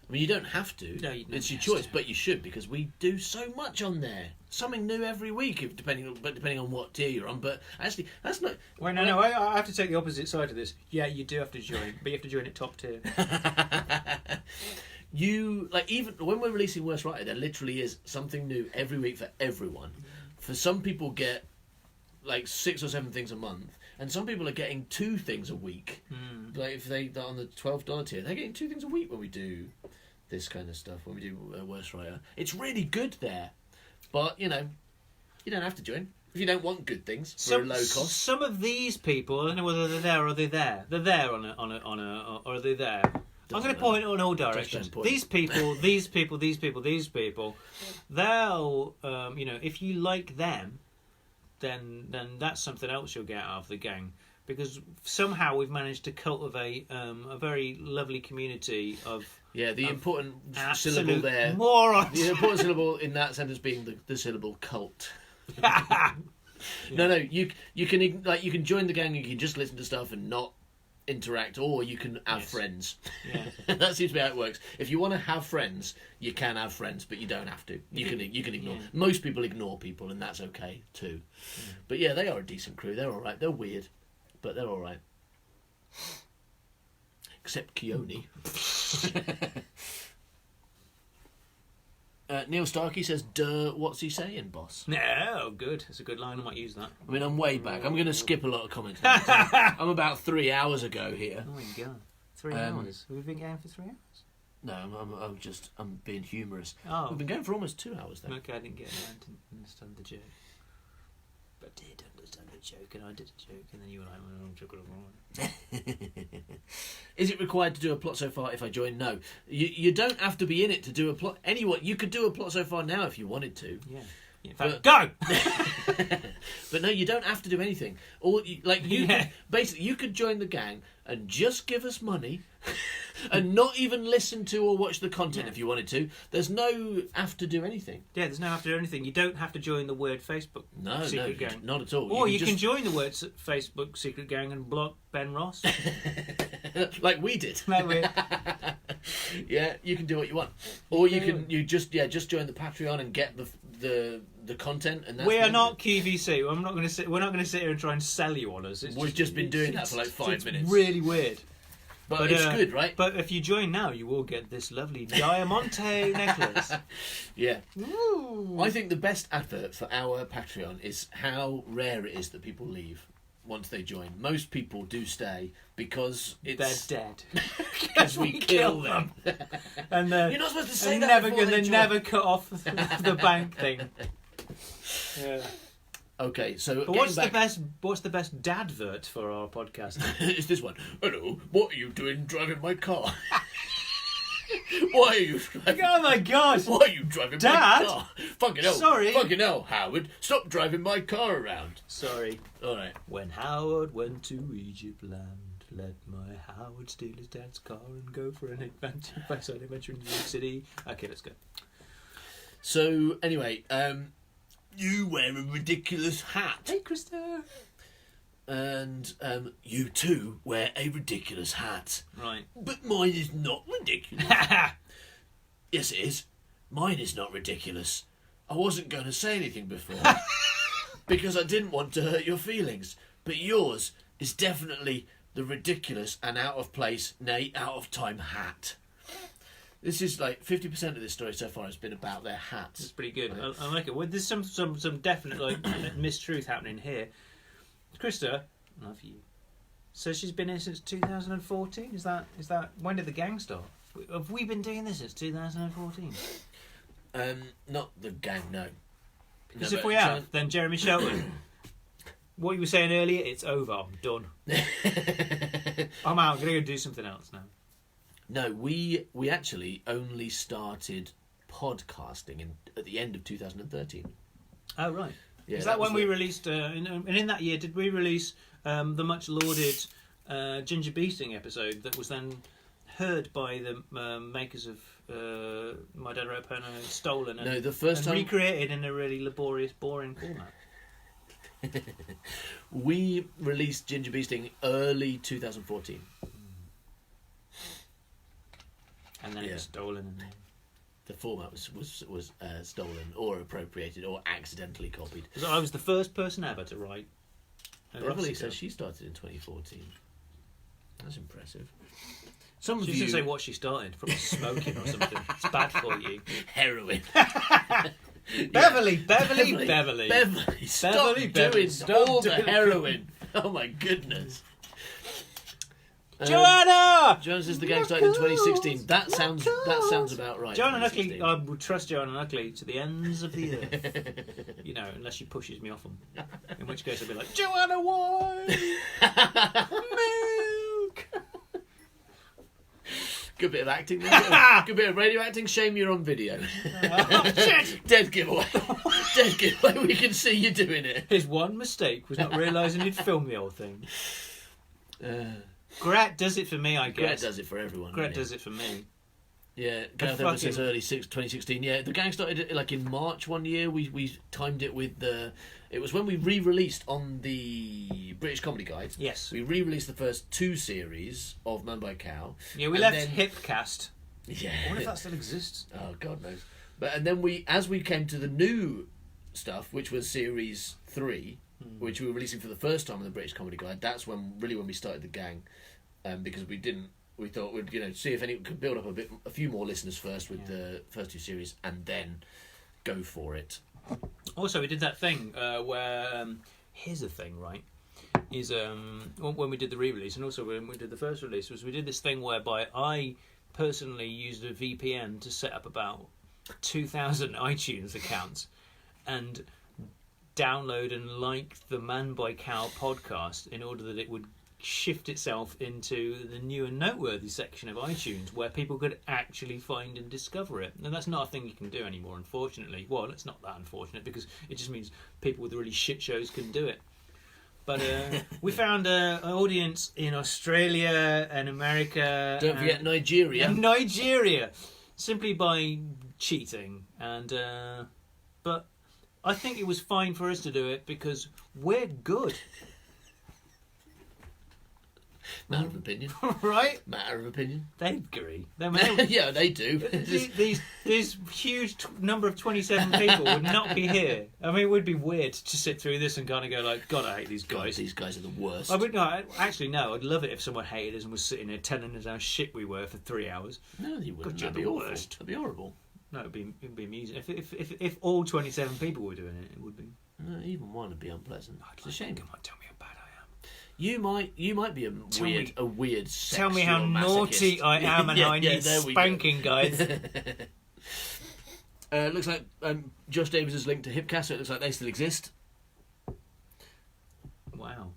I mean, you don't have to. No, you don't it's your have choice, to. but you should because we do so much on there. Something new every week, depending on what tier you're on. But actually, that's not. Wait, no, I have to take the opposite side of this. Yeah, you do have to join, but you have to join at top tier. You even when we're releasing Worst Writer, there literally is something new every week for everyone. For some people, get like 6 or 7 things a month, and some people are getting 2 things a week. Like if they're on the $12 tier, they're getting 2 things a week when we do this kind of stuff. When we do Worst Writer, it's really good there. But you don't have to join if you don't want good things for a low cost. Some of these people, I don't know whether they're there or they're there. They're there on a, or are they there? I'm going to point in all directions. These people, these people, they'll, if you like them, then that's something else you'll get out of the gang. Because somehow we've managed to cultivate a very lovely community of the important syllable there. Morons. The important syllable in that sentence being the syllable cult. No, you can join the gang. You can just listen to stuff and not interact, or you can have friends. Yeah. That seems to be how it works. If you want to have friends, you can have friends, but you don't have to. You can ignore. Yeah. Most people ignore people, and that's okay too. Yeah. But yeah, they are a decent crew. They're all right. They're weird, but they're all right. Except Keone. Neil Starkey says, "Duh, what's he saying, boss?" No, good. It's a good line. I might use that. I mean, I'm way back. I'm going to skip a lot of comments. I'm about 3 hours ago here. Oh my god, 3 hours. We've been going for 3 hours. No, I'm being humorous. Oh, we've been going for almost 2 hours then. Okay, I didn't understand the joke. But I did understand the joke, and I did a joke, and then you were like, "Well, I'm joking wrong." Is it required to do a plot so far if I join? No. You don't have to be in it to do a plot. You could do a plot so far now if you wanted to. Yeah. In fact, go! But no, you don't have to do anything. Basically, you could join the gang and just give us money and not even listen to or watch the content if you wanted to. There's no have to do anything. Yeah, there's no have to do anything. You don't have to join the Weird Facebook secret gang. Not at all. Or you can join the Weird Facebook secret gang and block Ben Ross. Like we did. Maybe. Yeah, you can do what you want. Or you just join the Patreon and get the content, and that's we are not QVC. We're not going to sit here and try and sell you on us. We've just been doing that for like 5 minutes. It's really weird. But it's good, right? But if you join now, you will get this lovely Diamante necklace. Yeah. Ooh. I think the best advert for our Patreon is how rare it is that people leave once they join. Most people do stay because they're dead. Because we kill them. And you're not supposed to say that before they never cut off the bank thing. Yeah. Okay, so but what's the best dadvert for our podcast? It's this one. Hello, what are you doing driving my car? Why are you driving? Oh my god! Why are you driving Dad? my car? Fucking hell! Sorry. Fucking hell, Howard! Stop driving my car around. Sorry. All right. When Howard went to Egypt land, let my Howard steal his dad's car and go for an adventure in New York City. Okay, let's go. So anyway, you wear a ridiculous hat. Hey, Krista. and you too wear a ridiculous hat. Right. But mine is not ridiculous. Yes, it is. Mine is not ridiculous. I wasn't going to say anything before because I didn't want to hurt your feelings. But yours is definitely the ridiculous and out of place, nay, out of time hat. This is like 50% of this story so far has been about their hats. It's pretty good. Right. I like it. Well, there's some definite like mistruth happening here. Krista, love you. So she's been here since 2014. Is that when did the gang start? Have we been doing this since 2014? Not the gang, no. Because if we have, then Jeremy Shelton, what you were saying earlier, it's over. I'm done. I'm out. I'm going to go do something else now. No, we actually only started podcasting at the end of 2013. Oh, right. Yeah, Is that when we released, and in that year, did we release the much lauded Ginger Beasting episode that was then heard by the makers of My Dad Wrote a Porno, stolen and, no, the first time recreated in a really laborious, boring format? We released Ginger Beasting early 2014. And then it was stolen. And the format was stolen or appropriated or accidentally copied. because I was the first person ever to write. Beverly says she started in 2014. That's impressive. Some of you should say what she started, probably smoking or something. It's bad for you. Heroin. Beverly, stop all the doing heroin. Oh my goodness. Joanna! Joanna says the gang started in 2016. That sounds about right. Joanna Nuckley, I would trust Joanna Nuckley to the ends of the earth. You know, unless she pushes me off them. In which case I'd be like, Joanna, why? Milk! Good bit of acting there. Good bit of radio acting. Shame you're on video. Oh, shit! Dead giveaway. Dead giveaway. We can see you doing it. His one mistake was not realising he'd filmed the whole thing. Gret does it for me, I guess. Gret does it for everyone. Gret does it for me. Yeah, Gareth Evans says early 2016. Yeah, the gang started like in March one year. We timed it with the. It was when we re-released on the British Comedy Guide. Yes. We re-released the first 2 series of Man by Cow. Yeah, we left Hipcast. Yeah. I wonder if that still exists. Oh, God knows. And then as we came to the new stuff, which was series 3, which we were releasing for the first time on the British Comedy Guide, that's when we started the gang, because we thought we'd see if anyone could build up a few more listeners first with the first 2 series, and then go for it. Also, we did that thing where here's the thing, right? Is when we did the re-release, and also when we did the first release, was we did this thing whereby I personally used a VPN to set up about 2,000 iTunes accounts and download and like the Man by Cow podcast in order that it would shift itself into the new and noteworthy section of iTunes where people could actually find and discover it. And that's not a thing you can do anymore, unfortunately. Well, it's not that unfortunate because it just means people with really shit shows can do it. But we found an audience in Australia and America. Don't forget Nigeria. And Nigeria, simply by cheating. And but I think it was fine for us to do it because we're good. Matter of opinion. Right? Matter of opinion. They agree. Yeah, they do. These huge number of 27 people would not be here. I mean, it would be weird to sit through this and kind of go like, God, I hate these guys. God, these guys are the worst. I would no. Actually, no. I'd love it if someone hated us and was sitting there telling us how shit we were for 3 hours. No, you wouldn't. God, That'd be the awful. worst. That'd be horrible. No, it'd be amusing. If all 27 people were doing it, it would be. No, even one would be unpleasant. It's a shame. You might tell me how bad I am. You might be a weird Tell me how naughty I am and how I need spanking, guys. Looks like Josh Davis has linked to Hipcast, so it looks like they still exist. Wow.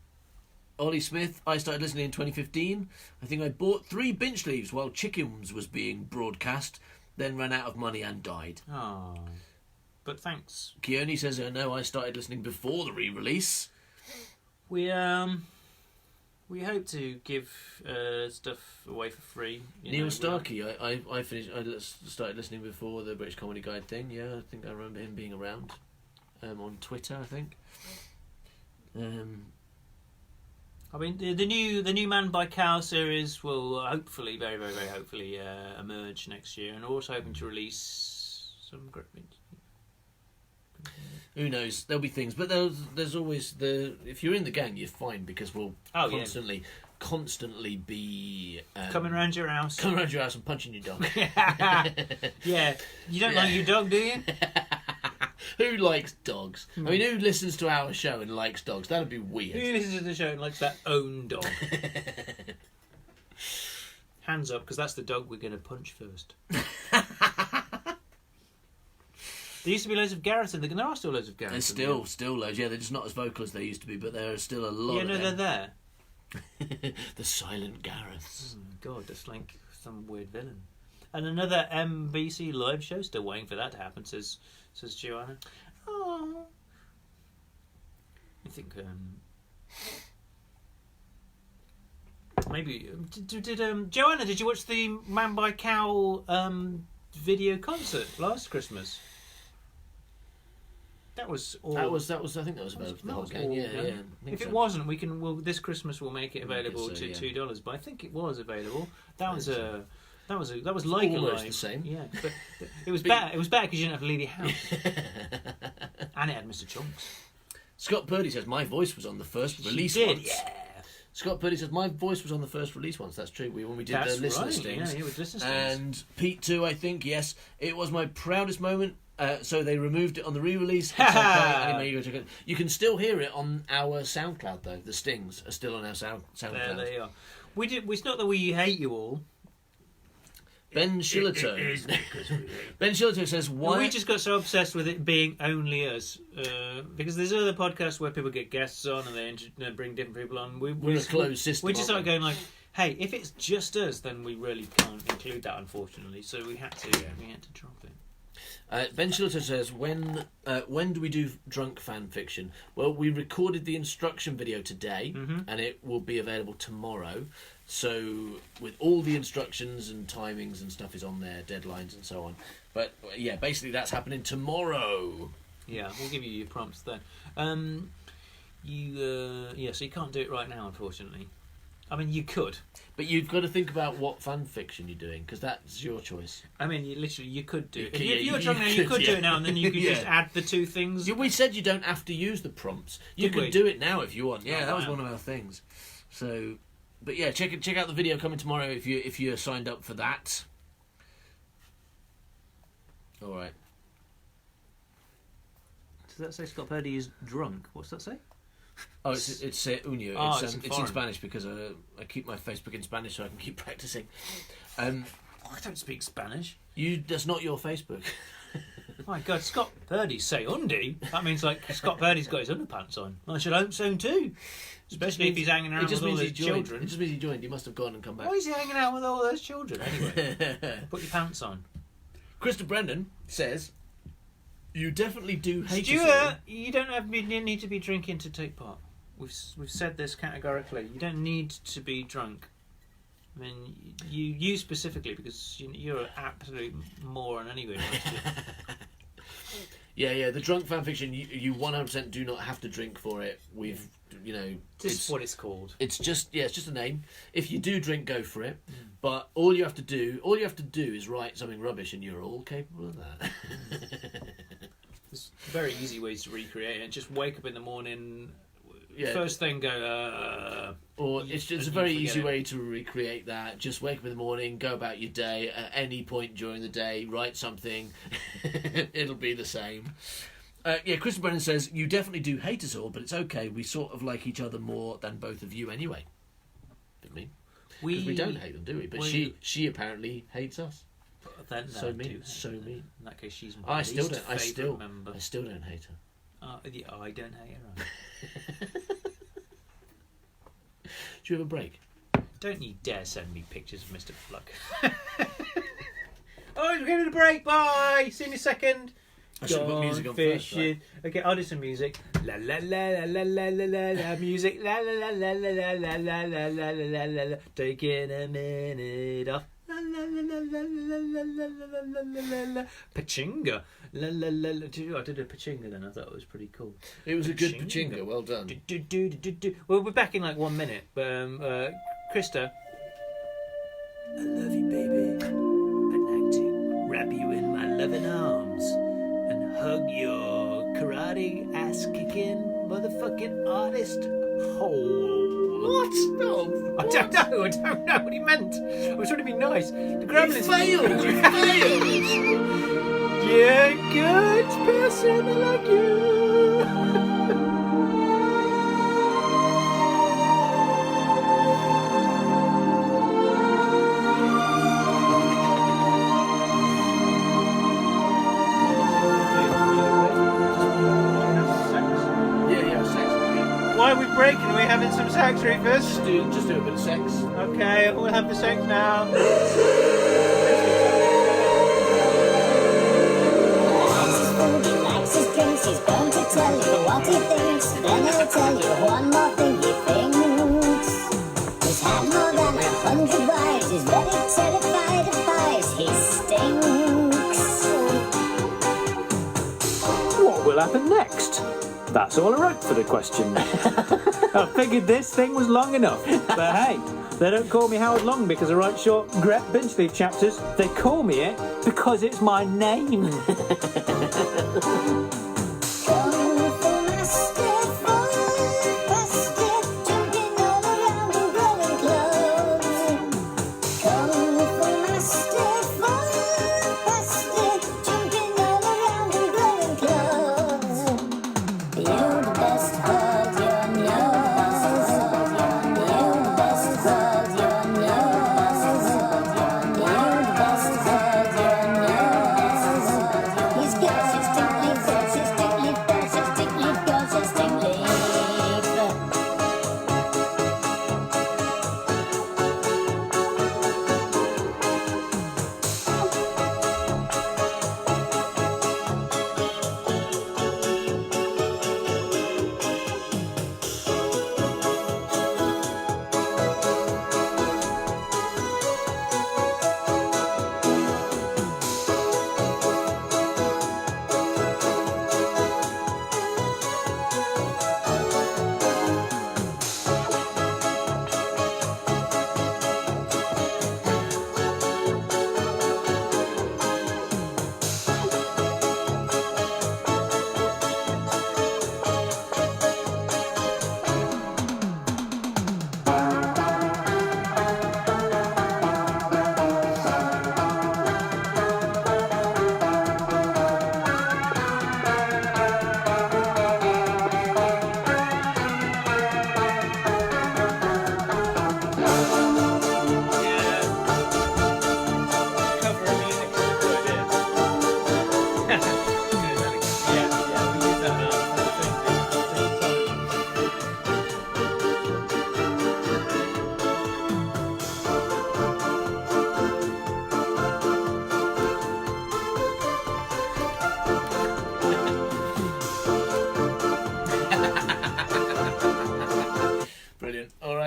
Ollie Smith, I started listening in 2015. I think I bought 3 bench leaves while Chickens was being broadcast, then ran out of money and died. Oh, but thanks. Keone says, no, I started listening before the re-release. We hope to give stuff away for free. Neil Starkey, I started listening before the British Comedy Guide thing. Yeah, I think I remember him being around on Twitter, I think. I mean, the new Man by Cow series will hopefully, very, very, very hopefully, emerge next year, and we're also hoping to release some great. Who knows? There'll be things, but there's always if you're in the gang, you're fine because we'll constantly be coming around your house, and punching your dog. Yeah, you don't like your dog, do you? Who likes dogs? I mean, who listens to our show and likes dogs? That'd be weird. Who listens to the show and likes their own dog? Hands up, because that's the dog we're going to punch first. There used to be loads of Gareths in the... There are still loads of Gareths. There's still loads. Yeah, they're just not as vocal as they used to be, but there are still a lot of them. They're there. The silent Gareths. Oh, God, that's like some weird villain. And another MBC live show, still waiting for that to happen, says Joanna. Oh. I think... maybe... Joanna, did you watch the Man by Cow video concert last Christmas? That was all. That was. I think that was about the whole gang. Yeah. If it wasn't, this Christmas we'll make it available to $2. But I think it was available. That was like almost a the same. Yeah, but it was better. It was better because you didn't have to leave your house. And it had Mr. Chunks. Scott Purdy says my voice was on the first release once. Yeah. Scott Purdy says my voice was on the first release once. That's true. When we did the listener stings. Yeah, with listener stings. And Pete too. I think yes. It was my proudest moment. So they removed it on the re-release. Anyway, you can still hear it on our SoundCloud though. The stings are still on our SoundCloud. There they are. It's not that we hate you all. Ben Shillito. Ben Shillito says, "Why?" We just got so obsessed with it being only us, because there's other podcasts where people get guests on and they bring different people on. We're a closed system. We just started going like, "Hey, if it's just us, then we really can't include that, unfortunately." So we had to drop it. Ben Shillito says, when do we do drunk fan fiction? Well, we recorded the instruction video today, and it will be available tomorrow. So, with all the instructions and timings and stuff is on there, deadlines and so on. But, yeah, basically that's happening tomorrow. Yeah, we'll give you your prompts then. So you can't do it right now, unfortunately. I mean, you could. But you've got to think about what fan fiction you're doing, because that's your choice. I mean, you could do it. If you were drunk now, you could do it now, and then you could just add the two things. We said you don't have to use the prompts. You could do it now if you want. Yeah, that was one of our things. So... But yeah, check out the video coming tomorrow if you're signed up for that. All right. Does that say Scott Purdy is drunk? What's that say? Oh, it's Unio. Oh, it's in Spanish because I keep my Facebook in Spanish so I can keep practicing. I don't speak Spanish. That's not your Facebook. My God, Scott Purdy say undi? That means like Scott Purdy's got his underpants on. I should hope so too. Especially if he's hanging around with all those children. It just means he joined. He must have gone and come back. Why is he hanging out with all those children anyway? Put your pants on. Krista Brendan says, "You definitely do hate Stuart, you don't need to be drinking to take part. We've said this categorically. You don't need to be drunk. I mean, you specifically, because you're an absolute moron anyway. Yeah. The drunk fanfiction, you 100% do not have to drink for it. This is what it's called. It's just a name. If you do drink, go for it. But all you have to do is write something rubbish, and you're all capable of that. There's very easy ways to recreate it. Just wake up in the morning. Yeah. First thing, go. Or it's a very easy way to recreate that. Just wake up in the morning, go about your day. At any point during the day, write something. It'll be the same. Chris Brennan says, "You definitely do hate us all, but it's okay. We sort of like each other more than both of you anyway." Didn't mean because we don't hate them, do we? But she apparently hates us. Then so mean. In that case, she's my I still don't hate her. I don't hate her. Do you have a break? Don't you dare send me pictures of Mr. Fluck. Oh, we're going to break. Bye. See you in a second. I should put music on first, right? Okay, I'll do some music. La la la la la la la la music. La la la la la la la la la la la la. Taking a minute off. La la Pachinga. La, la, la, la. I did a pachinga then. I thought it was pretty cool. It was a good pachinga. Well done. We'll be back in like 1 minute. Krista. I love you, baby. I'd like to wrap you in my loving arms and hug your karate ass kicking motherfucking artist hole. What? No. I don't know what he meant. I was trying to be nice. The gremlins failed. You failed. You're a good person, I like you. Why are we breaking? Are we having some sex, Reefers? Just do a bit of sex. Okay, we'll have the sex now. He likes his drinks, he's going to tell you what he thinks. Then he'll tell you one more thing he thinks. He's had more than 100 wives, he's very terrified of pies, he stinks. What will happen next? That's all I wrote for the question. I figured this thing was long enough. But hey, they don't call me Howard Long because I write short Grep Benchleaf chapters. They call me it because it's my name.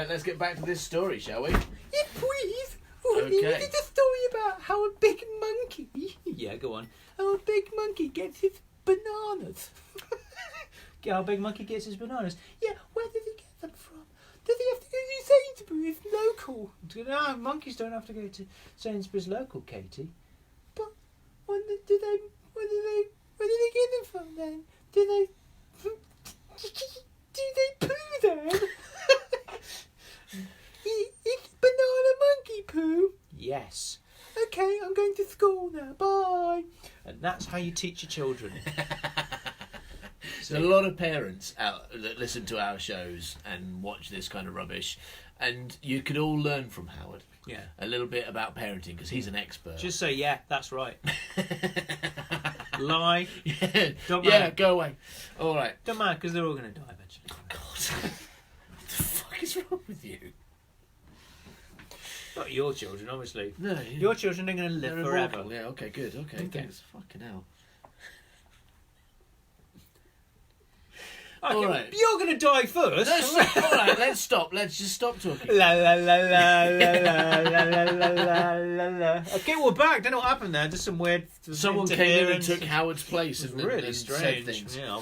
Let's get back to this story, shall we? Yeah, please. Oh, Okay. This is a story about how a big monkey. Yeah, go on. How a big monkey gets his bananas. How a big monkey gets his bananas. Yeah, where does he get them from? Does he have to go to Sainsbury's local? No, monkeys don't have to go to Sainsbury's local, Katie. But where do they get them from then? Do they poo then? It's banana monkey poo. Yes. Okay, I'm going to school now. Bye. And that's how you teach your children. There's a lot of parents out that listen to our shows and watch this kind of rubbish, and you could all learn from Howard. Yeah. A little bit about parenting because he's an expert. Just say, yeah, that's right. Lie. Yeah. Don't Yeah. matter. Go away. All right. Don't matter because they're all going to die eventually. Oh, God. What the fuck is wrong with you? Not your children, obviously. No. Yeah. Your children are going to live They're forever. immortal. Yeah. Okay. Good. Okay. Okay. Thanks. Fucking hell. All right. You're going to die first. All right, let's stop. Let's just stop talking. La la la la la la la la la la. Okay, we're back. Don't know what happened there. Just some weird. Someone came in and interference. took Howard's place It and, was really and strange. said things. Yeah,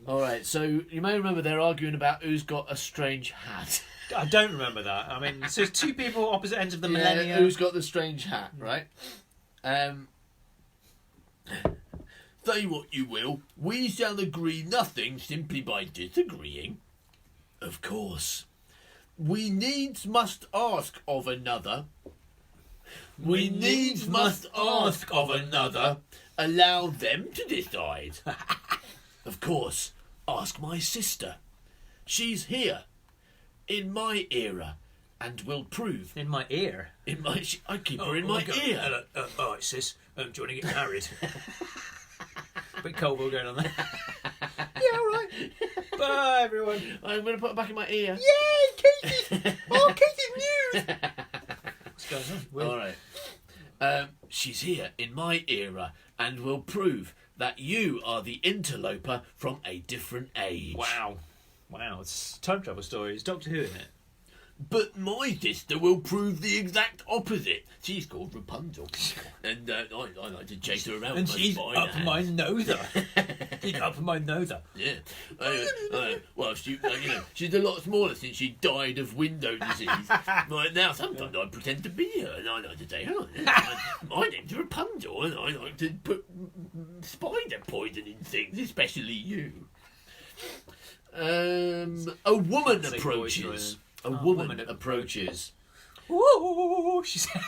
All right, so you may remember they're arguing about who's got a strange hat. I don't remember that. I mean, so it's two people opposite ends of the Yeah, millennium. who's got the strange hat, right? Say what you will, we shall agree nothing simply by disagreeing. Of course. We needs must ask of another. We needs must ask of another. Allow them to decide. Of course. Ask my sister. She's here. In my era. And will prove. In my ear. In my... I keep her in my ear. Hello. All right, sis. Do you want to get married? Bit cold going on there. Yeah, all right. Bye, everyone. I'm going to put it back in my ear. Yay, Casey! Oh, Casey's news! What's going on? Will? All right. She's here in my era and will prove that you are the interloper from a different age. Wow. It's a time travel story. Is Doctor Who in it? But my sister will prove the exact opposite. She's called Rapunzel. And I like to chase her around. And with she's spider up hat. my noser. She's up my noser. Yeah. Well, she's a lot smaller since she died of window disease. Right now, sometimes I pretend to be her, and I like to say, "Oh, my name's Rapunzel, and I like to put spider poison in things, especially you." A woman Fancy approaches. voice, A woman approaches. Ooh, she says.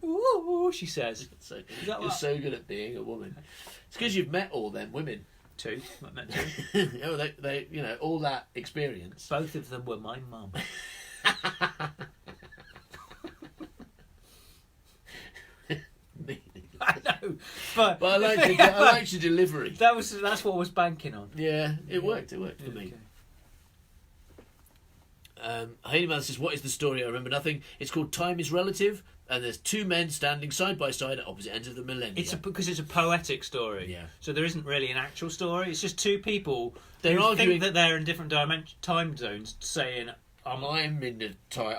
Ooh, she says. So, that you're what- so good at being a woman. It's because you've met all them women. Two. I met two. they, all that experience. Both of them were my mum. I know, but But I liked your delivery. that's what I was banking on. Yeah, it worked. It worked for me. Haileyman says, "What is the story? I remember nothing. It's called Time is Relative, and there's two men standing side by side at opposite ends of the millennium." Because it's a poetic story. Yeah. So there isn't really an actual story. It's just two people They're who arguing think that they're in different time zones, saying, I'm in the right.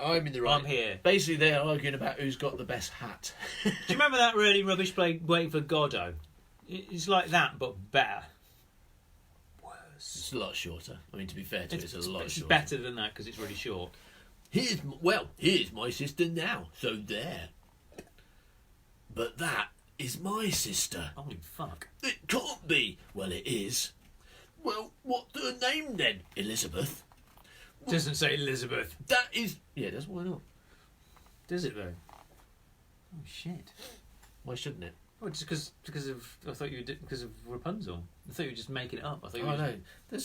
I'm here. Basically, they're arguing about who's got the best hat. Do you remember that really rubbish play, Waiting for Godot? It's like that, but better. It's a lot shorter. I mean, to be fair to it, it's a lot It's shorter. better than that because it's really short. Here's my sister now. So there. But that is my sister. Holy fuck. It can't be. Well, it is. Well, what's her name then? Elizabeth. Doesn't say Elizabeth. That is... Yeah, that's why not. Does it though? Oh shit. Why shouldn't it? Well, just because of I thought you did because of Rapunzel. I thought you were just making it up. I thought you were I know.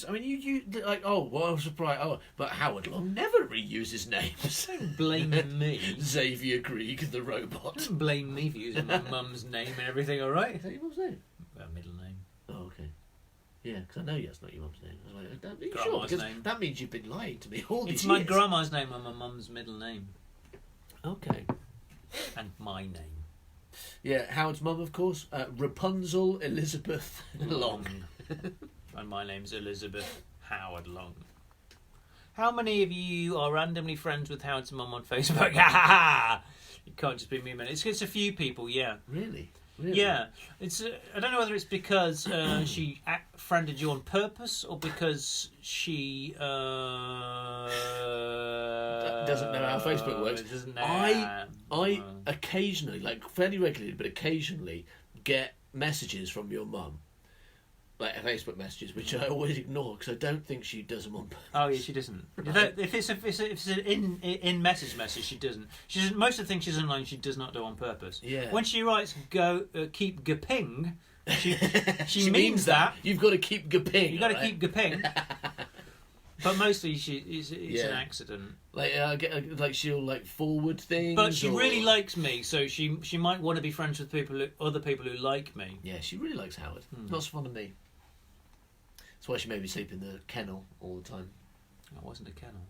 I mean, you like. Oh, well, I was surprised. Oh, but Howard Long never reuses names. Don't blame me. Xavier Krieg, the robot. Don't blame me for using my mum's name and everything. All right. Is that your mum's name? Middle name. Oh, okay. Yeah, because I know that's not your mum's name. I was like, are you Grandma's sure? Because name. that means you've been lying to me all these It's years. my grandma's name and my mum's middle name Okay. and my name. Yeah, Howard's mum, of course, Rapunzel Elizabeth Long. And my name's Elizabeth Howard Long. How many of you are randomly friends with Howard's mum on Facebook? You can't just be me, man. It's a few people, yeah. Really? Really? Yeah, it's. I don't know whether it's because she friended you on purpose or because she doesn't know how Facebook works. Doesn't know I occasionally, like fairly regularly, but occasionally get messages from your mum, like Facebook messages, which I always ignore because I don't think she does them on purpose. Oh yeah, she doesn't. If it's an in message, she doesn't. She doesn't. Most of the things she's online, she does not do on purpose. Yeah. When she writes keep gaping, she She means that. You've got to keep gaping. You got to right? keep gaping. But mostly it's Yeah. an accident. Like she'll like forward things. But she or- really likes me, so she might want to be friends with other people who like me. Yeah, she really likes Howard. Not so fond of me. That's why she made me sleep in the kennel all the time. That wasn't a kennel.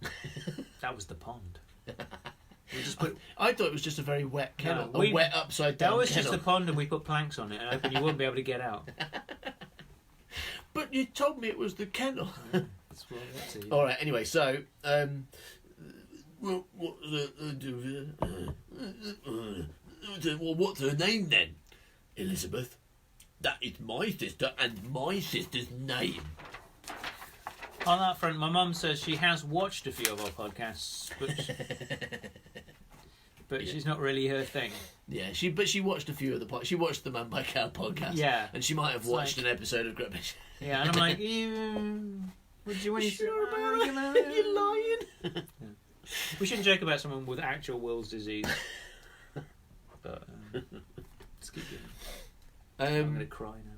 That was the pond. We just put, I thought it was just a very wet kennel, No, we- a wet upside down that was kennel. just the pond, and we put planks on it, and hoping you wouldn't be able to get out. But you told me it was the kennel. That's what I see. All right. Anyway, so what's her name then? Elizabeth. That is my sister and my sister's name. On that front, my mum says she has watched a few of our podcasts, but she's not really her thing. Yeah, she watched a few of the she watched the Man by Cow podcast. Yeah, and she might have watched an episode of Grubbish. Yeah, and I'm like, would you want sure about it? You're lying. Yeah. We shouldn't joke about someone with actual Will's disease. But let's keep going. I'm going to cry now.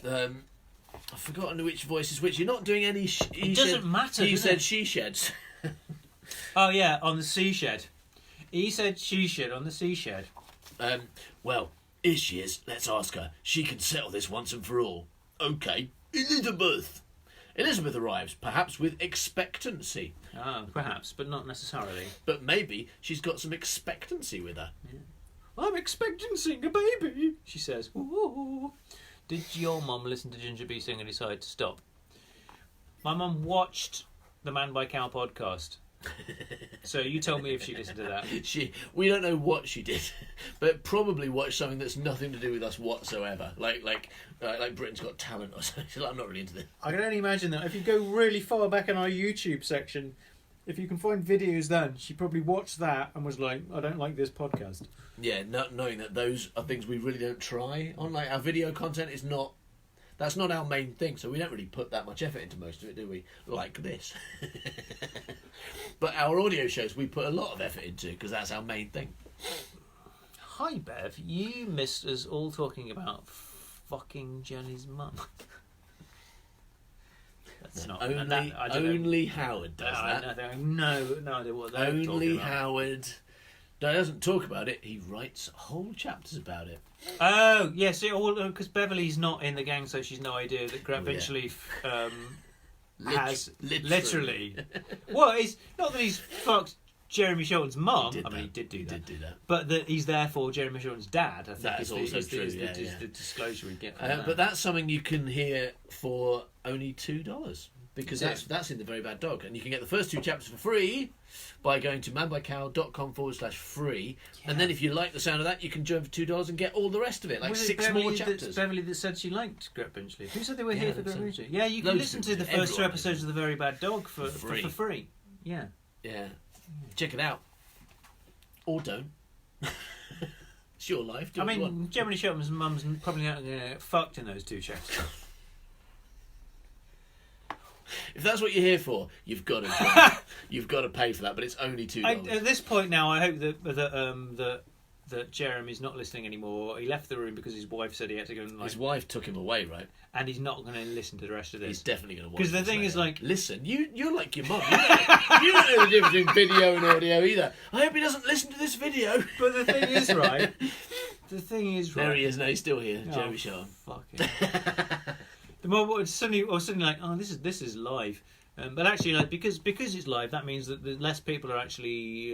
Yeah. I've forgotten which voice is which. You're not doing any... It doesn't matter, You does said it? she sheds. Oh, yeah, on the sea shed. He said she shed on the sea shed. Well, here she is. Let's ask her. She can settle this once and for all. OK. Elizabeth. Elizabeth arrives, perhaps with expectancy. Oh, perhaps, but not necessarily. But maybe she's got some expectancy with her. Yeah. I'm expecting a baby, she says. Ooh. Did your mum listen to Ginger Bee Sing and decide to stop? My mum watched the Man by Cow podcast. So you tell me if she listened to that. We don't know what she did, but probably watched something that's nothing to do with us whatsoever. Like Britain's Got Talent or something. She's like, I'm not really into this. I can only imagine that if you go really far back in our YouTube section, if you can find videos then, she probably watched that and was like, I don't like this podcast. Yeah, not knowing that those are things we really don't try on. Like, our video content is not... That's not our main thing, so we don't really put that much effort into most of it, do we? Like this. But our audio shows we put a lot of effort into, because that's our main thing. Hi, Bev. You missed us all talking about fucking Jenny's mum. That's not... Only Howard does that. No idea what they're talking Only about. Howard... doesn't talk about it, he writes whole chapters about it. Oh, yes, because Beverly's not in the gang, so she's no idea that eventually has literally. Well, it's not that he's fucked Jeremy Shelton's mum. I mean, he did do that. But that he's therefore Jeremy Shelton's dad. I think that is also true. The disclosure we get. But that's something you can hear for only $2. Because that's in The Very Bad Dog. And you can get the first 2 chapters for free by going to manbycow.com/free. Yeah. And then if you like the sound of that, you can join for $2 and get all the rest of it. Like 6 more chapters. Beverly that said she liked Gret Benchley. Who said they were here for Gret Benchley? Yeah, you can Loads listen of to the people. first 2 episodes of The Very Bad Dog for free. Yeah. Yeah. Check it out. Or don't. It's your life. Do what you want. Jeremy Shelton's mum's probably not going to get fucked in those 2 chapters. If that's what you're here for, you've got to you've got to pay for that. But it's only $2. At this point now, I hope that Jeremy's not listening anymore. He left the room because his wife said he had to go. His wife took him away, right? And he's not going to listen to the rest of this. He's definitely going to watch. Because the thing is, like, listen, you're like your mum. You don't know the difference between video and audio either. I hope he doesn't listen to this video. But the thing is, right? There he is. No, he's still here. Oh, Jeremy Shelton. Fucking. The more suddenly like, oh, this is live, but actually, like because it's live, that means that the less people are actually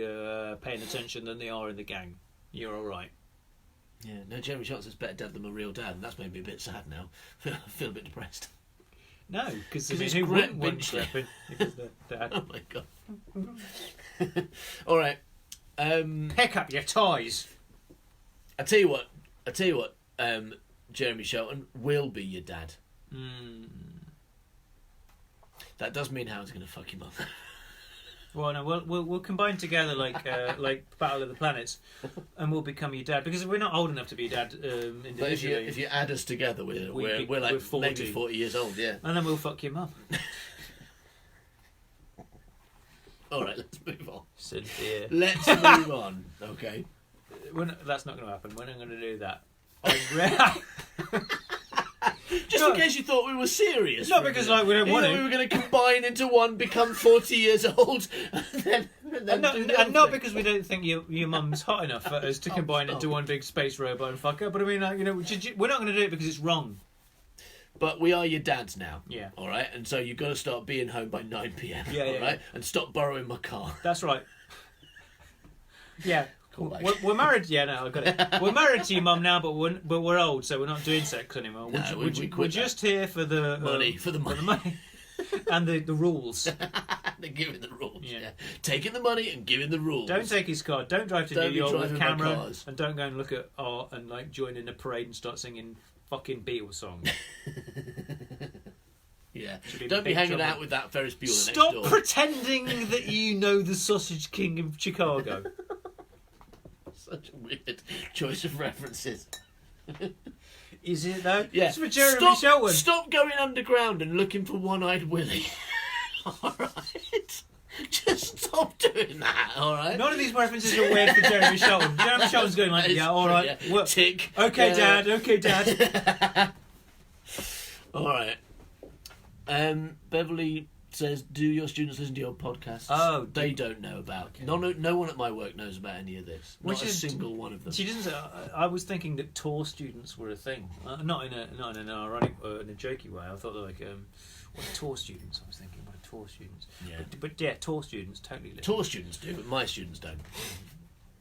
paying attention than they are in the gang. You're all right. Yeah, no, Jeremy Shelton's better dad than my real dad, and that's made me a bit sad now. I feel a bit depressed. No, because it's who Gret wouldn't want Benchley. Gret because they're dad. Oh my god! All right, Pick up your toys. I tell you what. Jeremy Shelton will be your dad. That does mean Howard's going to fuck him up. Well, no, we'll combine together like Battle of the Planets, and we'll become your dad because we're not old enough to be your dad individually. But if you add us together, we're like 40. maybe 40 years old, yeah. And then we'll fuck your mum. All right, let's move on. Cynthia. Let's move on. Okay. That's not going to happen. We're not going to do that. Just in case you thought we were serious. Not because we don't want to. We were going to combine into one, become 40 years old, and not because we don't think your mum's hot enough for us to combine into one big space robot and fuck her. But I mean, we're not going to do it because it's wrong. But we are your dads now. Yeah. All right, and so you've got to start being home by 9 p.m. Yeah, all right, and stop borrowing my car. That's right. Yeah. callback. We're married. Yeah, no, I got it. We're married to your mum now, but we're old, so we're not doing sex anymore. No, we're just here for the money, for the money. And the rules. They're giving the rules. Yeah. Taking the money and giving the rules. Don't take his car. Don't drive to New York with driving my camera. cars. And don't go and look at art and like join in a parade and start singing fucking Beatles songs. Yeah. be Don't be big hanging trouble. out with that Ferris Bueller Stop next door. pretending that you know the Sausage King of Chicago. Such a weird choice of references. Is it though? Yeah. It's for Jeremy Shelton. Stop going underground and looking for One-Eyed Willie. Alright? Just stop doing that, alright? None of these references are weird for Jeremy Shelton. Jeremy Shelton's going like, yeah, alright. Yeah. Tick. Okay, Dad, okay, Dad. Alright. Beverly says, do your students listen to your podcasts? Oh, they don't know about. Okay. No one at my work knows about any of this. Not a single one of them. She doesn't. I was thinking that tour students were a thing, not in an ironic or in a jokey way. I thought like, what are tour students? I was thinking, what are tour students? Yeah. But yeah, tour students totally. Listen. Tour students do, but my students don't.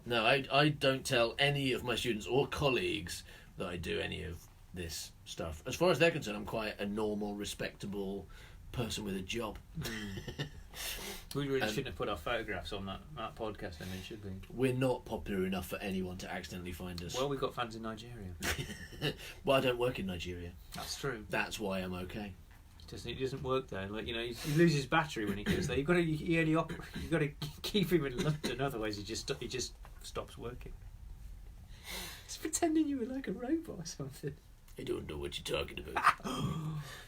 No, I don't tell any of my students or colleagues that I do any of this stuff. As far as they're concerned, I'm quite a normal, respectable person with a job. We really shouldn't have put our photographs on that podcast, then, should we? We're not popular enough for anyone to accidentally find us. Well, we've got fans in Nigeria. Well, I don't work in Nigeria. That's true. That's why I'm okay. It doesn't work there. Like, you know, he loses battery when he goes there. You've got to keep him in London, otherwise he just stops working. He's pretending you were like a robot or something. I don't know what you're talking about. Do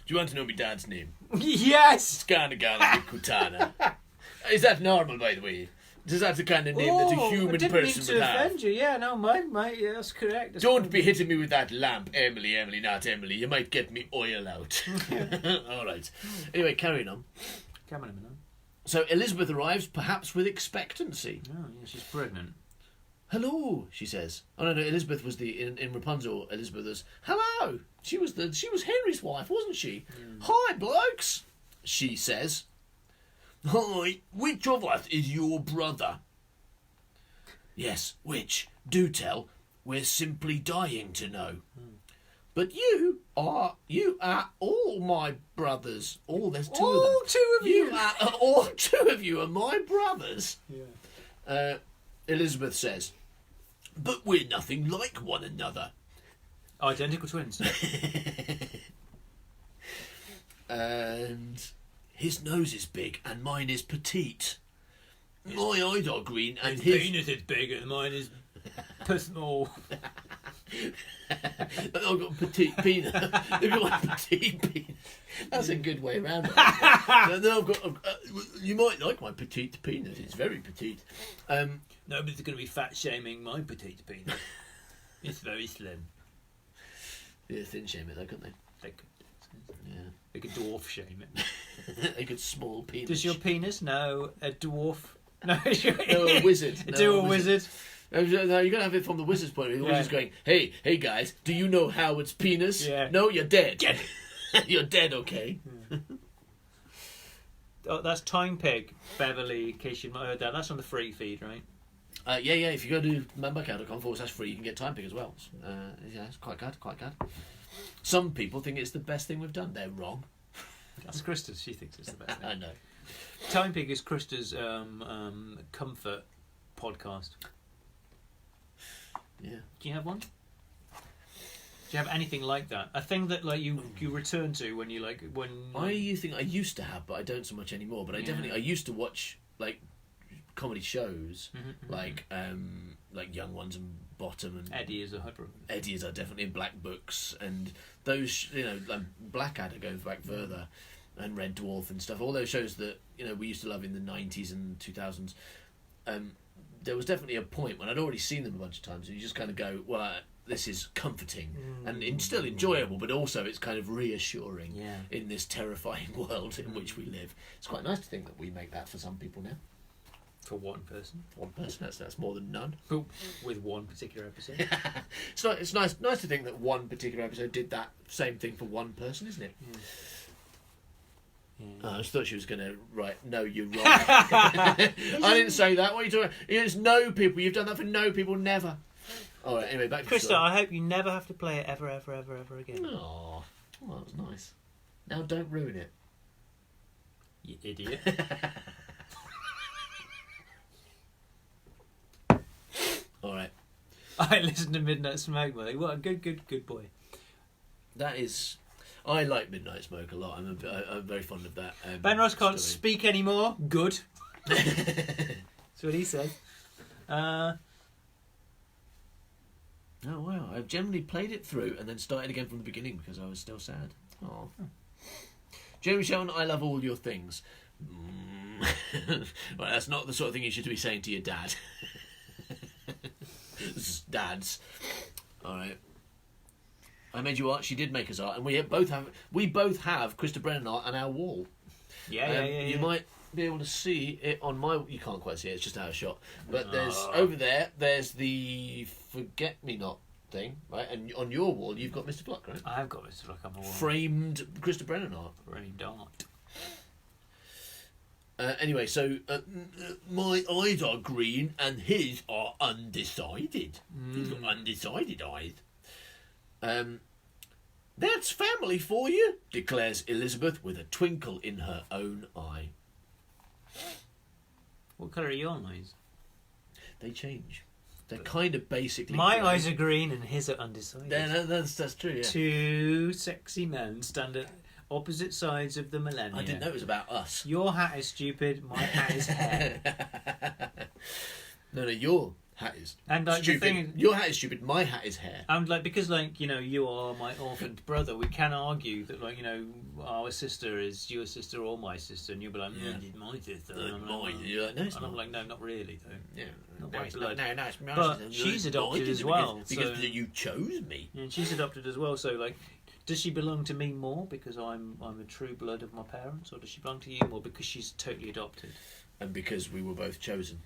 you want to know my dad's name? Yes! Skanagala Kutana. Is that normal, by the way? Is that the kind of name that a human person would have? I didn't mean to offend you. Yeah, no, yeah, that's correct. Don't be hitting me with that lamp, Emily, not Emily. You might get me oil out. All right. Anyway, carrying on. Come on. So Elizabeth arrives, perhaps with expectancy. Oh, yeah, she's pregnant. Hello, she says. Oh no, Elizabeth was in Rapunzel. Elizabeth was hello. She was Henry's wife, wasn't she? Hi, blokes. She says. Hi, which of us is your brother? Yes, which? Do tell. We're simply dying to know. But you are all my brothers. There's two of them. All two of you. All two of you are my brothers. Yeah. Elizabeth says. But we're nothing like one another. Identical twins. And his nose is big and mine is petite. My eyes are green and his penis is big and mine is small. I've got petite penis. They've got petite penis. That's a good way around it. Then I've got. You might like my petite penis. It's very petite. Nobody's going to be fat shaming my petite penis. It's very slim. Yeah, thin shame it though, couldn't they? They could. Yeah. They could dwarf shame it. They could small penis. Does your penis know a dwarf? No, a wizard. A wizard. No, you're going to have it from the wizard's point of view. The wizard's going, hey guys, do you know Howard's penis? Yeah. No, you're dead. Get it. You're dead, okay? Oh, that's Time Pig, Beverly, in case you might have heard that. That's on the free feed, right? Yeah. If you go to manbuckout.com/free, you can get Time Pig as well. Yeah, it's quite good. Some people think it's the best thing we've done. They're wrong. That's Krista's. She thinks it's the best thing. I know. Time Pig is Krista's comfort podcast. Yeah. Do you have one? Do you have anything like that? A thing that like you return to when you like when I used to have, but I don't so much anymore. But I used to watch like comedy shows, like Young Ones and Bottom and Eddie is a hydro. Eddie's are definitely in Black Books and those like Blackadder goes back further, and Red Dwarf and stuff. All those shows that we used to love in the 90s and 2000s. There was definitely a point when I'd already seen them a bunch of times, and you just kind of go, well, this is comforting and still enjoyable, but also it's kind of reassuring in this terrifying world in which we live. It's quite nice to think that we make that for some people now. For one person. One person, that's more than none. With one particular episode. It's nice to think that one particular episode did that same thing for one person, isn't it? Oh, I just thought she was going to write, no, you're wrong. I didn't say that. What are you talking about? It's no people. You've done that for no people, never. All right, anyway, back to the Krista, story. I hope you never have to play it ever again. Oh, well, that was nice. Now don't ruin it. You idiot. All right. I listened to Midnight Smoke, mate. What a good boy. That is... I like Midnight Smoke a lot. I'm very fond of that. Ben Ross can't story. speak anymore. Good. That's what he said. Oh, wow. I've generally played it through and then started again from the beginning because I was still sad. Oh. Jeremy Shelton, I love all your things. Well, that's not the sort of thing you should be saying to your dad. Dads. All right. I made you art. She did make us art, and we both have Krista Brennan art on our wall. Yeah. You might be able to see it on my. You can't quite see it; it's just out of shot. But there's over there. There's the Forget Me Not thing, right? And on your wall, you've got Mr. Pluck, right? I have got Mr. Pluck on my wall. Framed Krista Brennan art. Framed art. Anyway, so my eyes are green and his are undecided. He's got undecided eyes. That's family for you, declares Elizabeth with a twinkle in her own eye. What colour are your eyes? They change. They're kind of basically My grey. eyes are green and his are undecided. Yeah, that's true, yeah. Two sexy men stand at opposite sides of the millennium. I didn't know it was about us. Your hat is stupid, my hat is hair. No, your hat is And like stupid. the thing is, Your hat is stupid, my hat is hair. and like because like you are my orphaned brother, we can argue that like our sister is your sister or my sister, and you'll be like, Yeah. it's my sister. No, And I'm mine. like, You're like, no, it's and I'm not. like, no, not really though. Yeah. Not No, by it's blood. not. No, it's my But sister. she's No, adopted I did as it well, because so- you chose me. And she's adopted as well. So like, does she belong to me more because I'm a true blood of my parents, or does she belong to you more because she's totally adopted? And because we were both chosen.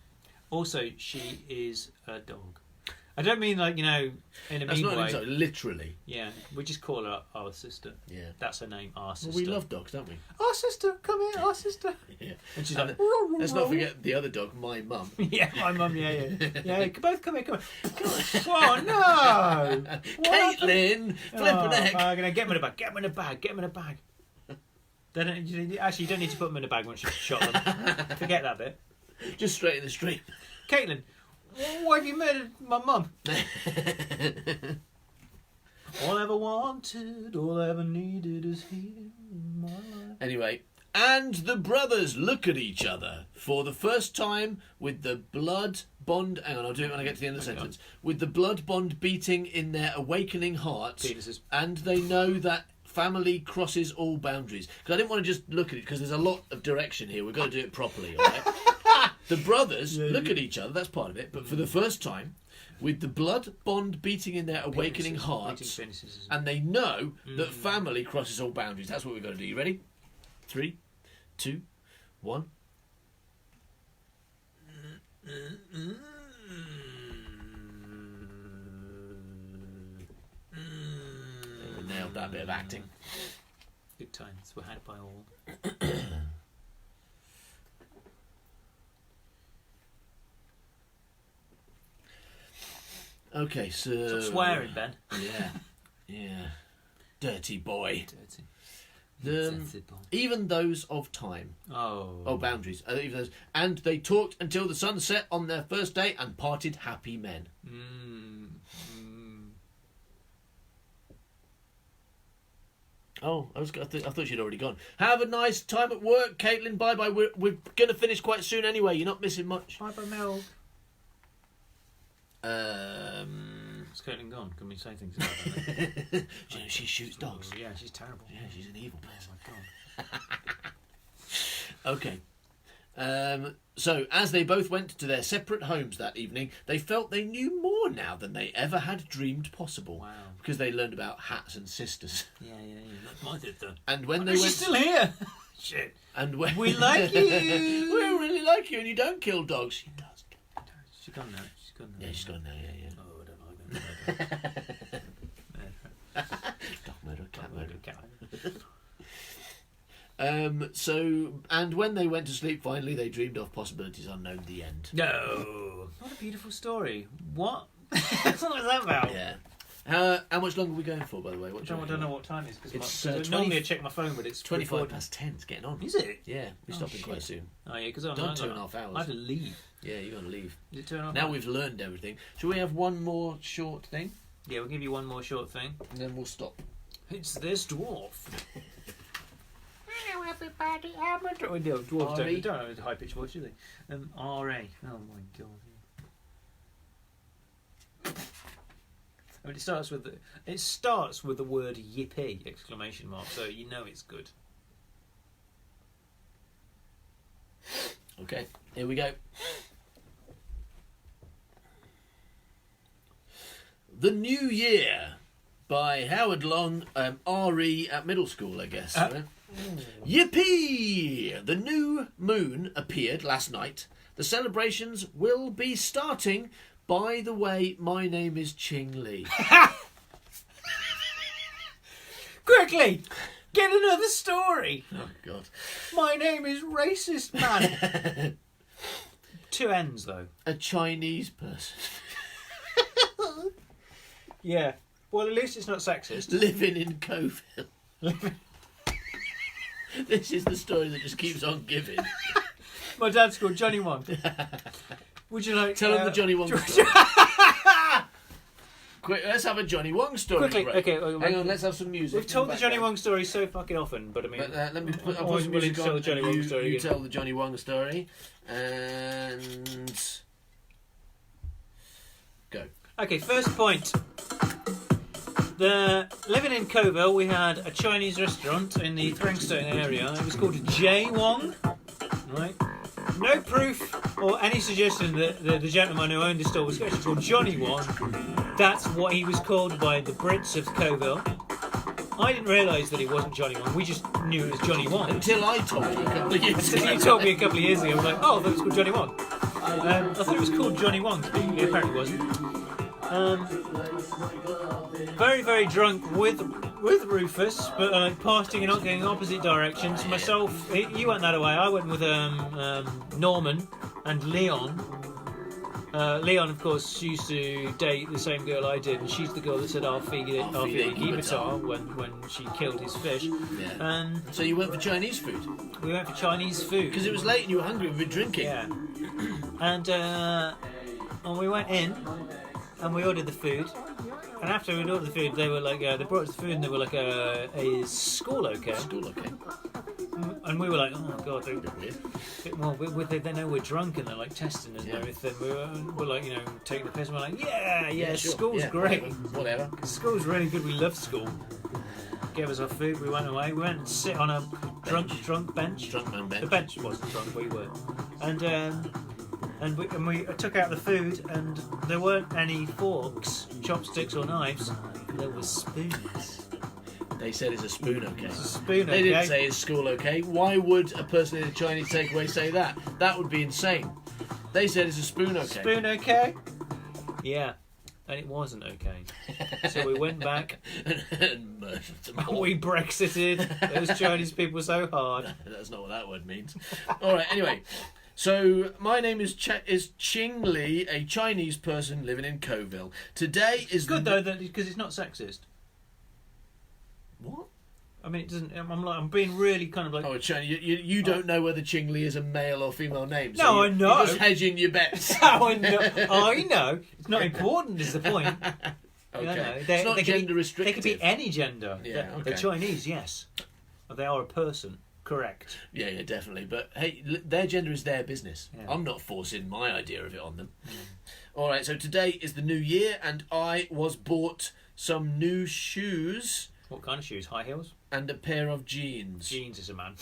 Also, she is a dog. I don't mean like in a That's mean not way. so literally. Yeah, we just call her our sister. Yeah. That's her name, our sister. Well, we love dogs, don't we? our sister. Come here, our sister. Yeah. And she's And like, let's not forget the other dog, my mum. yeah, my mum. Yeah. Both come here. Oh no, Caitlin, flip an egg. I'm gonna get him in a bag. Get him in a bag. Get him in a bag. Actually, you don't need to put them in a bag once you've shot them. Forget that bit. Just straight in the stream. Caitlin, why have you murdered my mum? All I ever wanted, all I ever needed is here in my life. Anyway, and the brothers look at each other for the first time with the blood bond. Hang on, I'll do it when I get to the end of the sentence. With the blood bond beating in their awakening hearts, Penises. and they know that family crosses all boundaries. Because I didn't want to just look at it because there's a lot of direction here. We've got to do it properly, all right? The brothers look at each other. That's part of it. But for the first time, with the blood bond beating in their awakening hearts, and they know that family crosses all boundaries. That's what we've got to do. You ready? 3, 2, 1. We nailed that bit of acting. Good times were had by all. Okay, so... Stop swearing, Ben. Yeah. Dirty boy. Dirty. The, even those of time. Oh, Boundaries. Even those. And they talked until the sun set on their first day and parted happy men. Oh, I thought she'd already gone. Have a nice time at work, Caitlin. Bye-bye. We're going to finish quite soon anyway. You're not missing much. bye bye milk. Is Caitlin gone? Can we say things about that? Then? she shoots dogs. Oh, yeah, she's terrible. Yeah, she's an evil person. Oh my god. Okay. So, as they both went to their separate homes that evening, they felt they knew more now than they ever had dreamed possible. Wow. Because they learned about hats and sisters. Yeah. That's my sister. And when they went... She's still here. Shit. And when... We like you. We really like you, and you don't kill dogs. She does. She's gone now. Yeah, she's gone now, yeah. Oh, I don't like that. Dog murder, cat murder. And when they went to sleep, finally, they dreamed of possibilities unknown. The end. No. What a beautiful story. What? What was that about? Yeah. How much longer are we going for, by the way? I don't know what time it is. It's, Because normally I check my phone, but it's 25 recording. past 10. It's getting on. Is it? Yeah, we're stopping shit. quite soon. Oh, yeah, because I'm Done 2.5 hours. I have to leave. Yeah, you're going to leave. Is it 2.5 Now hours? we've learned everything. Shall we have one more short thing? Yeah, we'll give you one more short thing. And then we'll stop. It's this dwarf. Hello, everybody. I'm a dwarf. No, dwarves R.E. don't have a high pitched voice, do they? R.A. Oh my god. I mean, it starts with the word yippee! Exclamation mark. So you know it's good. Okay, here we go. The New Year by Howard Long, R.E. at middle school, I guess. Right? Yippee! The new moon appeared last night. The celebrations will be starting. By the way, my name is Ching Lee. Quickly! Get another story! Oh, God. My name is Racist Man. 2 N's, though. A Chinese person. Yeah. Well, at least it's not sexist. Living in Coville. This is the story that just keeps on giving. My dad's called Johnny Wong. Would you like... Tell him the Johnny Wong story. Quick, let's have a Johnny Wong story. Quickly, Right. okay. Hang on, let's have some music. We've told the Johnny Wong story so fucking often, but I mean... But let me put, I'll always put some willing music to tell on. the Johnny Wong story You again. tell the Johnny Wong story. And... go. Okay, first point. Living in Coville, we had a Chinese restaurant in the Thringstone area. It was called J Wong. Right? No proof or any suggestion that the gentleman who owned the store was actually called Johnny Wong. That's what he was called by the Brits of Coville. I didn't realise that he wasn't Johnny Wong. We just knew it was Johnny Wong. Until I told you a couple of years ago. You told me a couple of years ago. I was like, oh, I thought it was called Johnny Wong. I thought it was called Johnny Wong. It apparently wasn't. Very, very drunk with Rufus, but partying and not going opposite directions. Myself, you went that way. I went with Norman and Leon. Leon, of course, used to date the same girl I did, and she's the girl that said, "I'll feed it Gibatar" when she killed his fish. Yeah. So you went for Chinese food? We went for Chinese food Because it was late and you were hungry and we've been drinking. Yeah. And we went in and we ordered the food. And after we'd ordered the food, they were like, they brought us the food and they were like, is school okay? School okay. And we were like, oh god, they're Weird. well, they know we're drunk and they're like testing us and everything. We're like, taking the piss. And we're like, yeah, Sure. school's Yeah, great. Whatever. School's really good. We love school. Gave us our food. We went away. We went and sit on a drunk bench. Drunk man bench. The bench wasn't drunk. We were. And we took out the food, and there weren't any forks, chopsticks, or knives. There was spoons. They said it's a spoon okay. It's a spoon, They didn't say is school okay. Why would a person in a Chinese takeaway say that? That would be insane. They said it's a spoon okay. Spoon okay? Yeah. And it wasn't okay. So we went back. and murdered them all. We Brexited. Those Chinese people were so hard. That's not what that word means. All right. Anyway, so my name is Ching Lee, a Chinese person living in Coville. Today is Good though, because it's not sexist. What? I mean, it doesn't. I'm being really kind of like. Oh, Chinese. You don't know whether Ching Lee is a male or female name. So No, I know. You're just hedging your bets. I know. It's not important. Is the point? Okay. They, It's not they gender could be, restrictive. They could be any gender. Yeah, They're okay. Chinese, yes. They are a person. Correct. Yeah, definitely. But hey, their gender is their business. Yeah. I'm not forcing my idea of it on them. All right, so today is the new year, and I was bought some new shoes What kind of shoes? High heels? and a pair of jeans. Jeans is a man.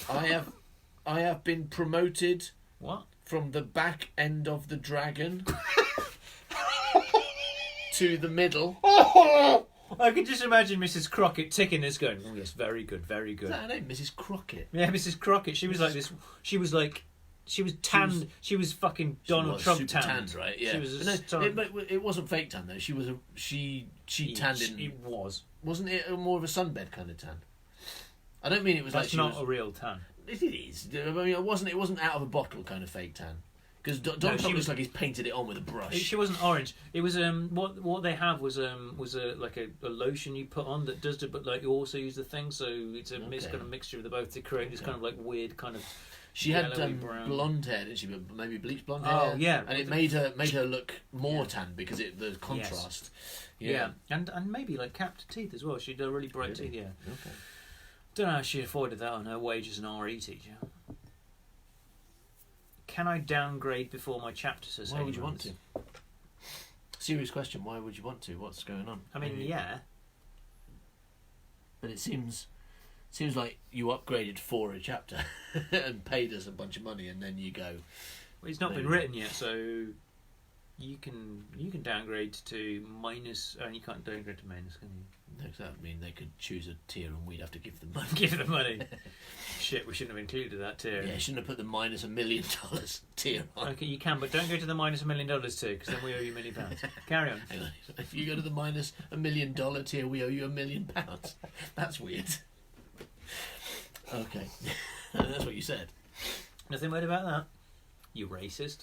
I have been promoted What? from the back end of the dragon to the middle. I could just imagine Mrs. Crockett ticking this, going, "Oh yes, very good, very Is good." that her name, Mrs. Crockett? Yeah, Mrs. Crockett. She was like this. She was tanned. She was fucking Donald She was Trump super tanned. right? Yeah. She was. But it wasn't fake tan though. She was she tanned in. It was. Wasn't it more of a sunbed kind of tan? I don't mean it was That's like she not was. a real tan. It is. I mean, it wasn't out of a bottle kind of fake tan. Because Donald Trump looks like he's painted it on with a brush. She wasn't orange. It was what they have was a lotion you put on that does it, but like you also use the thing, so it's a kind of mixture of the both to create this kind of like weird kind of. She had brown. blonde hair, didn't she? Maybe bleached blonde hair. Oh yeah, and it made her look more tan because the contrast. Yes. Yeah, and maybe like capped teeth as well. She had really bright teeth. Yeah. Okay. Don't know how she afforded that on her wage as an RE teacher. Can I downgrade before my chapter says? Why would you want to? Serious question. Why would you want to? What's going on? I mean, yeah. But it seems like you upgraded for a chapter and paid us a bunch of money, and then you go. Well, it's not been written yet, so you can downgrade to minus. Oh, you can't downgrade to minus, can you? No, that would mean they could choose a tier, and we'd have to give them money. Give them money. Shit, we shouldn't have included that tier. Yeah, shouldn't have put the minus $1 million tier on. Okay, you can, but don't go to the minus $1 million tier, because then we owe you £1 million. Carry on. Hang on. If you go to the minus $1 million tier, we owe you £1 million. That's weird. Okay. That's what you said. Nothing weird about that. You racist.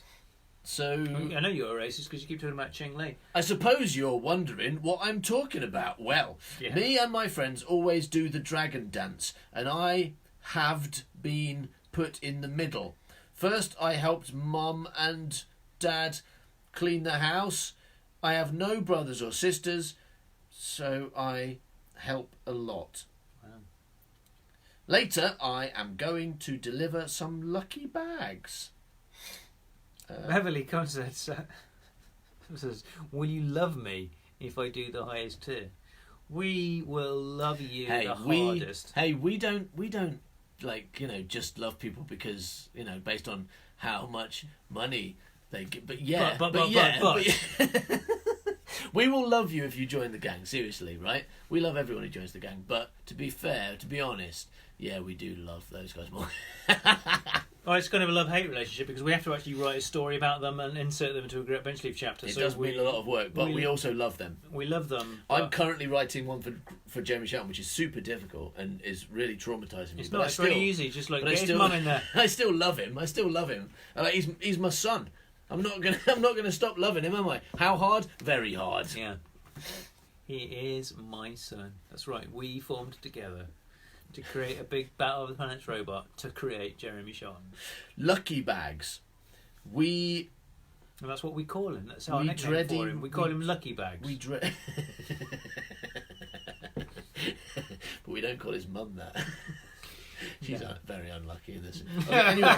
So I know you're a racist because you keep talking about Ching Li. I suppose you're wondering what I'm talking about. Well, me and my friends always do the dragon dance, and I have been put in the middle. First, I helped Mum and Dad clean the house. I have no brothers or sisters, so I help a lot. Wow. Later, I am going to deliver some lucky bags. Beverly Concert says, "Will you love me if I do the highest tier?" We will love you the hardest. We don't like just love people because based on how much money they get. But we will love you if you join the gang. Seriously, right? We love everyone who joins the gang. But to be fair, to be honest, yeah, we do love those guys more. Oh, it's kind of a love-hate relationship because we have to actually write a story about them and insert them into a Great Bench Leaf chapter. It does mean a lot of work, but we also love them. We love them. I'm currently writing one for Jeremy Shelton, which is super difficult and is really traumatising me. It's not. It's very easy. Just like get his mum in there. I still love him. He's my son. I'm not gonna stop loving him, am I? How hard? Very hard. Yeah. He is my son. That's right. We formed together to create a big Battle of the Planets robot to create Jeremy Shelton. Lucky bags. And that's what we call him. That's our nickname for him. We call him Lucky Bags. But we don't call his mum that. She's very unlucky in this. Okay, anyway,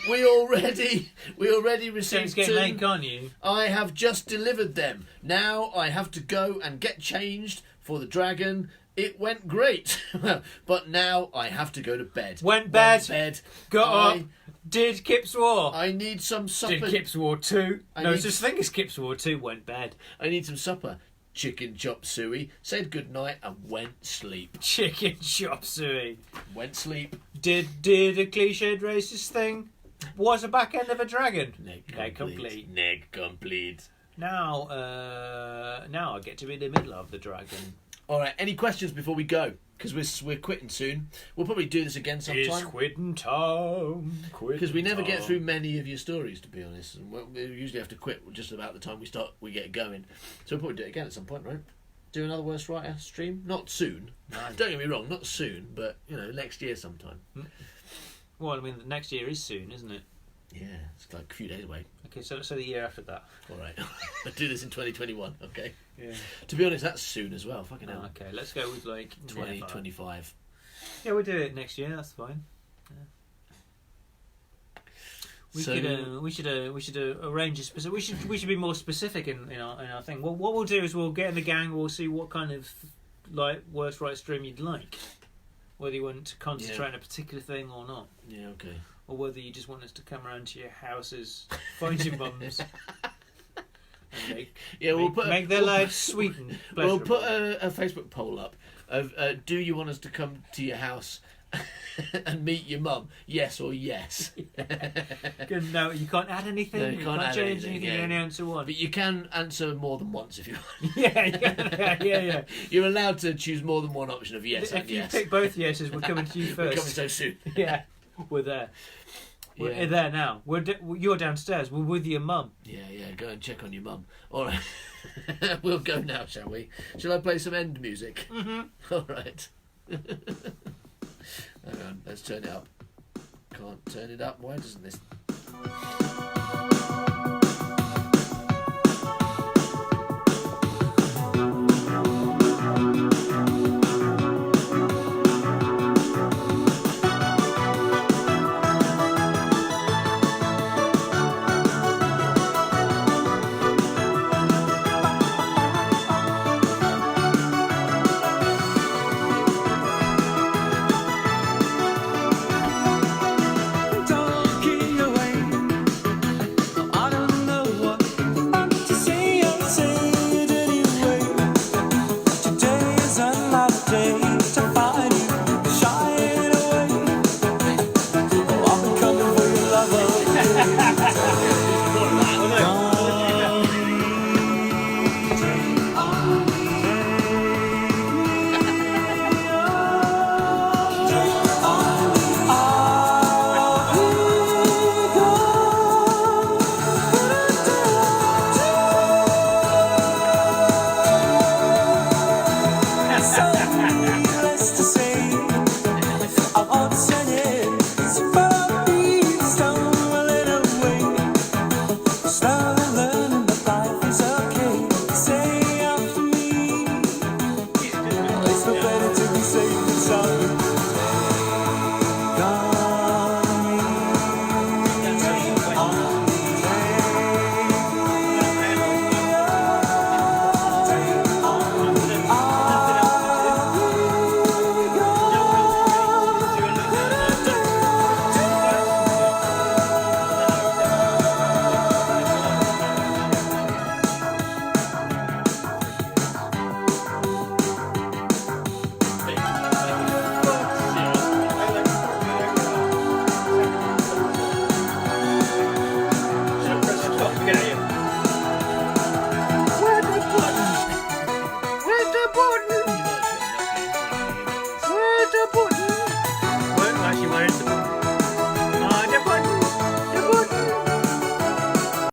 we already received two. Late, can't you? I have just delivered them. Now I have to go and get changed for the dragon. It went great, but now I have to go to bed. Went bed. Got up. Did Kip's War. I need some supper. Did Kip's War 2. No such thing as Kip's War 2. Went bed. I need some supper. Chicken chop suey. Said goodnight and went sleep. Chicken chop suey. Went sleep. Did a cliched racist thing. Was a back end of a dragon. Neg complete. Now I get to be in the middle of the dragon. All right. Any questions before we go? Because we're quitting soon. We'll probably do this again sometime. It's quitting time. Because we never get through many of your stories, to be honest. And we usually have to quit just about the time we get going. So we'll probably do it again at some point, right? Do another Worst Writer stream? Not soon. No. Don't get me wrong, not soon, but next year sometime. Well, I mean, the next year is soon, isn't it? Yeah, it's like a few days away. Okay, so the year after that. All right. I'll do this in 2021, okay? Yeah. To be honest, that's soon as well. Fucking hell. Okay, let's go with 2025. Yeah, we'll do it next year. That's fine. Yeah. We should arrange a specific. We should be more specific in our thing. Well, what we'll do is we'll get in the gang. We'll see what kind of worst right stream you'd like. Whether you want to concentrate on a particular thing or not. Yeah. Okay. Or whether you just want us to come around to your houses, find your mums, and make their lives sweet and pleasurable. We'll put a Facebook poll up of do you want us to come to your house and meet your mum? Yes or yes? No, you can't add anything. No, you can't add change anything, anything. yeah. You only answer one. But you can answer more than once if you want. Yeah. You're allowed to choose more than one option of yes and If you yes. pick both yeses, we're coming to you We're first. coming so soon. Yeah, we're there. We're Yeah. there now. You're downstairs. We're with your mum. Yeah, go and check on your mum. All right. We'll go now, shall we? Shall I play some end music? Mm-hmm. All right. Hang on, let's turn it up. Can't turn it up. Why doesn't this... Where's the button?